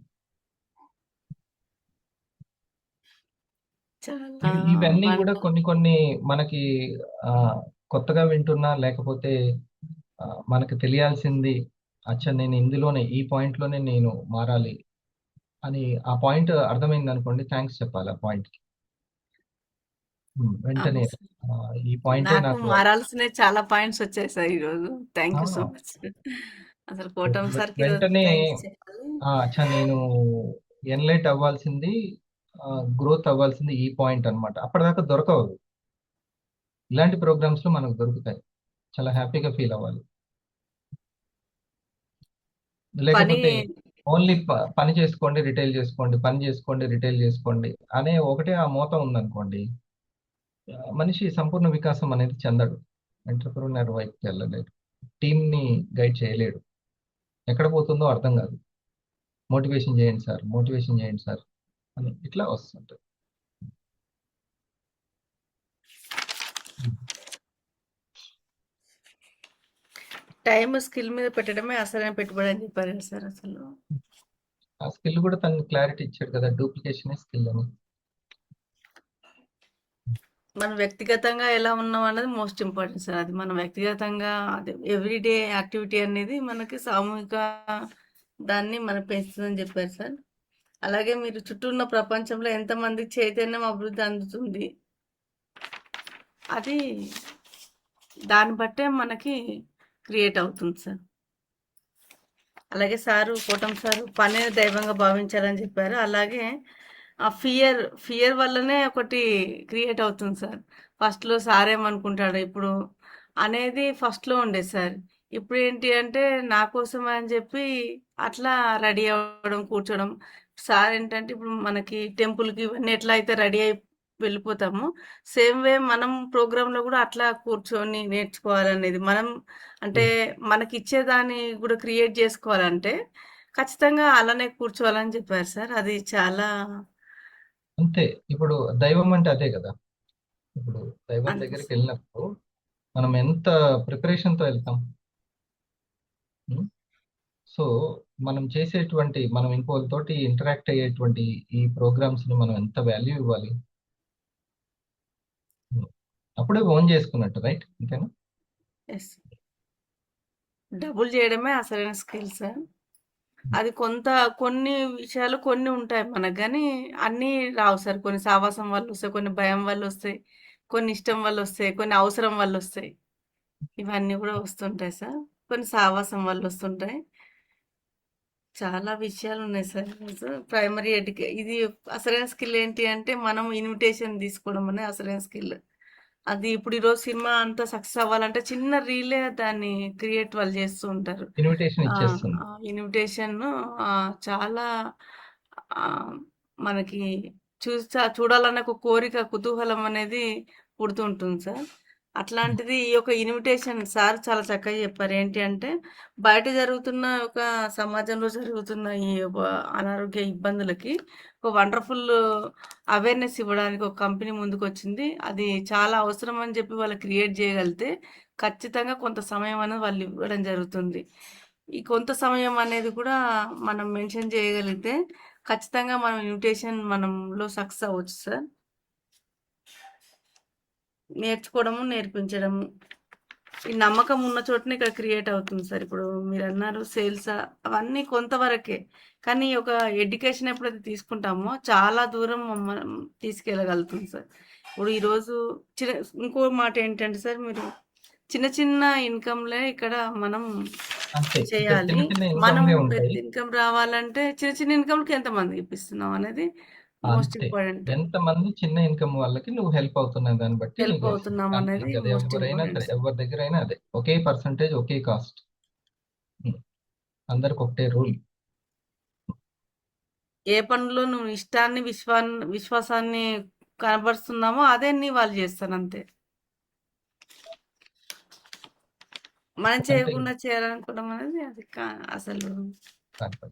చాలా ఇవన్నీ కూడా వంట కొన్ని కొన్ని మనకి ఆ, కొత్తగా వింటున్నా, లేకపోతే మనకు తెలియాల్సింది, అచ్చా నేను ఇందులోనే ఈ పాయింట్ లోనే నేను మారాలి అని ఆ పాయింట్ అర్థమైంది అనుకోండి, థ్యాంక్స్ చెప్పాలి ఆ పాయింట్ కి. వెంటనే అవును సార్. ఆ, ఈ పాయింటే నాకు నాకు మారాల్సినవి చాలా పాయింట్స్ వచ్చాయి సార్ ఈరోజు. థ్యాంక్ యూ సో ఆ, మచ్. అసలు కోటం సార్కి ఈరోజు వెంటనే థ్యాంక్స్ చెప్పాలి. అచ్చా నేను ఎన్లైట్ అవ్వాల్సింది, గ్రోత్ అవ్వాల్సింది ఈ పాయింట్ అన్నమాట. అప్పటిదాకా దొరకవు. ఇలాంటి ప్రోగ్రామ్స్ లో మనకు దొరుకుతాయి, చాలా హ్యాపీగా ఫీల్ అవ్వాలి. పని లేకపోతే ఓన్లీ పని చేసుకోండి రిటైల్ చేసుకోండి, పని చేసుకోండి రిటైల్ చేసుకోండి అనే ఒకటే ఆ మోత ఉందనుకోండి, మనిషి సంపూర్ణ వికాసం అనేది చెందడు, ఎంటర్ప్రినర్ వైపుకి వెళ్ళలేడు, టీమ్ ని గైడ్ చేయలేడు, ఎక్కడ పోతుందో అర్థం కాదు. మోటివేషన్ చేయండి సార్, మోటివేషన్ చేయండి సార్ అని ఇట్లా వస్తుంటుంది. టైమ్ స్కిల్ మీద పెట్టడమే అసలైన పెట్టుబడి అని చెప్పారు కదా సార్ అసలు. ఆ స్కిల్ కూడా తనకి క్లారిటీ ఇచ్చాడు కదా, డూప్లికేషన్ స్కిల్ అని. మనం వ్యక్తిగతంగా ఎలా ఉన్నాం అన్నది మోస్ట్ ఇంపార్టెంట్ సార్. అది మనం వ్యక్తిగతంగా అది ఎవ్రీడే యాక్టివిటీ అనేది మనకి సామూహిక దాన్ని మనం పెంచుతుందని చెప్పారు సార్. అలాగే మీరు చుట్టూ ఉన్న ప్రపంచంలో ఎంతమంది చైతన్యం అభివృద్ధి అందుతుంది, అది దాన్ని బట్టే మనకి క్రియేట్ అవుతుంది సార్. అలాగే సారు కోటం సారు పనే దైవంగా భావించాలని చెప్పారు. అలాగే ఆ ఫియర్ వల్లనే ఒకటి క్రియేట్ అవుతుంది సార్. ఫస్ట్లో సార్ ఏమనుకుంటాడు ఇప్పుడు అనేది ఫస్ట్లో ఉండేది సార్. ఇప్పుడు ఏంటి అంటే నా కోసమే అని చెప్పి అట్లా రెడీ అవ్వడం కూర్చోవడం. సార్ ఏంటంటే ఇప్పుడు మనకి టెంపుల్కి ఇవన్నీ ఎట్లా అయితే రెడీ అయి వెళ్ళిపోతామో సేమ్ వే మనం ప్రోగ్రాంలో కూడా అట్లా కూర్చొని నేర్చుకోవాలనేది మనం అంటే మనకిచ్చేదాన్ని కూడా క్రియేట్ చేసుకోవాలంటే ఖచ్చితంగా అలానే కూర్చోవాలని చెప్పారు సార్. అది చాలా అంతే. ఇప్పుడు దైవం అంటే అదే కదా. ఇప్పుడు దైవం అంతే దగ్గరికి సార్. వెళ్ళినప్పుడు మనం ఎంత ప్రిపరేషన్ తో వెళ్తాం. సో మనం చేసేటువంటి, మనం ఇంకోళ్ళతోటి ఇంటరాక్ట్ అయ్యేటువంటి ఈ ప్రోగ్రామ్స్ ని మనం ఎంత వాల్యూ ఇవ్వాలి. ఉమ్. అప్పుడే ఓన్ చేసుకున్నట్టు, రైట్? అంతేనా? ఎస్. డబుల్ చేయడమే అసలైన స్కిల్ సార్. అది కొన్ని విషయాలు కొన్ని ఉంటాయి మనకు కానీ అన్నీ రావు సార్. కొన్ని సావాసం వల్ల వస్తాయి, కొన్ని భయం వల్ల వస్తాయి, కొన్ని ఇష్టం వల్ల వస్తాయి, కొన్ని అవసరం వల్ల వస్తాయి. ఇవన్నీ కూడా వస్తుంటాయి సార్. కొన్ని సావాసం వల్ల వస్తుంటాయి. చాలా విషయాలు ఉన్నాయి సార్. ప్రైమరీ ఇది అసలైన స్కిల్ ఏంటి అంటే మనం ఇన్విటేషన్ తీసుకోవడం అనేది అసలైన స్కిల్. అది ఇప్పుడు ఈరోజు సినిమా అంతా సక్సెస్ అవ్వాలంటే చిన్న రీలే దాన్ని క్రియేట్ వాళ్ళు చేస్తూ ఉంటారు. ఇన్విటేషన్ ఇచ్చేస్తుంది. ఇన్విటేషన్ చాలా ఆ, మనకి చూడాలన్న ఒక కోరిక కుతూహలం అనేది పుడుతుంటుంది సార్. అట్లాంటిది ఈ యొక్క ఇన్విటేషన్ సార్ చాలా చక్కగా చెప్పారు. ఏంటి అంటే బయట జరుగుతున్న ఒక సమాజంలో జరుగుతున్న ఈ యొక్క అనారోగ్య ఇబ్బందులకి ఒక వండర్ఫుల్ అవేర్నెస్ ఇవ్వడానికి ఒక కంపెనీ ముందుకు వచ్చింది. అది చాలా అవసరం అని చెప్పి వాళ్ళు క్రియేట్ చేయగలిగితే ఖచ్చితంగా కొంత సమయం అనేది వాళ్ళు ఇవ్వడం జరుగుతుంది. ఈ కొంత సమయం అనేది కూడా మనం మెన్షన్ చేయగలిగితే ఖచ్చితంగా మనం ఇన్విటేషన్ మనంలో సక్సెస్ అవ్వచ్చు సార్. నేర్చుకోవడము, నేర్పించడము, ఈ నమ్మకం ఉన్న చోటనే ఇక్కడ క్రియేట్ అవుతుంది సార్. ఇప్పుడు మీరు అన్నారు సేల్స్ అవన్నీ కొంతవరకే, కానీ ఒక ఎడ్యుకేషన్ ఎప్పుడైతే తీసుకుంటామో చాలా దూరం మనం తీసుకెళ్ళగలుగుతుంది సార్. ఇప్పుడు ఈరోజు చిన్న ఇంకో మాట ఏంటంటే సార్, మీరు చిన్న చిన్న ఇన్కమ్లే ఇక్కడ మనం అంతే. ఇక్కడ చేయాలి. చిన్న చిన్న మనం ఇన్కమ్లే పెద్ద ఉంటాయి. ఇన్కమ్ రావాలంటే చిన్న చిన్న ఇన్కమ్కి ఎంతమందికి ఇప్పిస్తున్నాం అనేది మోస్ట్ అంతే. ఇంపార్టెంట్. ఎంతమంది చిన్న ఇన్కమ్ వాళ్ళకి నువ్వు హెల్ప్ అవుతున్న దాన్ని బట్టి హెల్ప్ నీకు వస్తుంది. అవుతున్నాం అంతే. అనేది ఇంకా అది మోస్ట్ ఎవరైనా ఇంపార్టెంట్ సరే, సార్. ఎవరి దగ్గర అయినా అదే, ఒకే పర్సంటేజ్, ఒకే కాస్ట్, అందరికి ఒకటే రూల్. ఏ పనిలో నువ్వు ఇష్టాన్ని విశ్వాసాన్ని కనబరుస్తున్నామో అదన్నీ వాళ్ళు చేస్తారు అంతే. మనం అంటే చేయకుండా చేయాలనుకోవడం అనేది అది అసలు దానిపై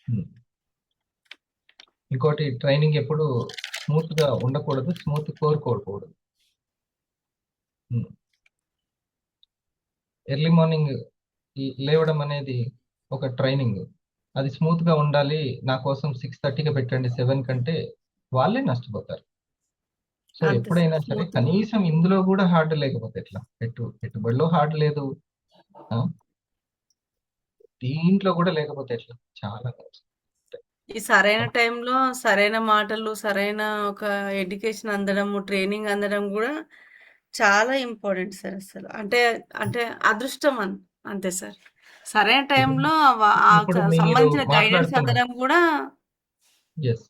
ఉమ్. ఇంకోటి ట్రైనింగ్ ఎప్పుడు స్మూత్ గా ఉండకూడదు, స్మూత్ కోరుకోకూడదు. ఎర్లీ మార్నింగ్ లేవడం అనేది ఒక ట్రైనింగ్. అది స్మూత్ గా ఉండాలి. నా కోసం 6:30కి పెట్టండి 7 కంటే వాళ్ళే నష్టపోతారు. సో అంతే ఎప్పుడైనా సార్. సరే స్మూత్ కనీసం ఇందులో కూడా హార్డ్ లేకపోతే ఎట్లా? పెట్టుబడిలో హార్డ్ లేదు, ఆ? దీంట్లో కూడా లేకపోతే ఎట్లా? చాలా కష్టం. ఈ సరైన టైంలో సరైన మాటలు, సరైన ఒక ఎడ్యుకేషన్ అందడము, ట్రైనింగ్ అందడం కూడా చాలా ఇంపార్టెంట్ సార్ అసలు. అంటే అంటే అదృష్టం అంతే సార్. సరైన ఇప్పుడు టైంలో ఇప్పుడు మీరు సంబంధించిన గైడెన్స్ మాట్లాడుతున్నారు. అందడం కూడా ఎస్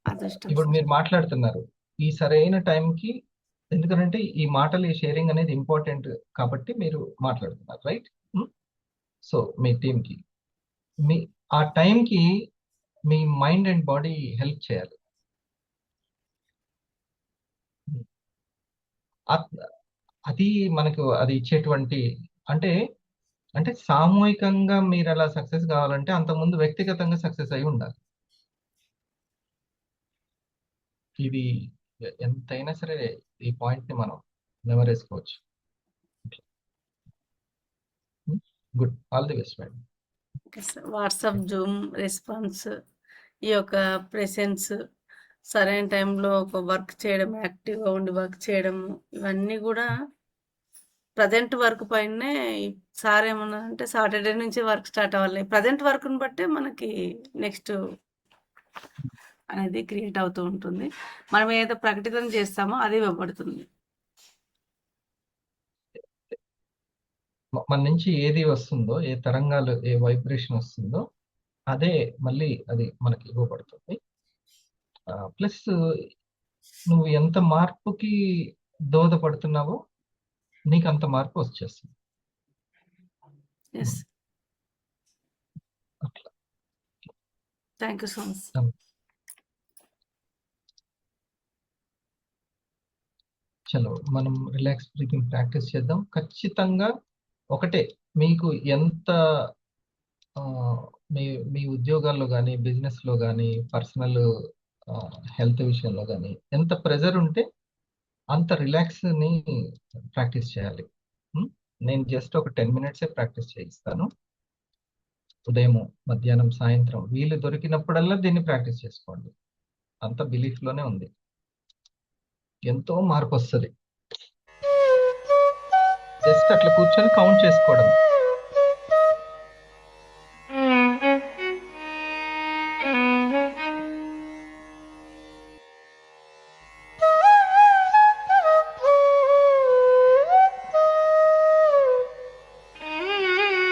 అదృష్టం ఇప్పుడు సార్. మీరు మాట్లాడుతున్నారు ఈ సరైన టైంకి. ఎందుకంటే ఈ మాటలు, ఈ షేరింగ్ అనేది ఇంపార్టెంట్ కాబట్టి మీరు మాట్లాడుతున్నారు, రైట్? సో మీ టీంకి మీ ఆ టైంకి మీ మైండ్ అండ్ బాడీ హెల్ప్ చేయాలి. అ- అది మనకు అది ఇచ్చేటువంటి అంటే అంటే సామూహికంగా మీరు అలా సక్సెస్ కావాలంటే అంతకుముందు వ్యక్తిగతంగా సక్సెస్ అయి ఉండాలి. ఇది ఎంతైనా సరే ఈ పాయింట్ ని మనం నెమరేసుకోవచ్చు. Good, all the best madam. WhatsApp, Zoom response, ఈ యొక్క ప్రెసెన్స్, సరైన టైంలో ఒక వర్క్ చేయడం, యాక్టివ్గా ఉండి వర్క్ చేయడం, ఇవన్నీ కూడా ప్రజెంట్ వర్క్ పైనే. సార్ ఏమన్నా అంటే సాటర్డే నుంచి వర్క్ స్టార్ట్ అవ్వాలి. ప్రజెంట్ వర్క్ని బట్టే మనకి నెక్స్ట్ అనేది క్రియేట్ అవుతూ ఉంటుంది. మనం ఏదైతే ప్రకటితం చేస్తామో అది ఇవ్వబడుతుంది. మన నుంచి ఏది వస్తుందో, ఏ తరంగాలు, ఏ వైబ్రేషన్ వస్తుందో అదే మళ్ళీ అది మనకి ఇవ్వబడుతుంది. ప్లస్ నువ్వు ఎంత మార్పుకి దోహదపడుతున్నావో నీకు అంత మార్పు వచ్చేస్తుంది. ఎస్, అట్లా. Thank you so much. చలో మనం రిలాక్స్ బ్రీతింగ్ ప్రాక్టీస్ చేద్దాం. ఖచ్చితంగా ఒకటే, మీకు ఎంత మీ మీ ఉద్యోగాల్లో కానీ, బిజినెస్లో కానీ, పర్సనల్ హెల్త్ విషయంలో కానీ ఎంత ప్రెజర్ ఉంటే అంత రిలాక్స్ని ప్రాక్టీస్ చేయాలి. నేను జస్ట్ ఒక 10 మినిట్సే ప్రాక్టీస్ చేయిస్తాను. ఉదయం, మధ్యాహ్నం, సాయంత్రం వీలు దొరికినప్పుడల్లా దీన్ని ప్రాక్టీస్ చేసుకోండి. అంత బిలీఫ్లోనే ఉంది. ఎంతో మార్పు వస్తుంది. జస్ట్ అట్లా కూర్చొని కౌంట్ చేసుకోవడం.